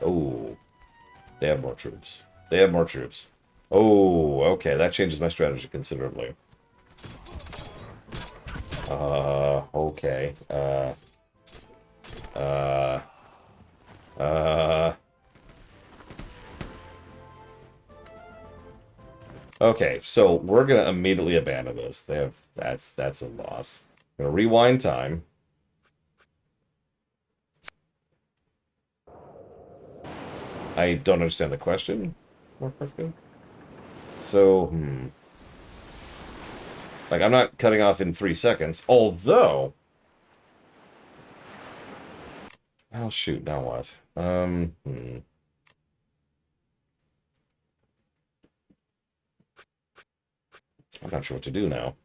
Oh, they have more troops. They have more troops. Oh, okay, that changes my strategy considerably. Okay. Okay, so we're gonna immediately abandon this. They have that's a loss. I'm gonna rewind time. I don't understand the question. More perfectly. So, like, I'm not cutting off in 3 seconds, although... Oh, shoot, now what? I'm not sure what to do now.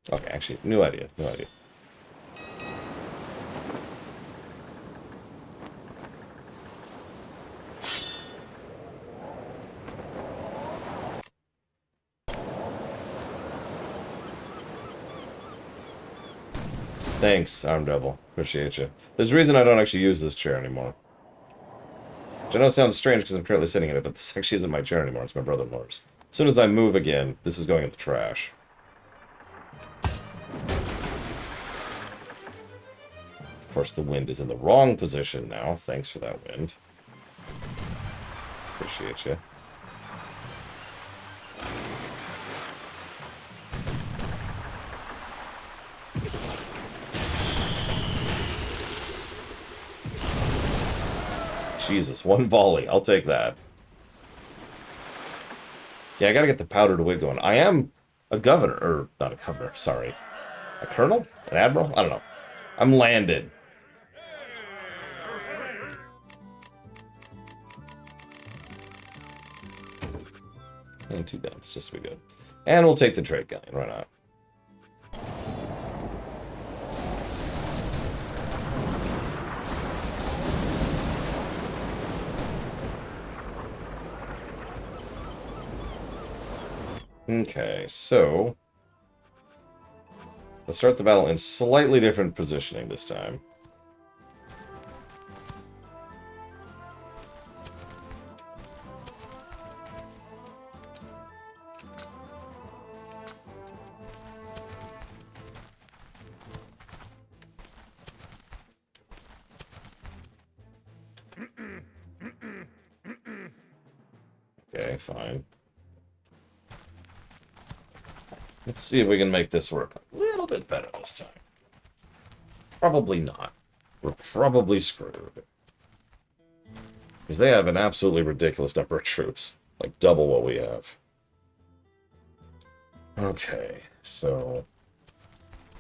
Okay, actually, new idea, new idea. Thanks, Arm Devil. Appreciate you. There's a reason I don't actually use this chair anymore. Which I know sounds strange because I'm currently sitting in it, but this actually isn't my chair anymore. It's my brother-in-law's. As soon as I move again, this is going in the trash. Of course, the wind is in the wrong position now. Thanks for that, wind. Appreciate you. Jesus, one volley. I'll take that. Yeah, I gotta get the powdered wig going. I am a governor, or not a governor, sorry. A colonel? An admiral? I don't know. I'm landed. And 2 guns, just to be good. And we'll take the trade galleon, why not? Okay, so... let's start the battle in slightly different positioning this time. Okay, fine. Let's see if we can make this work a little bit better this time. Probably not. We're probably screwed. Because they have an absolutely ridiculous number of troops. Like double what we have. Okay, so...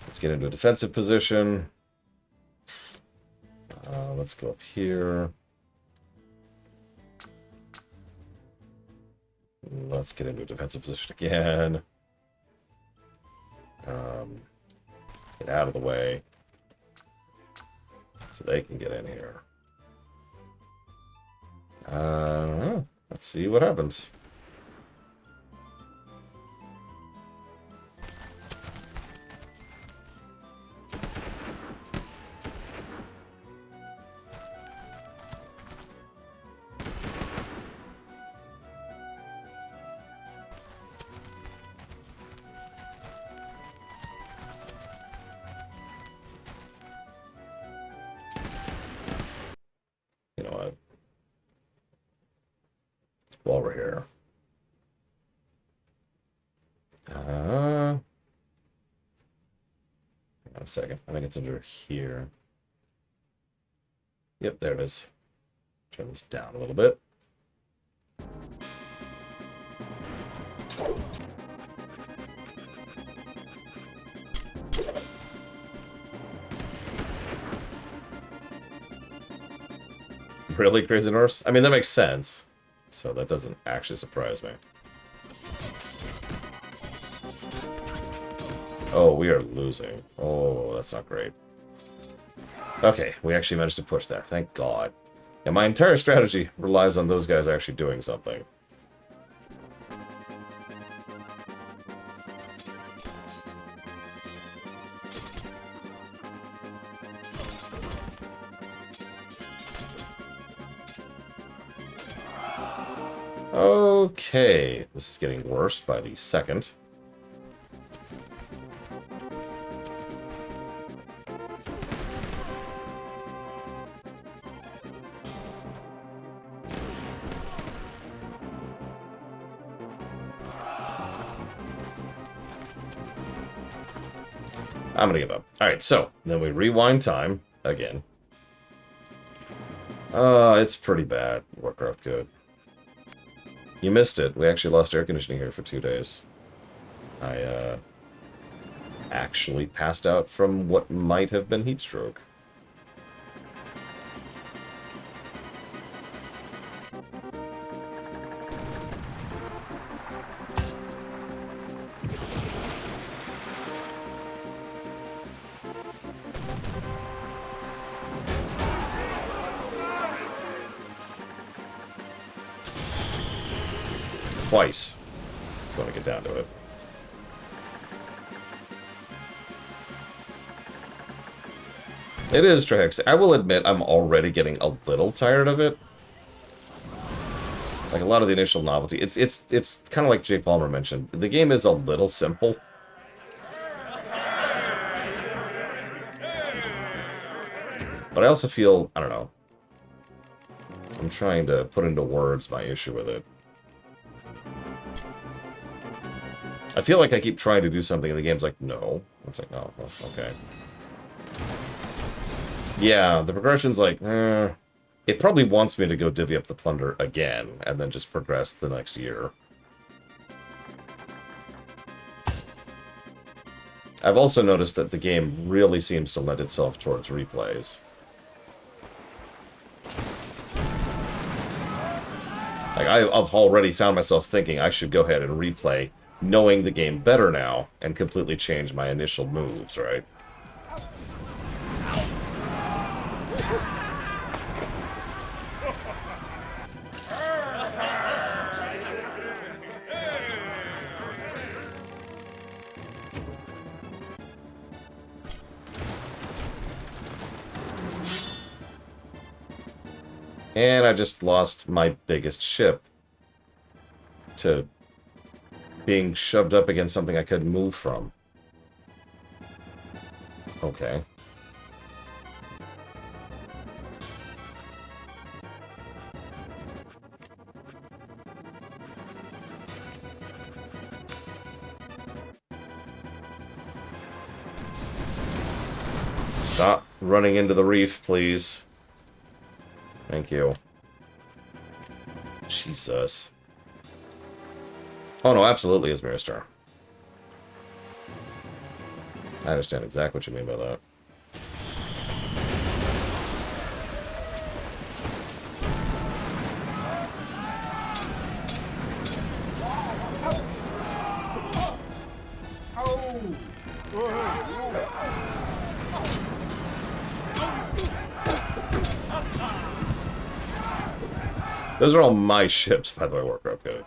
let's get into a defensive position. Let's go up here. Let's get into a defensive position again. Let's get out of the way so they can get in here. Let's see what happens. a second. I think it's under here. Yep, there it is. Turn this down a little bit. Really, Crazy Norse? I mean, that makes sense. So that doesn't actually surprise me. Oh, we are losing. Oh, that's not great. Okay, we actually managed to push that. Thank God. And my entire strategy relies on those guys actually doing something. Okay, this is getting worse by the second. I'm gonna give up. Alright, so, then we rewind time again. It's pretty bad. Warcraft good. You missed it. We actually lost air conditioning here for 2 days. I, actually passed out from what might have been heat stroke. Twice, if you want to get down to it. It is Trehex. I will admit I'm already getting a little tired of it. Like a lot of the initial novelty. It's kind of like Jay Palmer mentioned. The game is a little simple. But I also feel, I don't know. I'm trying to put into words my issue with it. I feel like I keep trying to do something and the game's like, no. It's like, oh, well, okay. Yeah, the progression's like, It probably wants me to go divvy up the plunder again, and then just progress the next year. I've also noticed that the game really seems to lend itself towards replays. Like, I've already found myself thinking I should go ahead and replay, knowing the game better now, and completely change my initial moves, right? And I just lost my biggest ship to being shoved up against something I couldn't move from. Okay. Stop running into the reef, please. Thank you. Jesus. Oh no, absolutely is Mirror Star. I understand exactly what you mean by that. Those are all my ships, by the way, Warcraft Code.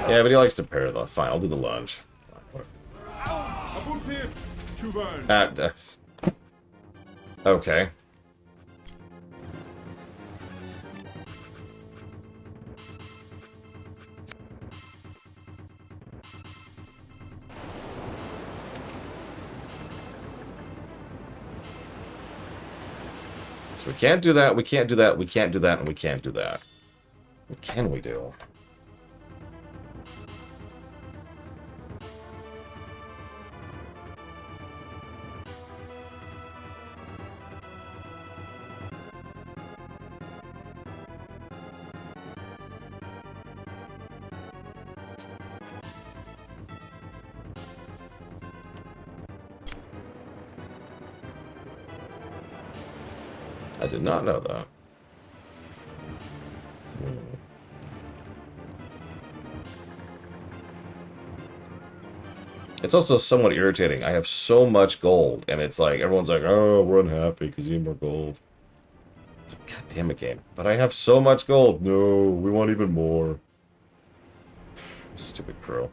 Yeah, but he likes to pair the. Fine, I'll do the lunge. That's okay. So we can't do that, we can't do that, we can't do that, and we can't do that. What can we do? I did not know that. It's also somewhat irritating. I have so much gold, and it's like, everyone's like, oh, we're unhappy because you need more gold. It's a goddamn game. But I have so much gold. No, we want even more. Stupid crew.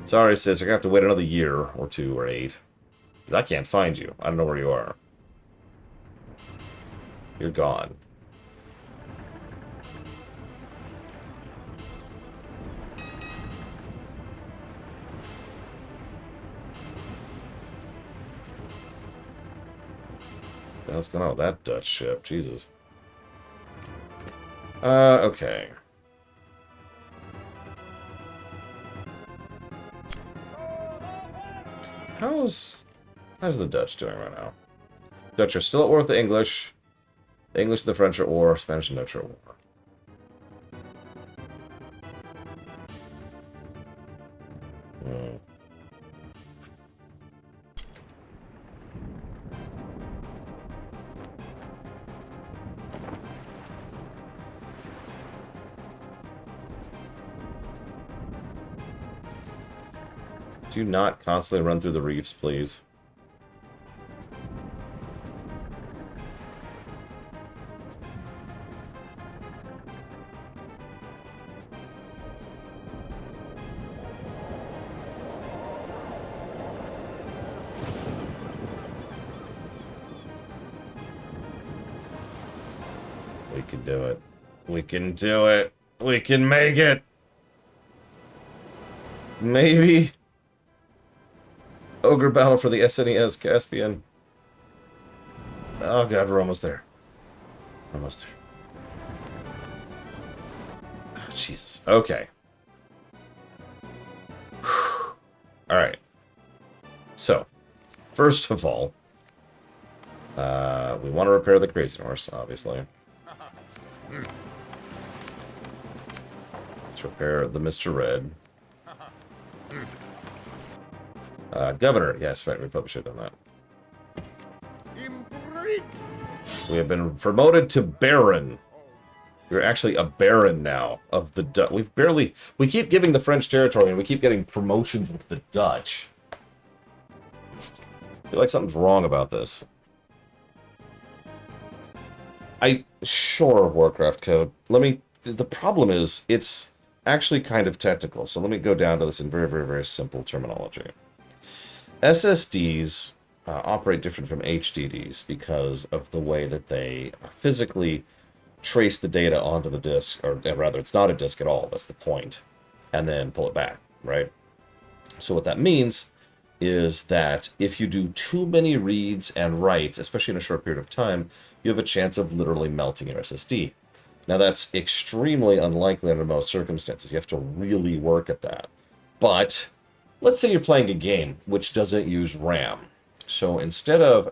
Sorry, sis, you're gonna have to wait another year, or 2, or 8. I can't find you. I don't know where you are. You're gone. What's going on with that Dutch ship? Jesus. Okay. How's the Dutch doing right now? Dutch are still at war with the English. The English and the French are at war. Spanish and Dutch are at war. Do not constantly run through the reefs, please. We can do it. We can do it. We can make it. Maybe. Ogre battle for the SNES Caspian. Oh god, we're almost there. Almost there. Oh, Jesus. Okay. Alright. So, first of all, we want to repair the Crazy Norse, obviously. Let's repair the Mr. Red. Governor. Yes, right, we probably should have done that. We have been promoted to Baron. You're actually a Baron now of the Dutch. We keep giving the French territory and we keep getting promotions with the Dutch. I feel like something's wrong about this. Sure, Warcraft code. The problem is, it's actually kind of technical, so let me go down to this in very, very, very simple terminology. SSDs operate different from HDDs because of the way that they physically trace the data onto the disk, or rather, it's not a disk at all, that's the point, and then pull it back, right? So what that means is that if you do too many reads and writes, especially in a short period of time, you have a chance of literally melting your SSD. Now that's extremely unlikely under most circumstances. You have to really work at that. But let's say you're playing a game which doesn't use RAM. So instead of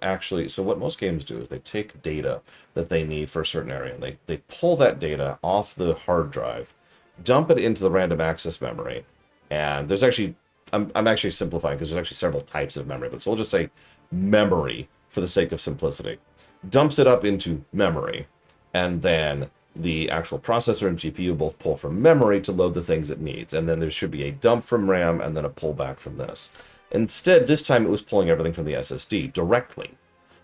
so what most games do is they take data that they need for a certain area, and they pull that data off the hard drive, dump it into the random access memory, and there's actually, I'm actually simplifying because there's actually several types of memory, but so we'll just say memory for the sake of simplicity. Dumps it up into memory, and then the actual processor and GPU both pull from memory to load the things it needs, and then there should be a dump from RAM and then a pullback from this. Instead, this time it was pulling everything from the SSD directly.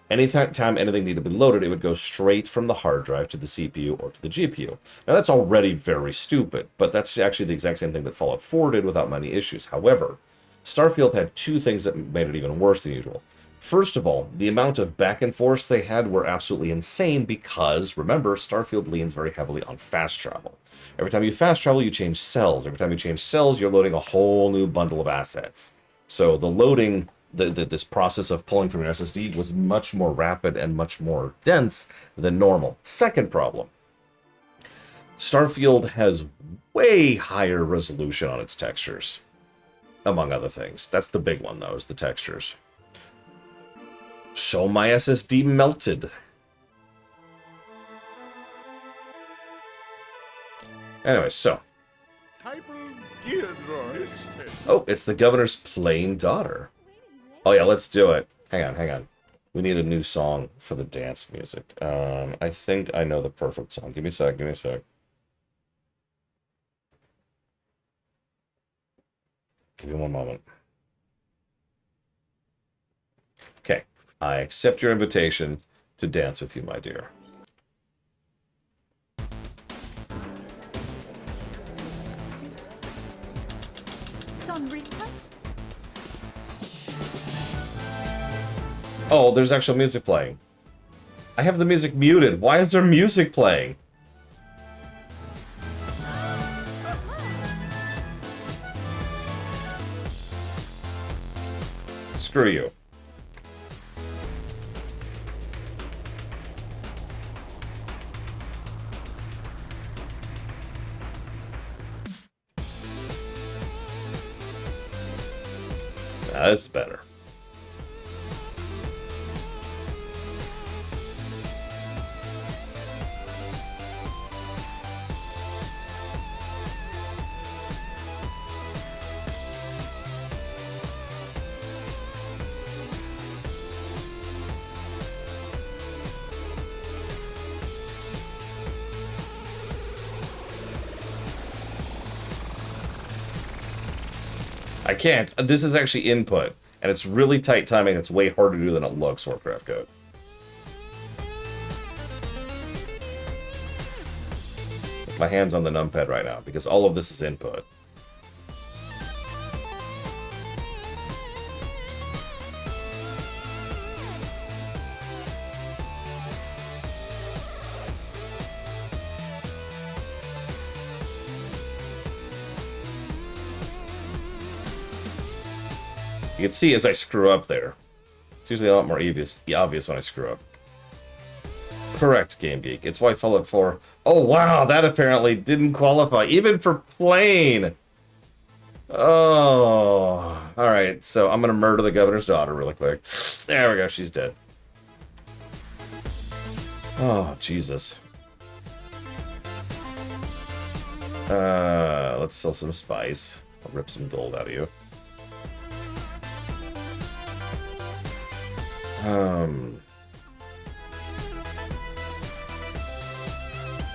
Anytime anything needed to be loaded, it would go straight from the hard drive to the CPU or to the GPU. Now that's already very stupid, but that's actually the exact same thing that Fallout 4 did without many issues. However, Starfield had two things that made it even worse than usual. First of all, the amount of back and forth they had were absolutely insane because, remember, Starfield leans very heavily on fast travel. Every time you fast travel, you change cells. Every time you change cells, you're loading a whole new bundle of assets. So the loading this process of pulling from your SSD was much more rapid and much more dense than normal. Second problem. Starfield has way higher resolution on its textures, among other things. That's the big one, though, is the textures. So my SSD melted. Anyway, so. Oh, it's the governor's plain daughter. Oh yeah, let's do it. Hang on. We need a new song for the dance music. I think I know the perfect song. Give me a sec. Give me one moment. Okay, I accept your invitation to dance with you, my dear. Sonrita? Oh, there's actual music playing. I have the music muted. Why is there music playing? Screw you. That's better. I can't. This is actually input, and it's really tight timing. It's way harder to do than it looks, Warcraft code. My hand's on the numpad right now, because all of this is input. You can see as I screw up there. It's usually a lot more obvious when I screw up. Correct, Game Geek. It's why Fallout 4... Oh, wow, that apparently didn't qualify, even for plain. Oh, alright, so I'm going to murder the governor's daughter really quick. There we go, she's dead. Oh, Jesus. Let's sell some spice. I'll rip some gold out of you.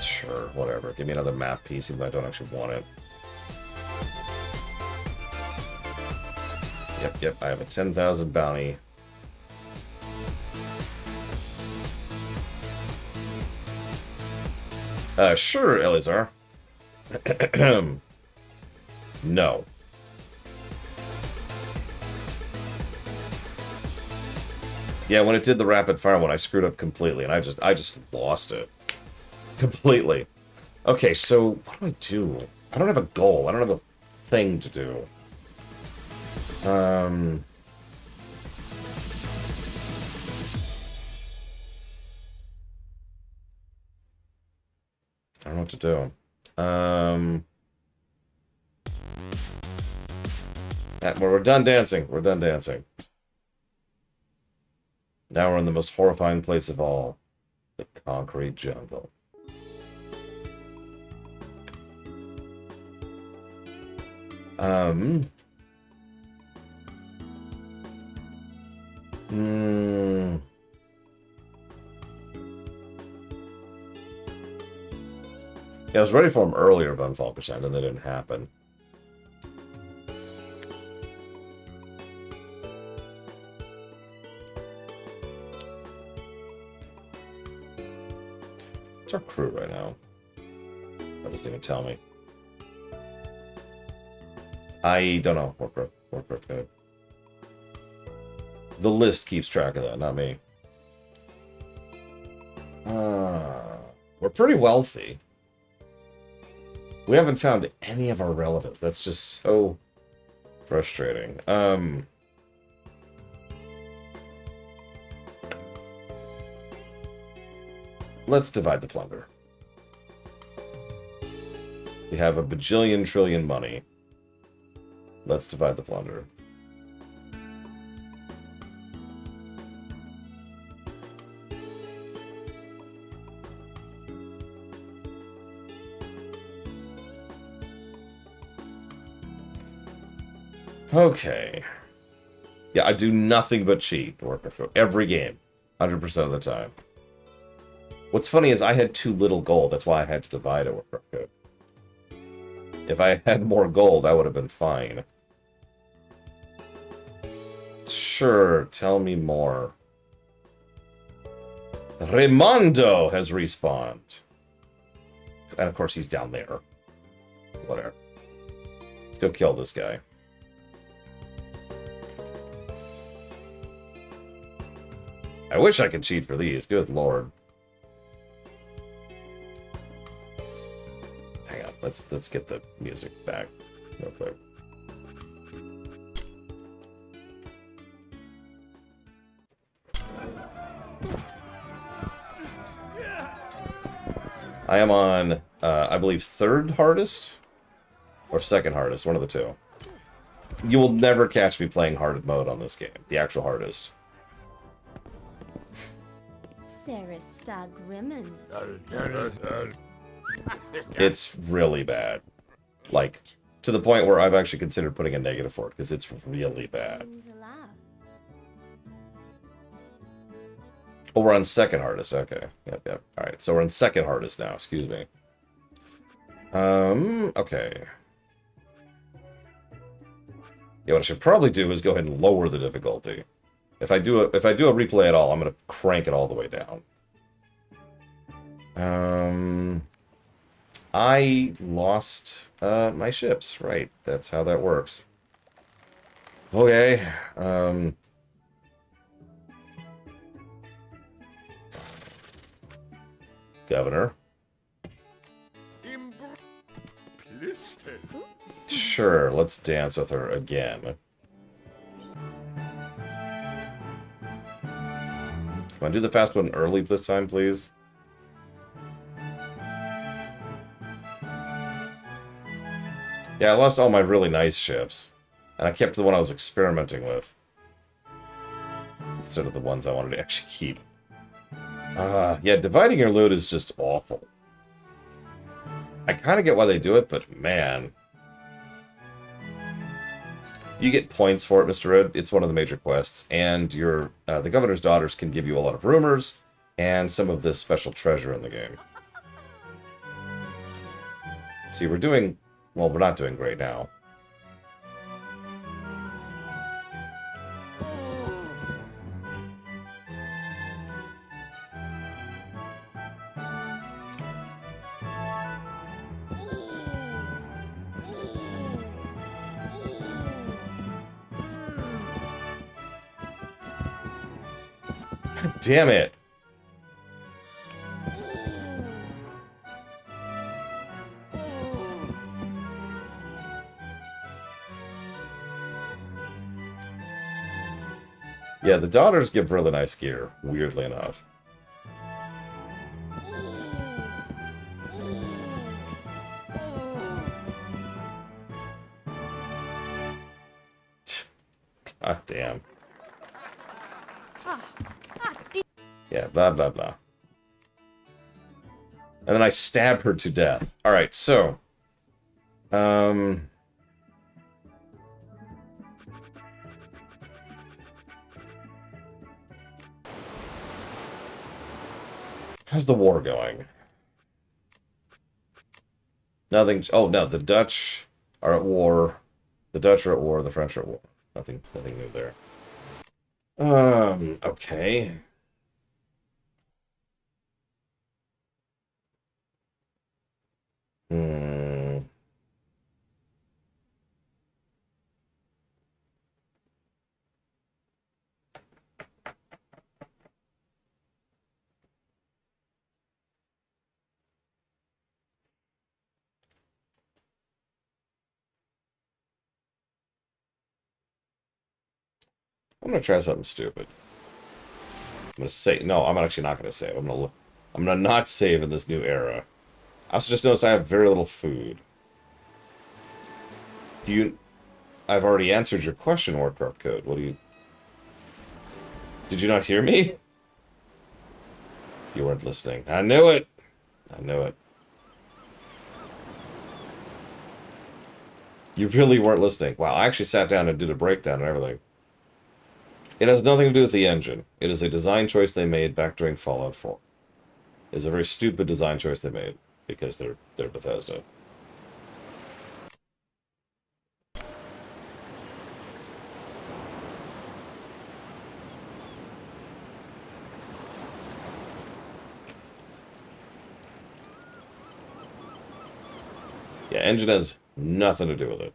Sure, whatever. Give me another map piece, even though I don't actually want it. Yep, I have a 10,000 bounty. Sure, Eleazar. No. Yeah, when it did the rapid fire one, I screwed up completely, and I just lost it. Completely. Okay, so what do? I don't have a goal. I don't have a thing to do. I don't know what to do. We're done dancing. We're done dancing. Now we're in the most horrifying place of all. The concrete jungle. Yeah, I was ready for him earlier, Von Falkenstein, and that didn't happen. What's our crew right now? That doesn't even tell me. I don't know. Warcraft code. The list keeps track of that, not me. We're pretty wealthy. We haven't found any of our relatives. That's just so frustrating. let's divide the plunder. We have a bajillion trillion money. Let's divide the plunder. Okay. Yeah, I do nothing but cheat in Warcraft 2. Every game. 100% of the time. What's funny is I had too little gold. That's why I had to divide a Warcraft code. If I had more gold, I would have been fine. Sure, tell me more. Raimondo has respawned. And of course he's down there. Whatever. Let's go kill this guy. I wish I could cheat for these. Good lord. Hang on. Let's get the music back real quick. I am on, I believe, third hardest or second hardest, one of the two. You will never catch me playing hard mode on this game, the actual hardest. It's really bad. Like, to the point where I've actually considered putting a negative for it, because it's really bad. Oh, we're on second hardest. Okay. Yep. Alright, so we're on second hardest now. Excuse me. Okay. Yeah, what I should probably do is go ahead and lower the difficulty. If I do a replay at all, I'm gonna crank it all the way down. I lost my ships. Right, that's how that works. Okay. Governor. Sure, let's dance with her again. Come on, do the fast one early this time, please. Yeah, I lost all my really nice ships. And I kept the one I was experimenting with. Instead of the ones I wanted to actually keep. Yeah, dividing your loot is just awful. I kind of get why they do it, but man. You get points for it, Mr. Red. It's one of the major quests. And your the Governor's Daughters can give you a lot of rumors and some of this special treasure in the game. See, we're doing... Well, we're not doing great now. Damn it. Yeah, the daughters give really nice gear, weirdly enough. Ah, damn. Yeah, blah, blah, blah. And then I stab her to death. Alright, so... how's the war going? Nothing... Oh, no, the Dutch are at war. The Dutch are at war, the French are at war. Nothing new there. Okay. I'm gonna try something stupid. I'm gonna say... No, I'm actually not gonna say it. I'm gonna look... I'm gonna not save in this new era. I also just noticed I have very little food. Do you... I've already answered your question, Warcraft Code. What do you... Did you not hear me? You weren't listening. I knew it! I knew it. You really weren't listening. Wow, I actually sat down and did a breakdown and everything. It has nothing to do with the engine. It is a design choice they made back during Fallout 4. It's a very stupid design choice they made, because they're Bethesda. Yeah, engine has nothing to do with it.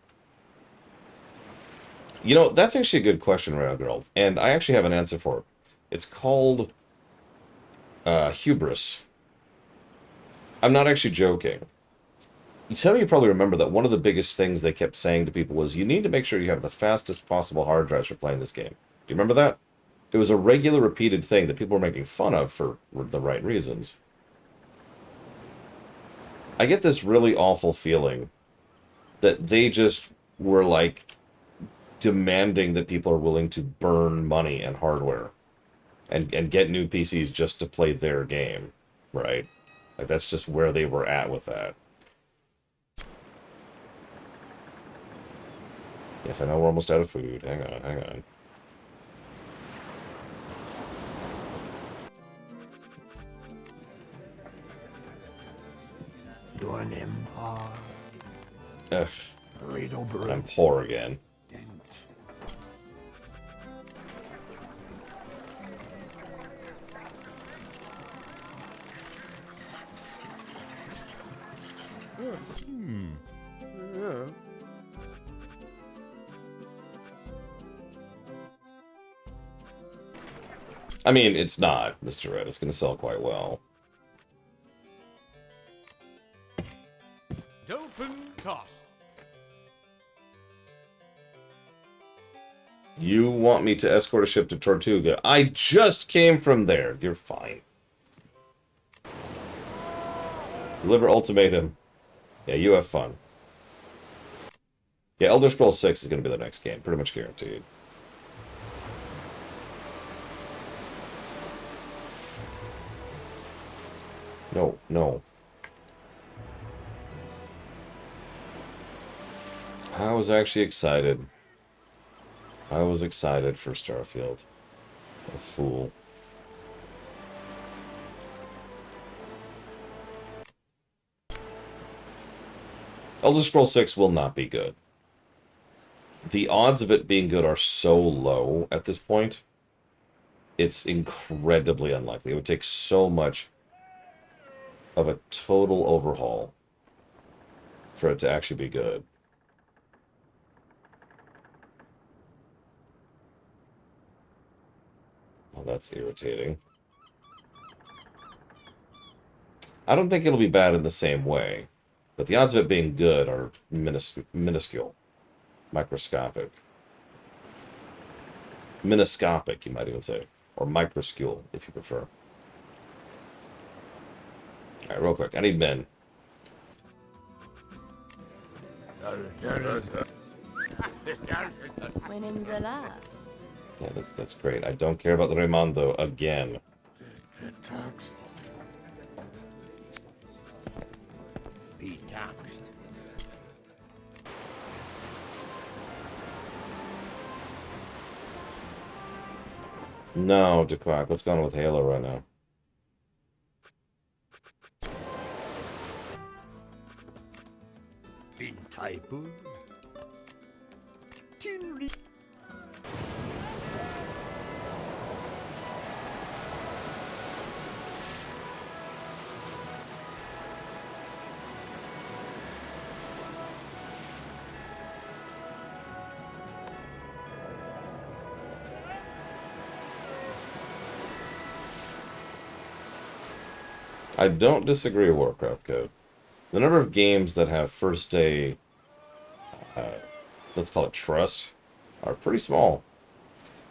You know, that's actually a good question, Rail Girl, and I actually have an answer for it. It's called hubris. I'm not actually joking. Some of you probably remember that one of the biggest things they kept saying to people was, you need to make sure you have the fastest possible hard drives for playing this game. Do you remember that? It was a regular repeated thing that people were making fun of for the right reasons. I get this really awful feeling that they just were like demanding that people are willing to burn money and hardware and get new PCs just to play their game, right? Like, that's just where they were at with that. Yes, I know we're almost out of food. Hang on, hang on. Doing him hard. Ugh, Burrito bread. I'm poor again. Yeah. I mean, it's not, Mr. Red. It's going to sell quite well. Dope and toss. You want me to escort a ship to Tortuga? I just came from there. You're fine. Deliver ultimatum. Yeah, you have fun. Yeah, Elder Scrolls 6 is going to be the next game. Pretty much guaranteed. No, no. I was actually excited. I was excited for Starfield. A fool. Elder Scrolls 6 will not be good. The odds of it being good are so low at this point. It's incredibly unlikely. It would take so much of a total overhaul for it to actually be good. Well, that's irritating. I don't think it'll be bad in the same way, but the odds of it being good are minuscule. Microscopic. Miniscopic, you might even say. Or microscule, if you prefer. Alright, real quick. I need men. When in the lab. Yeah, that's great. I don't care about the Raimondo again. Tax. Be taxed. No, DeQuack. What's going on with Halo right now? Been typo. I don't disagree, Warcraft Code. The number of games that have first day, let's call it trust, are pretty small.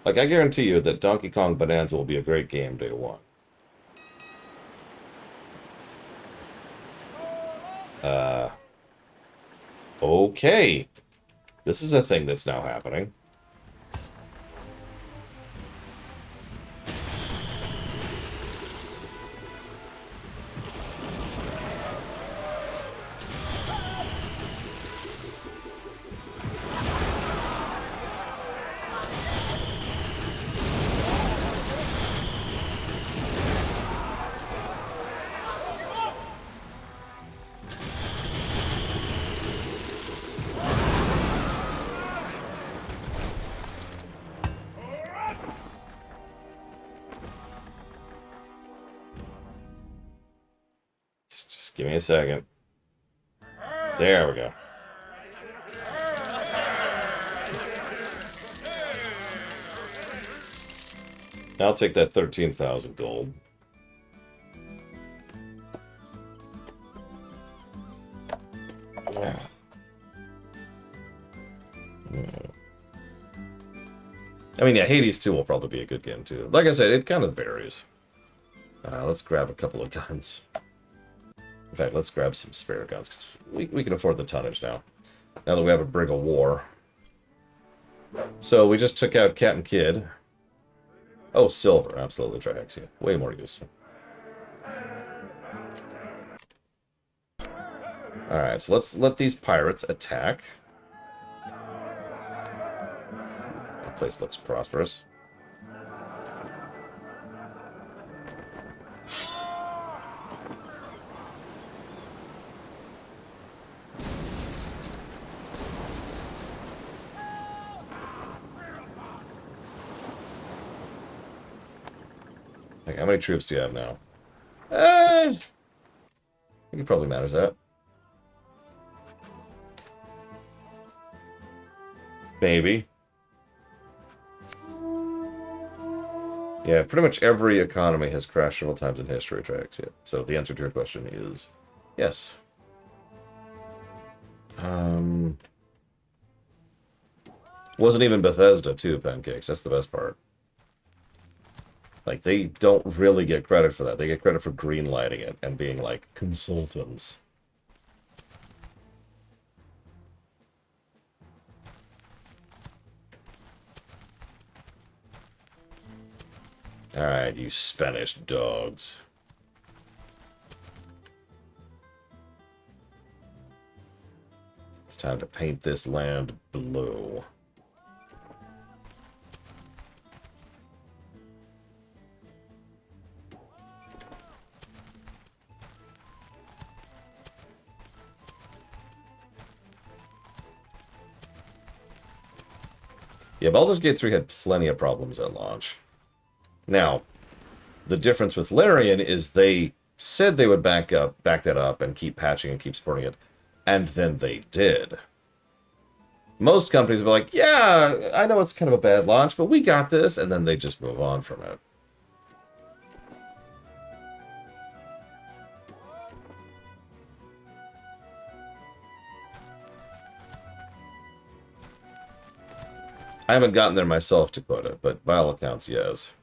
Like, I guarantee you that Donkey Kong Bonanza will be a great game day one. Okay. This is a thing that's now happening. Just give me a second. There we go. I'll take that 13,000 gold. Yeah. I mean, yeah, Hades 2 will probably be a good game, too. Like I said, it kind of varies. Let's grab a couple of guns. In fact, let's grab some spare guns, because we can afford the tonnage now. Now that we have a Brig of War. So, we just took out Captain Kidd. Oh, silver. Absolutely, Triaxia. Way more useful. Alright, so let's let these pirates attack. That place looks prosperous. Okay, how many troops do you have now? I think it probably matters that. Maybe. Yeah, pretty much every economy has crashed several times in history, Trax. Yeah. So the answer to your question is yes. Wasn't even Bethesda, too, Pancakes. That's the best part. Like, they don't really get credit for that. They get credit for greenlighting it and being, like, consultants. Alright, you Spanish dogs. It's time to paint this land blue. Yeah, Baldur's Gate 3 had plenty of problems at launch. Now, the difference with Larian is they said they would back that up and keep patching and keep supporting it, and then they did. Most companies will be like, yeah, I know it's kind of a bad launch, but we got this, and then they just move on from it. I haven't gotten there myself, Dakota, but by all accounts, yes.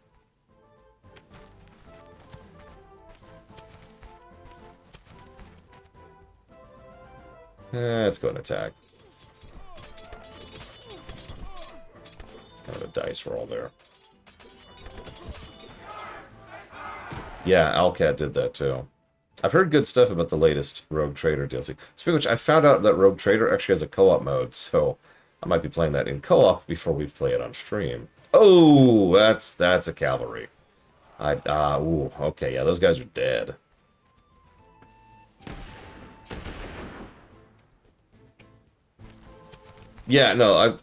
Let's go and attack. Kind of a dice roll there. Yeah, Alcat did that too. I've heard good stuff about the latest Rogue Trader DLC. Speaking of which, I found out that Rogue Trader actually has a co-op mode, so I might be playing that in co-op before we play it on stream. Oh, that's a cavalry. Ooh, okay, yeah, those guys are dead. Yeah, no,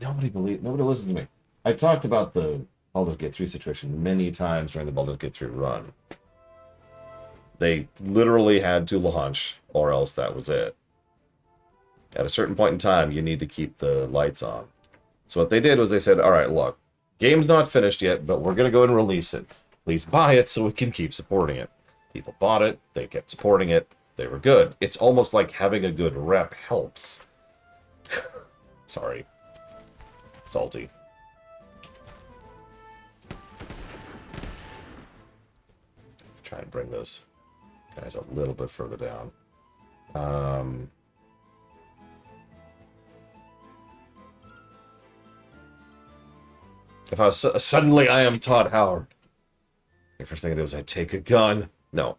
nobody listens to me. I talked about the Baldur's Gate 3 situation many times during the Baldur's Gate 3 run. They literally had to launch, or else that was it. At a certain point in time, you need to keep the lights on. So what they did was they said, all right, look, game's not finished yet, but we're going to go and release it. Please buy it so we can keep supporting it. People bought it. They kept supporting it. They were good. It's almost like having a good rep helps. Sorry. Salty. Try and bring those guys a little bit further down. Um, if I was suddenly I am Todd Howard. The first thing I do is I take a gun. No,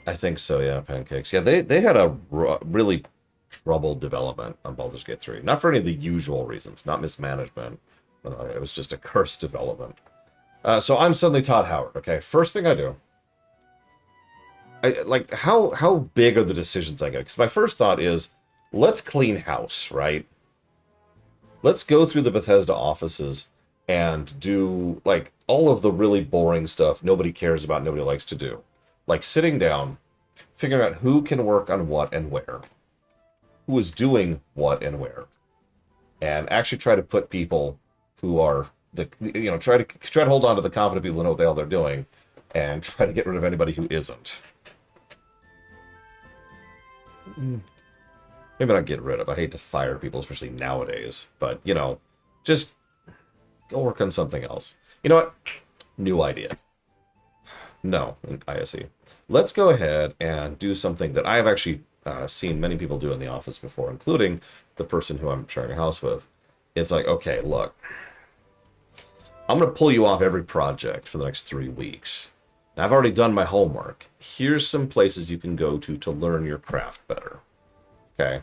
I think so, yeah, Pancakes. Yeah, they had a really troubled development on Baldur's Gate 3. Not for any of the usual reasons, not mismanagement. It was just a cursed development. So I'm suddenly Todd Howard, okay? First thing I do, like, how big are the decisions I get? Because my first thought is, let's clean house, right? Let's go through the Bethesda offices and do, like, all of the really boring stuff nobody cares about, nobody likes to do. Like, sitting down, figuring out who can work on what and where. Who is doing what and where. And actually try to put people who are, try to hold on to the competent people who know what the hell they're doing, and try to get rid of anybody who isn't. Maybe not get rid of. I hate to fire people, especially nowadays. But, just go work on something else. You know what? New idea. No, ISE. Let's go ahead and do something that I have actually seen many people do in the office before, including the person who I'm sharing a house with. It's like, okay, look. I'm going to pull you off every project for the next 3 weeks. Now, I've already done my homework. Here's some places you can go to learn your craft better. Okay?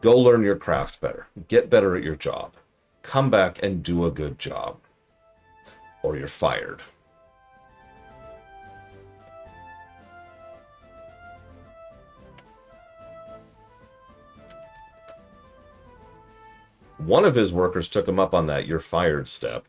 Go learn your craft better. Get better at your job. Come back and do a good job. Or you're fired. One of his workers took him up on that "you're fired" step.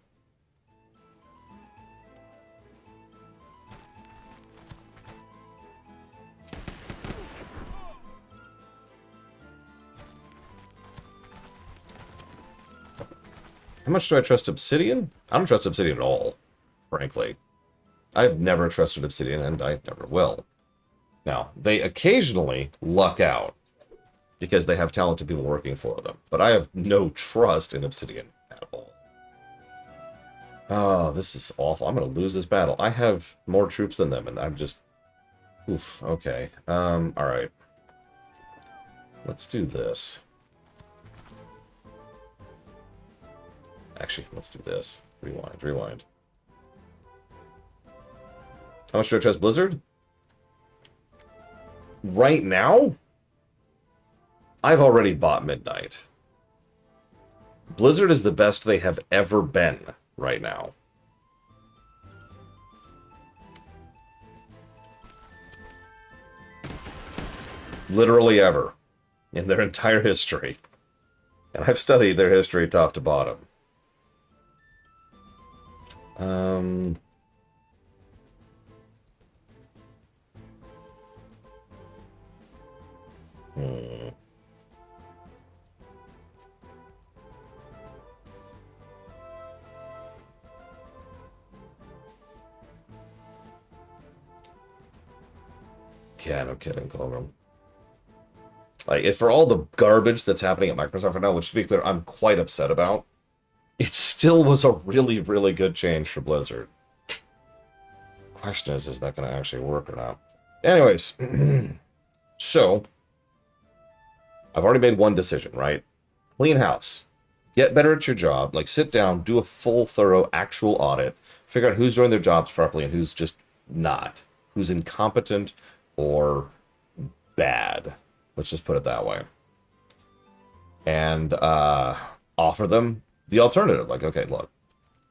How much do I trust Obsidian? I don't trust Obsidian at all, frankly. I've never trusted Obsidian, and I never will. Now, they occasionally luck out, because they have talented people working for them. But I have no trust in Obsidian at all. Oh, this is awful. I'm going to lose this battle. I have more troops than them, and I'm just... Oof, okay. Alright. Let's do this. Actually, let's do this. Rewind. How much do I trust Blizzard? Right now? I've already bought Midnight. Blizzard is the best they have ever been right now. Literally ever. In their entire history. And I've studied their history top to bottom. Yeah, no kidding, Colgan. Like, if for all the garbage that's happening at Microsoft right now, which, to be clear, I'm quite upset about, it still was a really, really good change for Blizzard. Question is that going to actually work or not? Anyways, so, I've already made one decision, right? Clean house. Get better at your job. Like, sit down, do a full, thorough, actual audit. Figure out who's doing their jobs properly and who's just not. Who's incompetent or bad. Let's just put it that way. And offer them the alternative. Like, okay, look,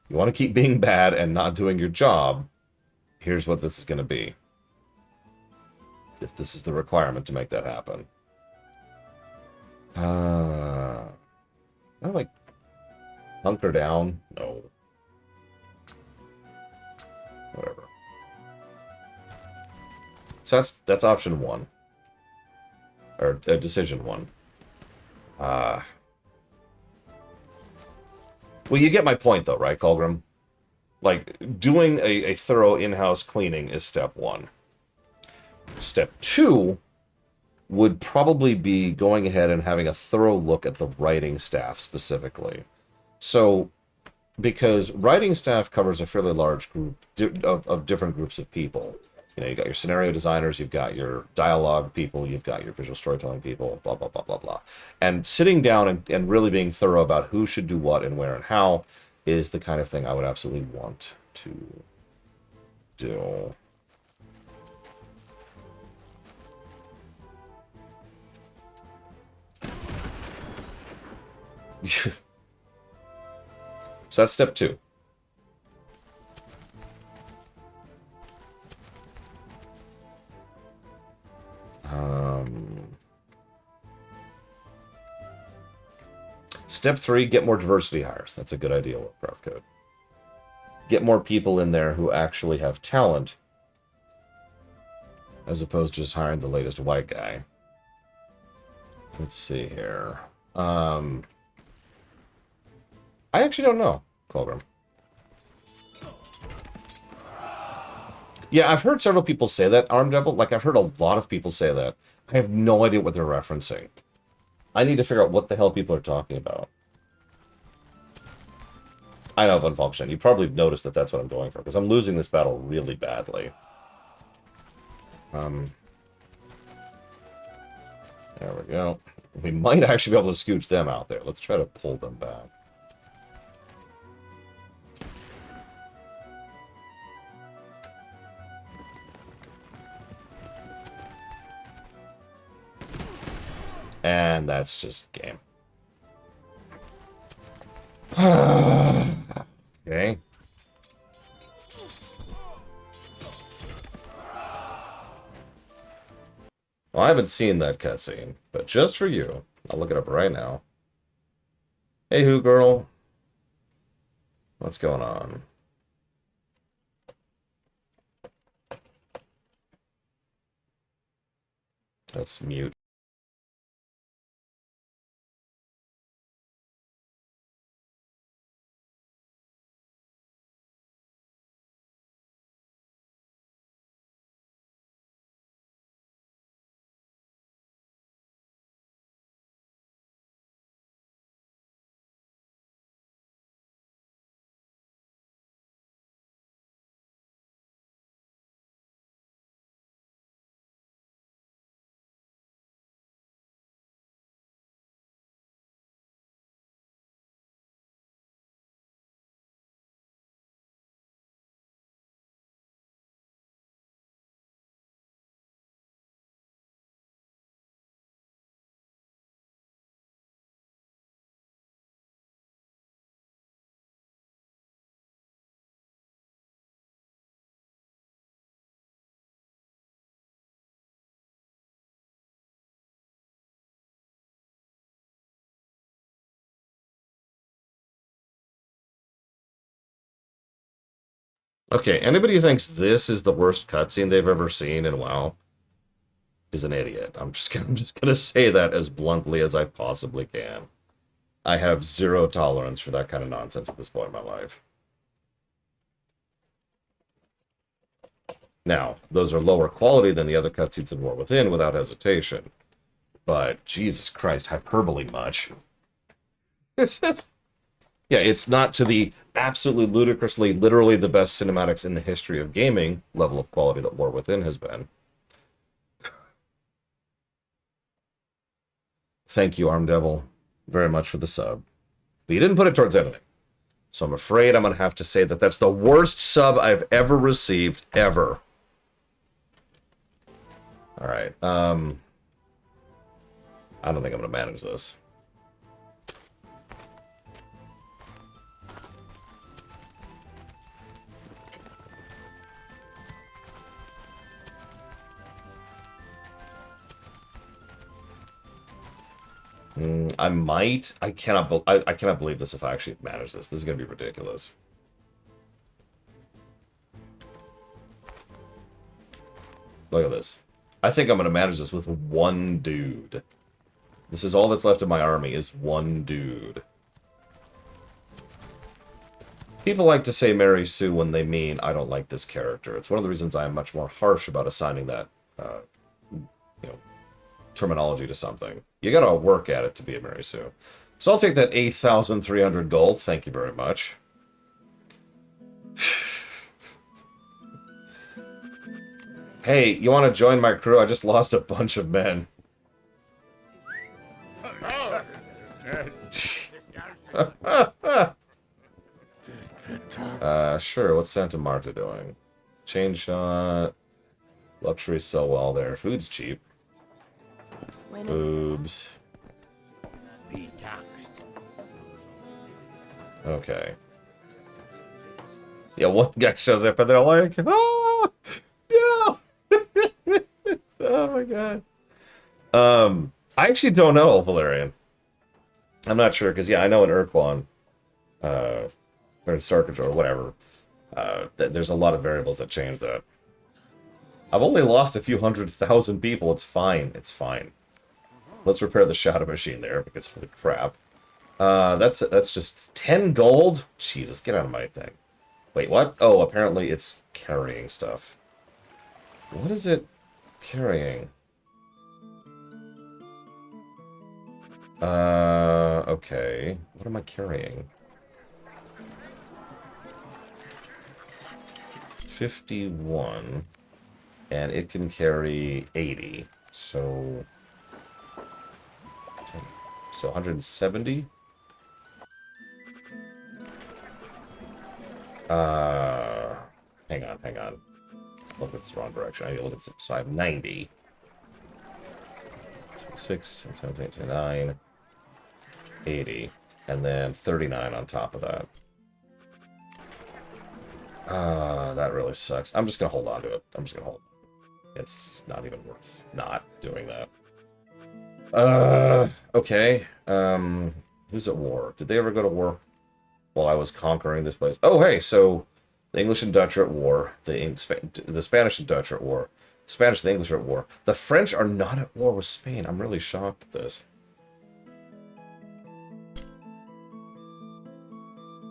you want to keep being bad and not doing your job, here's what this is going to be. This is the requirement to make that happen. I like hunker down. No. Whatever. So that's option one. Or decision one. Well, you get my point, though, right, Colgrim? Like, doing a thorough in-house cleaning is step one. Step two would probably be going ahead and having a thorough look at the writing staff specifically. So, because writing staff covers a fairly large group of different groups of people. You know, you got your scenario designers, you've got your dialogue people, you've got your visual storytelling people, blah, blah, blah, blah, blah. And sitting down and really being thorough about who should do what and where and how is the kind of thing I would absolutely want to do. So that's step 2. Step 3, get more diversity hires. That's a good idea, Warcraft Code. Get more people in there who actually have talent, as opposed to just hiring the latest white guy. Let's see here. I actually don't know, Colgrim. Yeah, I've heard several people say that, Arm Devil. Like, I've heard a lot of people say that. I have no idea what they're referencing. I need to figure out what the hell people are talking about. I know, Von Falkstein, you probably noticed that that's what I'm going for, because I'm losing this battle really badly. There we go. We might actually be able to scooch them out there. Let's try to pull them back. And that's just game. Okay. Well, I haven't seen that cutscene, but just for you, I'll look it up right now. Hey, Who Girl. What's going on? Let's mute. Okay, anybody who thinks this is the worst cutscene they've ever seen in WoW is an idiot. I'm just gonna say that as bluntly as I possibly can. I have zero tolerance for that kind of nonsense at this point in my life. Now, those are lower quality than the other cutscenes in War Within, without hesitation. But, Jesus Christ, hyperbole much. Yeah, it's not to the absolutely ludicrously, literally the best cinematics in the history of gaming level of quality that War Within has been. Thank you, Arm Devil, very much for the sub. But you didn't put it towards anything. So I'm afraid I'm going to have to say that that's the worst sub I've ever received, ever. Alright, I don't think I'm going to manage this. I might. I cannot believe this if I actually manage this. This is going to be ridiculous. Look at this. I think I'm going to manage this with one dude. This is all that's left of my army, is one dude. People like to say Mary Sue when they mean I don't like this character. It's one of the reasons I am much more harsh about assigning that, terminology to something. You gotta work at it to be a Mary Sue. So I'll take that 8,300 gold. Thank you very much. Hey, you want to join my crew? I just lost a bunch of men. Sure, what's Santa Marta doing? Chain shot. Luxury sell well there. Food's cheap. Boobs. Be taxed. Okay. Yeah, one guy shows up and they're like, oh, no! Oh my god. I actually don't know, Valerian. I'm not sure, because, yeah, I know in Urquan, or in Sarkage or whatever, there's a lot of variables that change that. I've only lost a few 100,000 people. It's fine. It's fine. Let's repair the shadow machine there, because holy crap. That's just 10 gold? Jesus, get out of my thing. Wait, what? Oh, apparently it's carrying stuff. What is it carrying? Okay. What am I carrying? 51. And it can carry 80. So 170? Hang on. Look at this wrong direction. I need to look at this. So I have 90. 6, 7, 8, 9, 80. And then 39 on top of that. That really sucks. I'm just gonna hold on to it. I'm just gonna hold. It's not even worth not doing that. Okay. Who's at war? Did they ever go to war while I was conquering this place? Oh, hey, so the English and Dutch are at war. The Spanish and Dutch are at war. The Spanish and the English are at war. The French are not at war with Spain. I'm really shocked at this.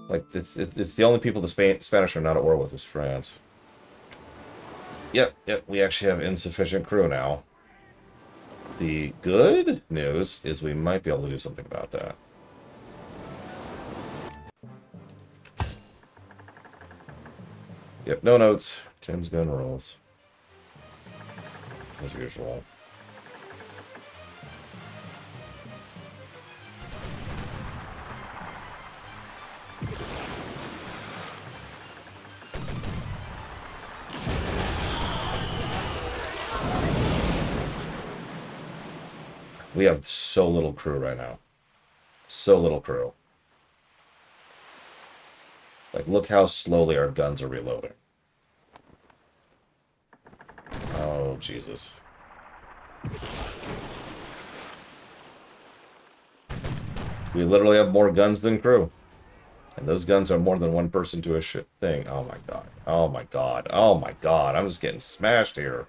Like, it's the only people the Spanish are not at war with is France. Yep, we actually have insufficient crew now. The good news is we might be able to do something about that. Yep, no notes. Tim's gun rolls. As usual. We have so little crew right now. So little crew. Like, look how slowly our guns are reloading. Oh, Jesus. We literally have more guns than crew. And those guns are more than one person to a shit thing. Oh my god. Oh my god. Oh my god. I'm just getting smashed here.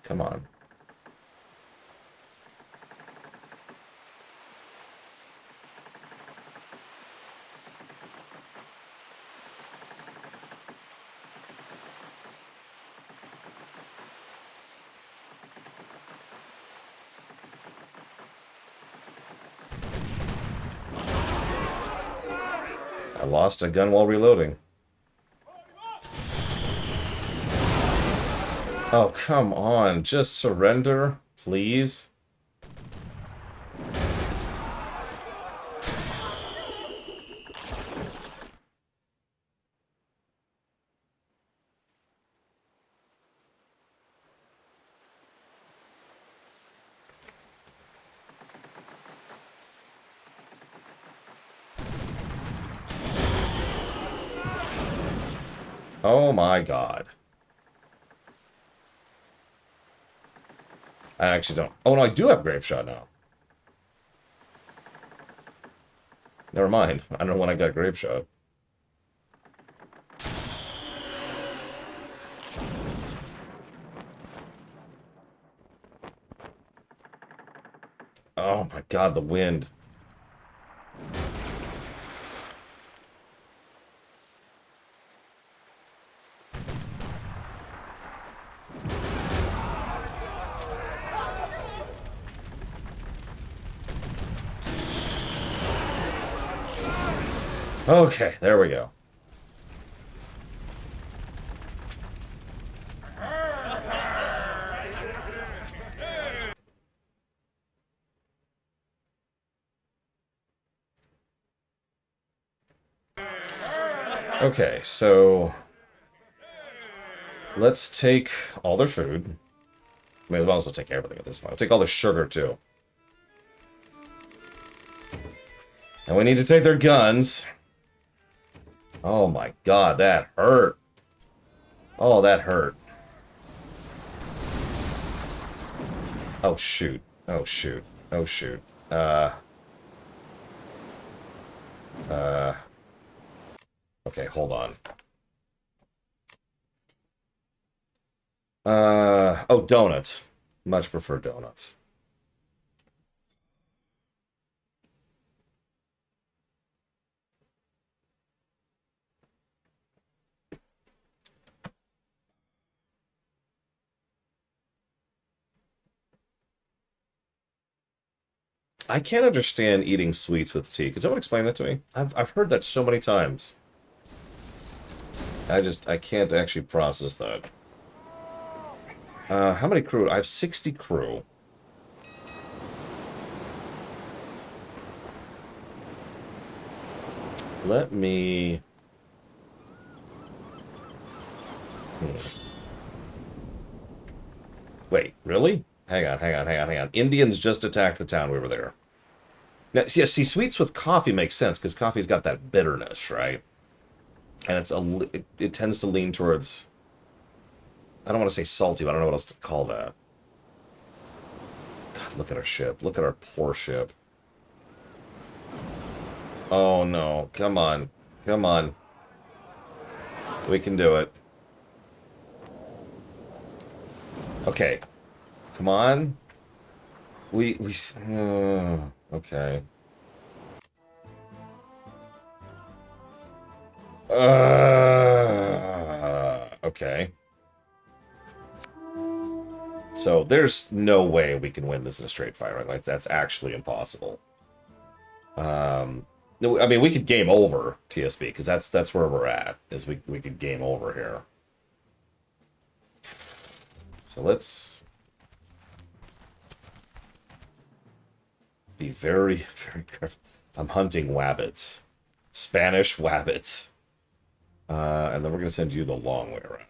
Come on. I lost a gun while reloading. Oh, come on. Just surrender, please. Oh my god. I actually don't. Oh no, I do have grape shot now. Never mind. I don't know when I got grape shot. Oh my god, the wind. Okay, there we go. Okay, so let's take all their food. I mean, we might as well take everything at this point. We'll take all their sugar, too. And we need to take their guns. Oh my god, that hurt. Oh, that hurt. Oh, shoot. Oh, shoot. Oh, shoot. Okay, hold on. Oh, donuts. Much prefer donuts. I can't understand eating sweets with tea. Could someone explain that to me? I've heard that so many times. I can't actually process that. How many crew? I have 60 crew. Let me... Wait, really? Hang on. Indians just attacked the town we were there. Now, see, sweets with coffee makes sense, because coffee's got that bitterness, right? And it tends to lean towards... I don't want to say salty, but I don't know what else to call that. God, look at our ship. Look at our poor ship. Oh, no. Come on. Come on. We can do it. Okay. Come on. Okay. Okay. So there's no way we can win this in a straight fight, right? Like, that's actually impossible. No, I mean, we could game over TSB, because that's where we're at, is we could game over here. So let's be very, very careful. I'm hunting wabbits. Spanish wabbits. And then we're going to send you the long way around.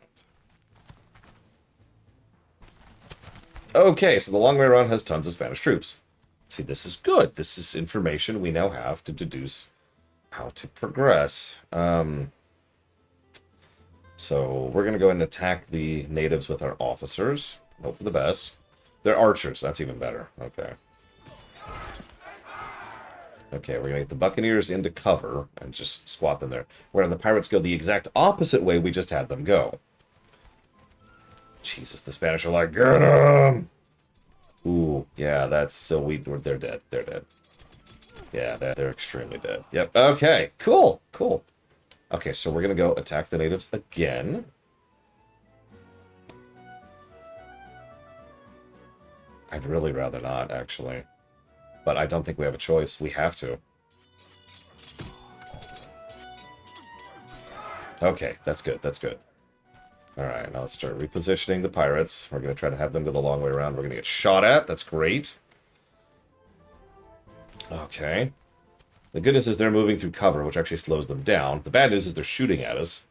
Okay, so the long way around has tons of Spanish troops. See, this is good. This is information we now have to deduce how to progress. So we're going to go ahead and attack the natives with our officers. Hope for the best. They're archers. That's even better. Okay. Okay, we're going to get the Buccaneers into cover and just squat them there. We're going to have the pirates go the exact opposite way we just had them go. Jesus, the Spanish are like, get them! Ooh, yeah, that's so they're dead. They're dead. Yeah, they're extremely dead. Yep. Okay, cool. Okay, so we're going to go attack the natives again. I'd really rather not, actually. But I don't think we have a choice. We have to. Okay, that's good. Alright, now let's start repositioning the pirates. We're going to try to have them go the long way around. We're going to get shot at. That's great. Okay. The good news is they're moving through cover, which actually slows them down. The bad news is they're shooting at us.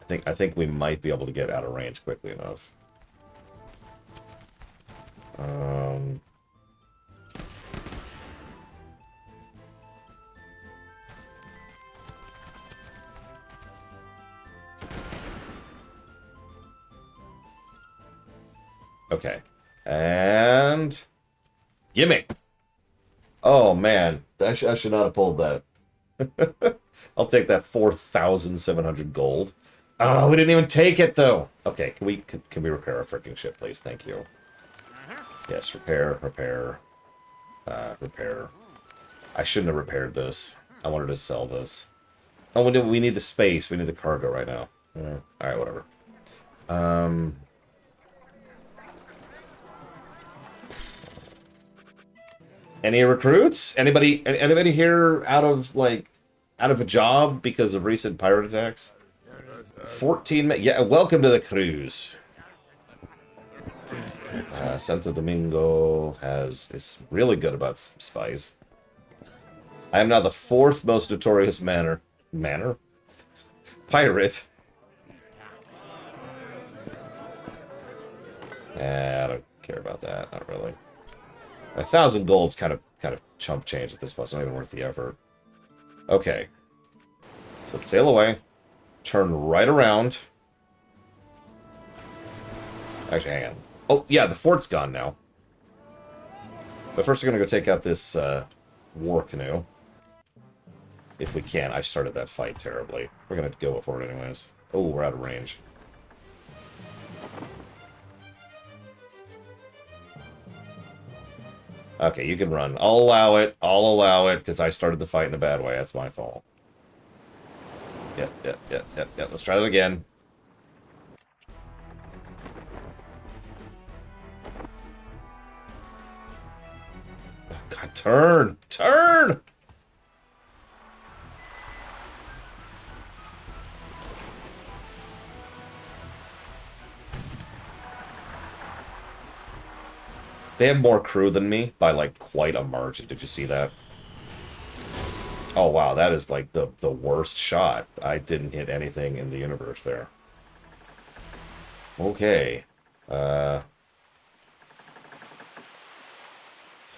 I think we might be able to get out of range quickly enough. Okay. And... Gimme! Oh, man. I should not have pulled that. I'll take that 4,700 gold. Oh, we didn't even take it, though! Okay, can we repair our freaking ship, please? Thank you. Yes, repair. Repair. I shouldn't have repaired this. I wanted to sell this. Oh, we need the space. We need the cargo right now. Alright, whatever. Any recruits? Anybody here out of a job because of recent pirate attacks? 14 men. Yeah, welcome to the cruise. Santo Domingo is really good about spies. I am now the 4th most notorious pirate. I don't care about that. Not really. 1,000 gold's kind of chump change at this point. It's not even worth the effort. Okay. So let's sail away. Turn right around. Actually, hang on. Oh, yeah, the fort's gone now. But first we're going to go take out this war canoe. If we can. I started that fight terribly. We're going to go for it anyways. Oh, we're out of range. Okay, you can run. I'll allow it. I'll allow it, because I started the fight in a bad way. That's my fault. Yep. Let's try that again. Oh, God, turn! Turn! They have more crew than me by, like, quite a margin. Did you see that? Oh, wow, that is, like, the worst shot. I didn't hit anything in the universe there. Okay. So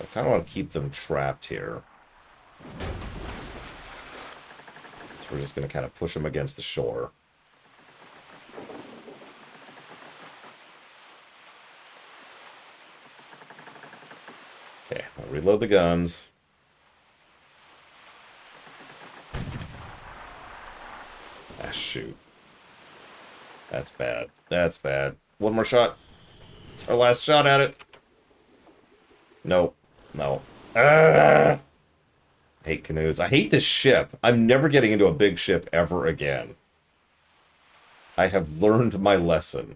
I kind of want to keep them trapped here. So we're just going to kind of push them against the shore. Okay, I'll reload the guns. Ah, shoot. That's bad. That's bad. One more shot. It's our last shot at it. Nope. No. Ah! I hate canoes. I hate this ship. I'm never getting into a big ship ever again. I have learned my lesson.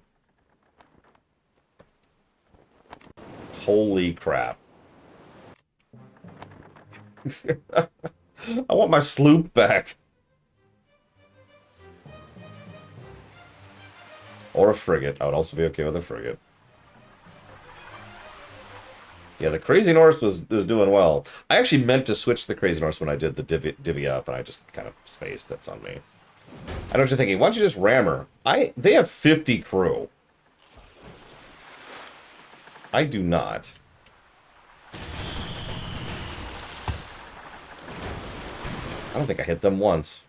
Holy crap. I want my sloop back. Or a frigate. I would also be okay with a frigate. Yeah, the Crazy Norse was doing well. I actually meant to switch to the Crazy Norse when I did the divvy up, and I just kind of spaced. That's on me. I know what you're thinking. Why don't you just ram her? They have 50 crew. I do not. I don't think I hit them once.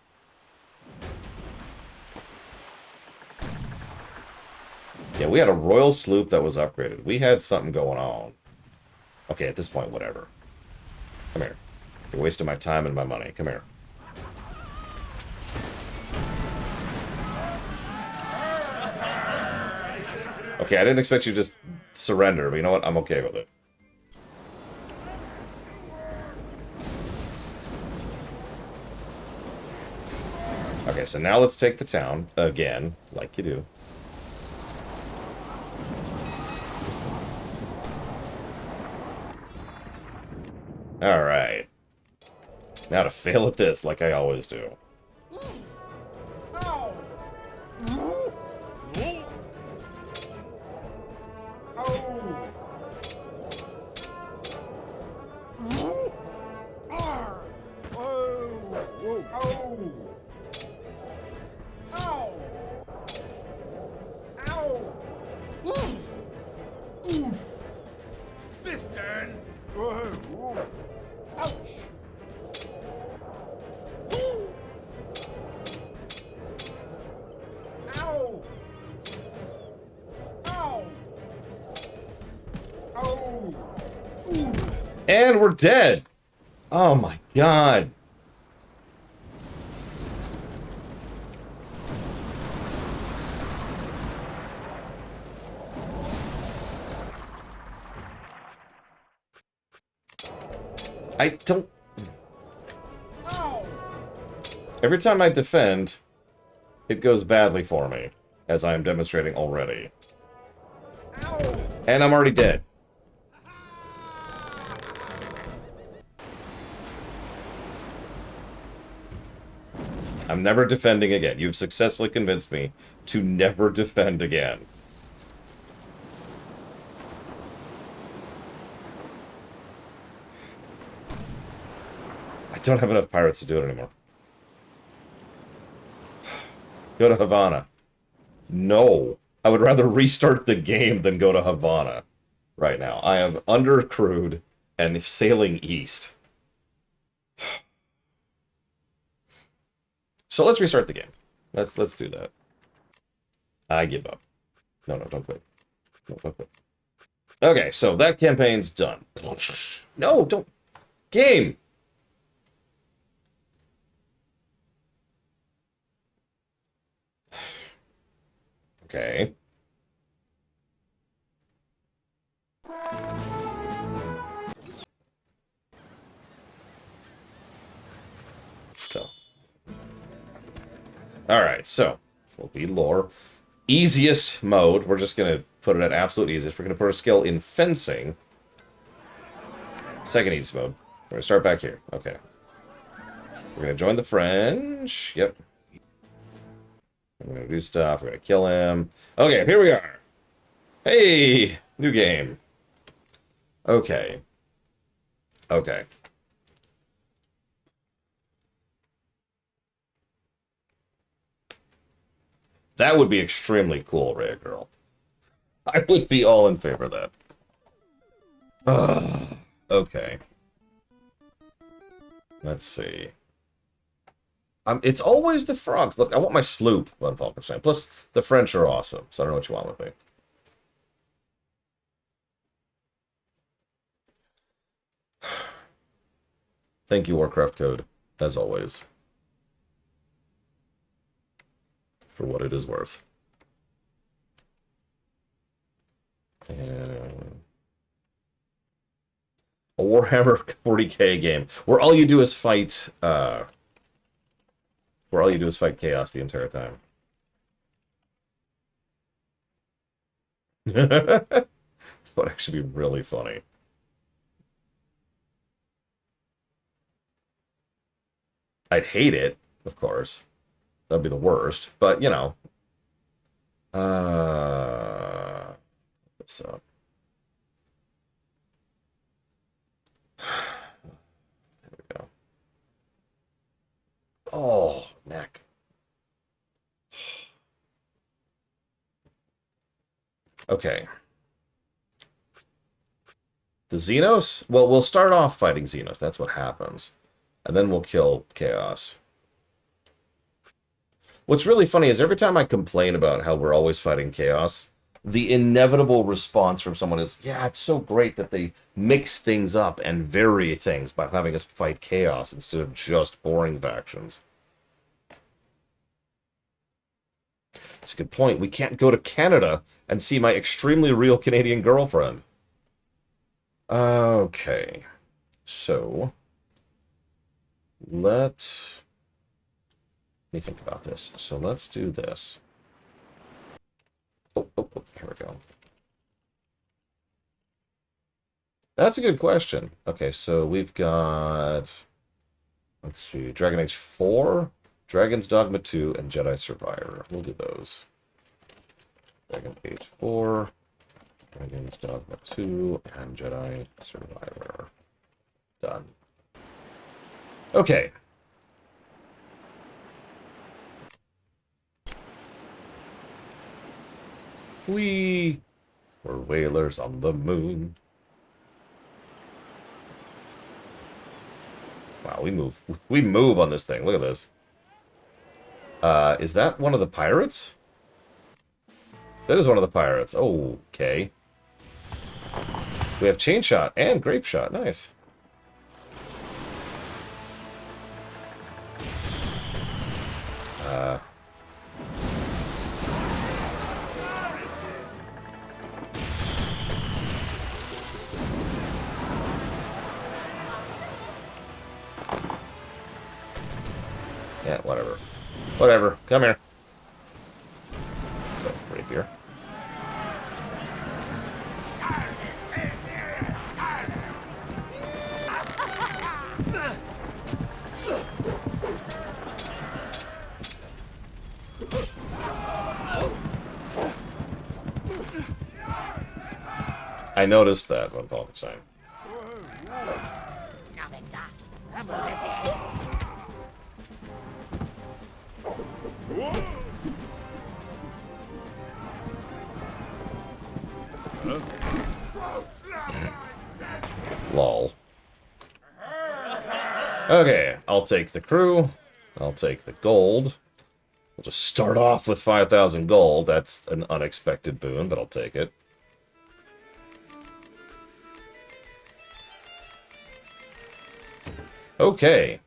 Yeah, we had a royal sloop that was upgraded. We had something going on. Okay, at this point, whatever. Come here. You're wasting my time and my money. Come here. Okay, I didn't expect you to just surrender, but you know what? I'm okay with it. Okay, so now let's take the town again, like you do. Alright. Now to fail at this, like I always do. And we're dead. Oh my god. I don't... Every time I defend, it goes badly for me, as I am demonstrating already. And I'm already dead. I'm never defending again. You've successfully convinced me to never defend again. I don't have enough pirates to do it anymore. Go to Havana. No. I would rather restart the game than go to Havana right now. I am undercrewed and sailing east. So let's restart the game. Let's do that. I give up. No, don't quit. No, don't quit. Okay, so that campaign's done. No, don't. Game! Okay. So. Alright, so. We'll be lore. Easiest mode. We're just going to put it at absolute easiest. We're going to put a skill in fencing. Second easiest mode. We're going to start back here. Okay. We're going to join the French. Yep. We're going to do stuff. We're going to kill him. Okay, here we are. Hey! New game. Okay. Okay. That would be extremely cool, Rhea Girl. I would be all in favor of that. Okay. Let's see. It's always the frogs. Look, I want my sloop on Falkenstein. Plus, the French are awesome, so I don't know what you want with me. Thank you, Warcraft Code, as always. For what it is worth. And a Warhammer 40k game where all you do is fight chaos the entire time. That would actually be really funny. I'd hate it, of course. That'd be the worst, but you know. What's up? There we go. Oh, neck. Okay. The Xenos? Well, we'll start off fighting Xenos. That's what happens. And then we'll kill Chaos. What's really funny is every time I complain about how we're always fighting Chaos, the inevitable response from someone is, yeah, it's so great that they mix things up and vary things by having us fight Chaos instead of just boring factions. It's a good point. We can't go to Canada and see my extremely real Canadian girlfriend. Okay. So, let me think about this. So let's do this. Oh, here we go. That's a good question. Okay, so we've got, let's see, Dragon Age 4, Dragon's Dogma 2, and Jedi Survivor. We'll do those. Dragon Age 4, Dragon's Dogma 2, and Jedi Survivor. Done. Okay. We were whalers on the moon. Wow, we move on this thing. Look at this. Is that one of the pirates? That is one of the pirates. Oh, okay. We have chain shot and grape shot. Nice. Yeah, whatever. Whatever. Come here. So, rapier. I noticed that when Falk was saying. Lol. Okay, I'll take the crew. I'll take the gold. We'll just start off with 5,000 gold. That's an unexpected boon, but I'll take it. Okay.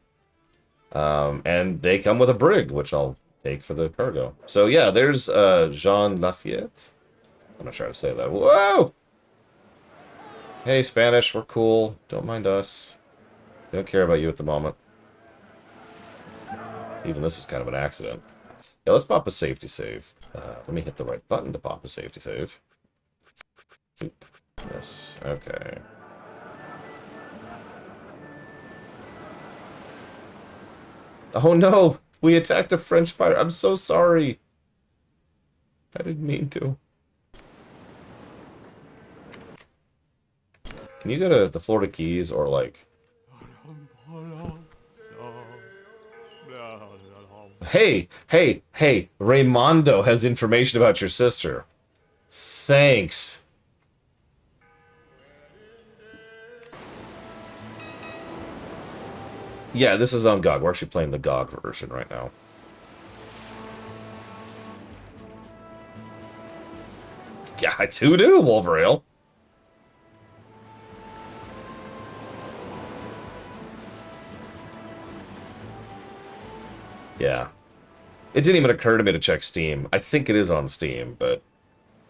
And they come with a brig, which I'll take for the cargo. So yeah, there's Jean Lafayette. I'm not sure how to say that. Whoa! Hey, Spanish, we're cool. Don't mind us. We don't care about you at the moment. Even this is kind of an accident. Yeah, let's pop a safety save. Let me hit the right button to pop a safety save. Oop. Yes, okay. Oh no! We attacked a French pirate. I'm so sorry. I didn't mean to. Can you go to the Florida Keys or like... Hey! Hey! Hey! Raymondo has information about your sister. Thanks. Yeah, this is on GOG. We're actually playing the GOG version right now. Yeah, I too do, Wolverale. Yeah. It didn't even occur to me to check Steam. I think it is on Steam, but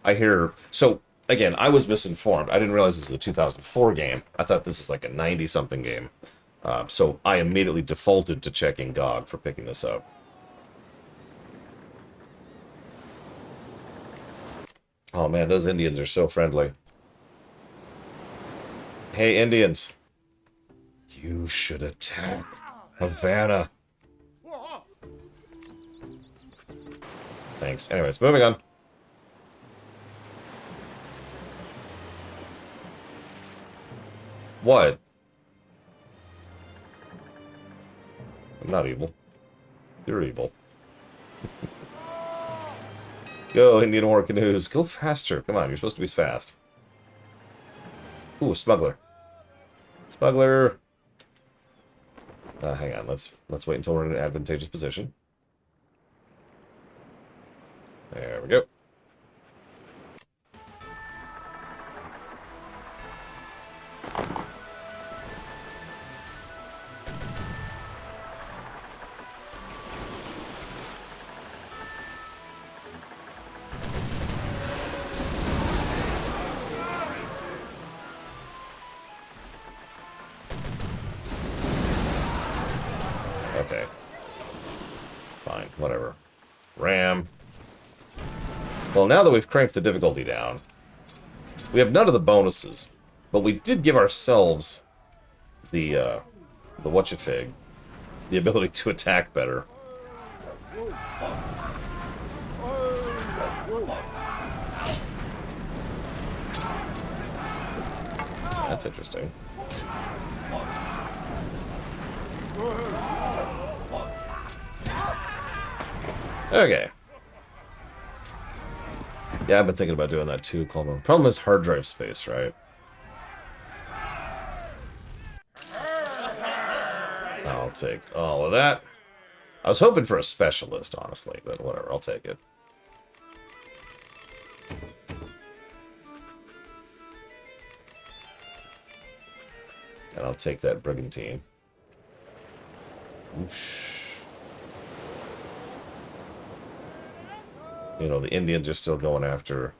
I hear... So, again, I was misinformed. I didn't realize this was a 2004 game. I thought this was like a 90-something game. So I immediately defaulted to checking GOG for picking this up. Oh man, those Indians are so friendly. Hey, Indians. You should attack Havana. Thanks. Anyways, moving on. What? I'm not evil. You're evil. Go, Indian war canoes. Go faster. Come on, you're supposed to be fast. Ooh, smuggler. Smuggler. Hang on. Let's wait until we're in an advantageous position. There we go. Okay. Fine, whatever. Ram. Well, now that we've cranked the difficulty down, we have none of the bonuses, but we did give ourselves the whatcha-fig, the ability to attack better. That's interesting. Okay. Yeah, I've been thinking about doing that too, Coleman. Problem is hard drive space, right? I'll take all of that. I was hoping for a specialist, honestly, but whatever, I'll take it. And I'll take that brigantine. Whoosh. You know, the Indians are still going after...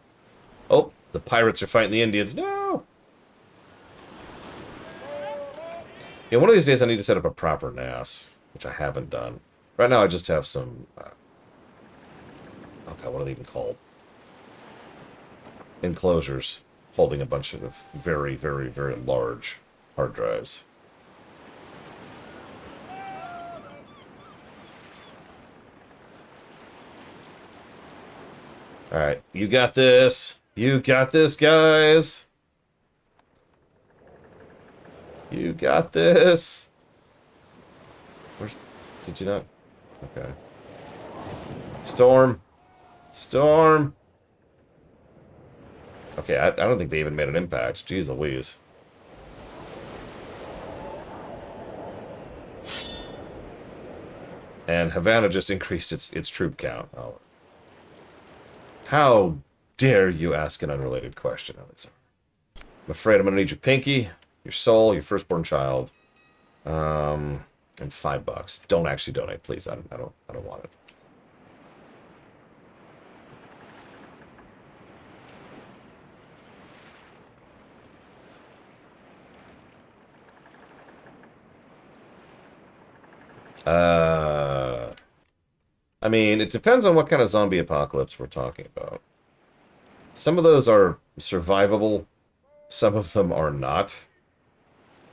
Oh, the pirates are fighting the Indians. No! Yeah, one of these days I need to set up a proper NAS, which I haven't done. Right now I just have some... oh god, what are they even called? Enclosures holding a bunch of very, very, very large hard drives. Alright, you got this. You got this, guys. You got this. Where's... Did you not? Okay. Storm. Storm. Okay, I don't think they even made an impact. Jeez Louise. And Havana just increased its troop count. Oh. How dare you ask an unrelated question, Elisa? I'm afraid I'm gonna need your pinky, your soul, your firstborn child, and $5. Don't actually donate, please. I don't want it. I mean, it depends on what kind of zombie apocalypse we're talking about. Some of those are survivable, some of them are not.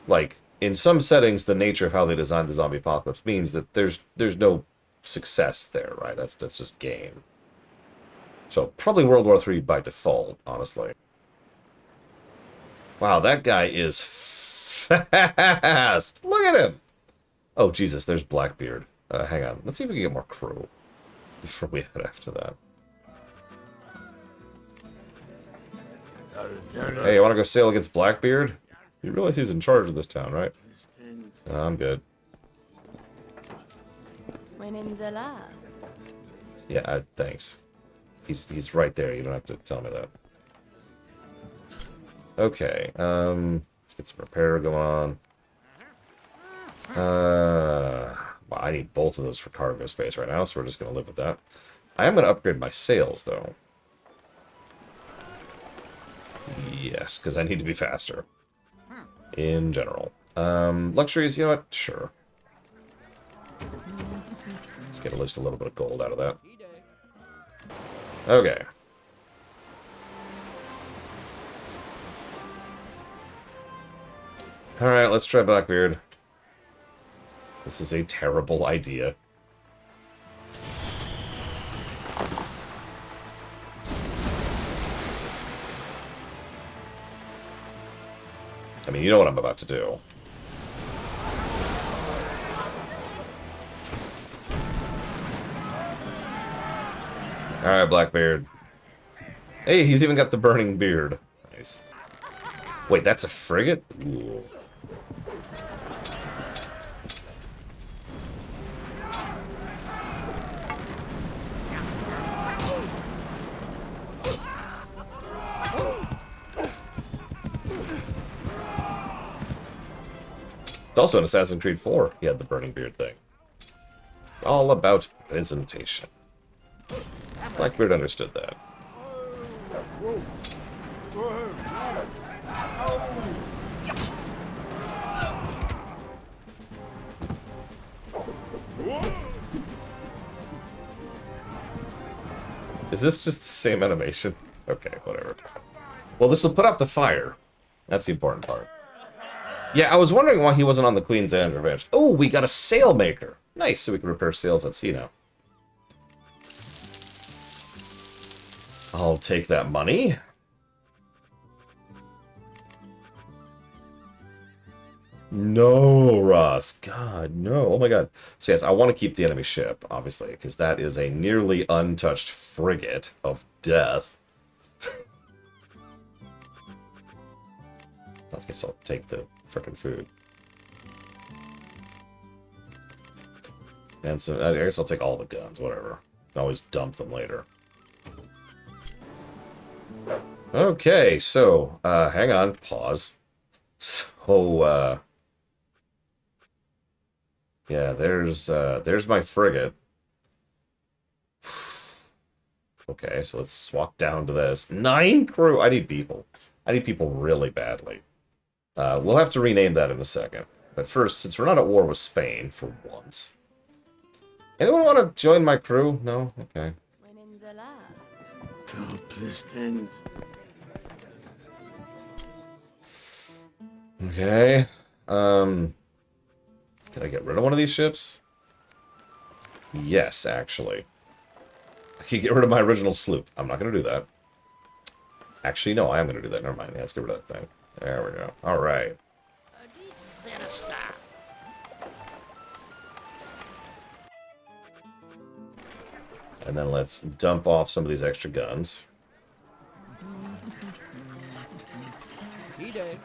Like, in some settings, the nature of how they designed the zombie apocalypse means that there's no success there, right? That's just game. So, probably World War III by default, honestly. Wow, that guy is fast! Look at him! Oh, Jesus, there's Blackbeard. Hang on. Let's see if we can get more crew before we head after that. Hey, you want to go sail against Blackbeard? You realize he's in charge of this town, right? I'm good. When in the lab. Yeah, thanks. He's right there. You don't have to tell me that. Okay, let's get some repair going on. Well, I need both of those for cargo space right now, so we're just going to live with that. I am going to upgrade my sails, though. Yes, because I need to be faster. In general. Luxuries, you know what? Sure. Let's get at least a little bit of gold out of that. Okay. Alright, let's try Blackbeard. This is a terrible idea. I mean, you know what I'm about to do. Alright, Blackbeard. Hey, he's even got the burning beard. Nice. Wait, that's a frigate? Ooh. It's also in Assassin's Creed 4. He had the burning beard thing. All about presentation. Blackbeard understood that. Is this just the same animation? Okay, whatever. Well, this will put out the fire. That's the important part. Yeah, I was wondering why he wasn't on the Queen's End Revenge. Oh, we got a sailmaker. Nice, so we can repair sails at sea now. I'll take that money. No, Ross. God, no. Oh my god. So yes, I want to keep the enemy ship, obviously, because that is a nearly untouched frigate of death. I guess I'll take the frickin' food. And so I guess I'll take all the guns, whatever. Can always dump them later. Okay, so, hang on, pause. So, yeah, there's my frigate. Okay, so let's swap down to this. 9 crew! I need people. I need people really badly. We'll have to rename that in a second. But first, since we're not at war with Spain, for once. Anyone want to join my crew? No? Okay. When in the lab. Okay. Can I get rid of one of these ships? Yes, actually. I can get rid of my original sloop. I'm not going to do that. Actually, no, I am going to do that. Never mind. Yeah, let's get rid of that thing. There we go. All right. And then let's dump off some of these extra guns. He did.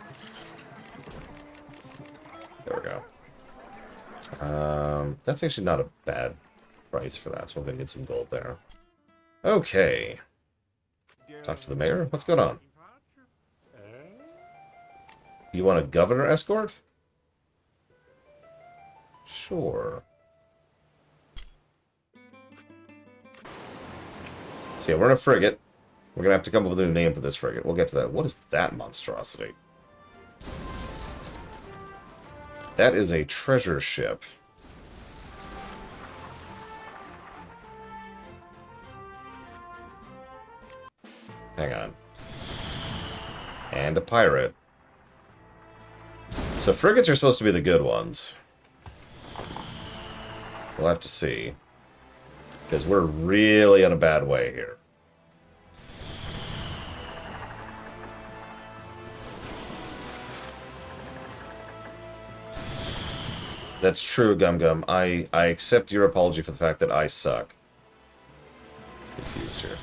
There we go. That's actually not a bad price for that, so we're going to get some gold there. Okay. Talk to the mayor. What's going on? You want a governor escort? Sure. So yeah, we're in a frigate. We're going to have to come up with a new name for this frigate. We'll get to that. What is that monstrosity? That is a treasure ship. Hang on. And a pirate. So frigates are supposed to be the good ones. We'll have to see. Because we're really in a bad way here. That's true, Gum Gum. I accept your apology for the fact that I suck. Confused here.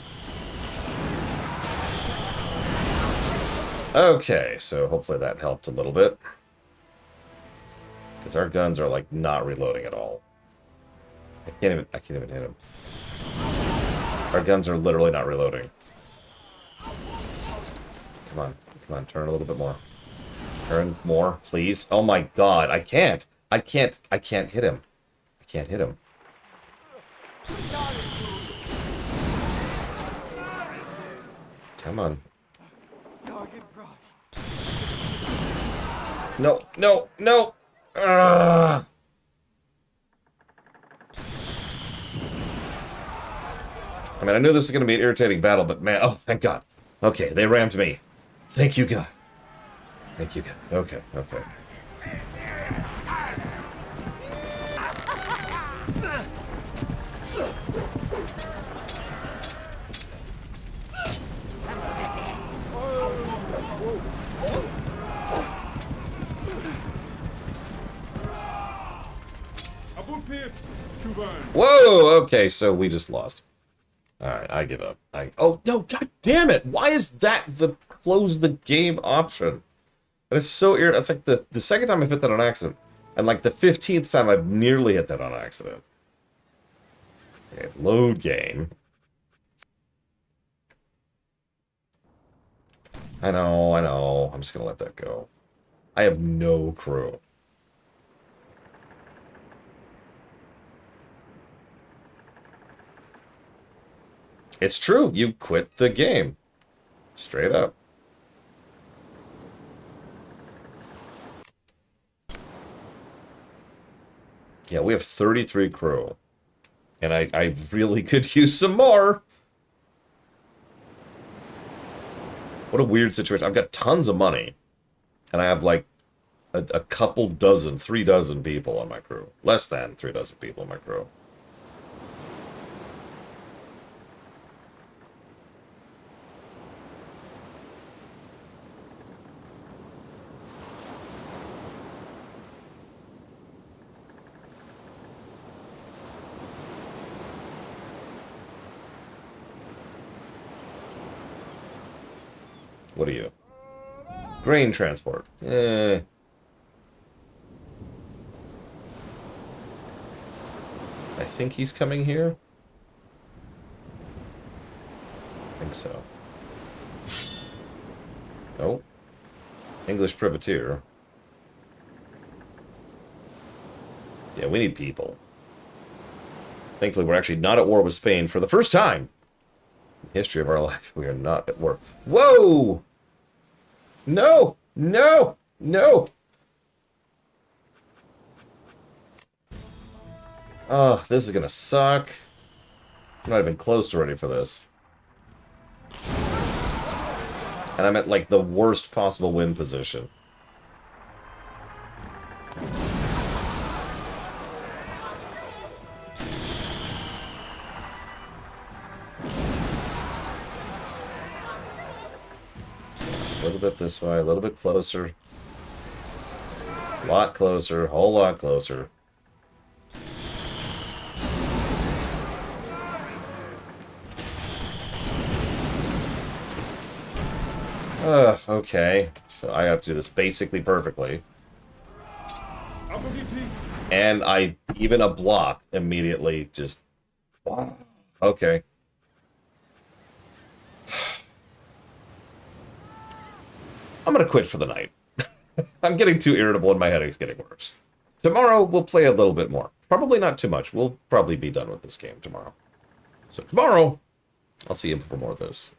Okay, so hopefully that helped a little bit. Because our guns are, like, not reloading at all. I can't even hit them. Our guns are literally not reloading. Come on, turn a little bit more. Turn more, please. Oh my god, I can't hit him. I can't hit him. Come on. No, no, no! Ugh. I mean, I knew this was going to be an irritating battle, but man, oh, thank God. Okay, they rammed me. Thank you, God. Thank you, God. Okay, okay. Whoa! Okay, so we just lost. Alright, I give up. Oh, no, god damn it! Why is that the close the game option? That is so irritating. It's like the second time I've hit that on accident. And like the 15th time I've nearly hit that on accident. Okay, load game. I know. I'm just gonna let that go. I have no crew. It's true, you quit the game. Straight up. Yeah, we have 33 crew. And I really could use some more. What a weird situation. I've got tons of money. And I have like a couple dozen, 3 dozen people on my crew. Less than 3 dozen people on my crew. What are you? Grain transport. I think he's coming here. I think so. Nope. English privateer. Yeah, we need people. Thankfully, we're actually not at war with Spain for the first time in the history of our life. We are not at war. Whoa! No! No! No! Oh, this is gonna suck. I'm not even close to ready for this. And I'm at, like, the worst possible win position. A little bit this way, a little bit closer. A lot closer, a whole lot closer. Okay. So I have to do this basically perfectly. And even a block immediately just... Okay. I'm gonna quit for the night. I'm getting too irritable and my headache's getting worse. Tomorrow, we'll play a little bit more. Probably not too much. We'll probably be done with this game tomorrow. So tomorrow, I'll see you for more of this.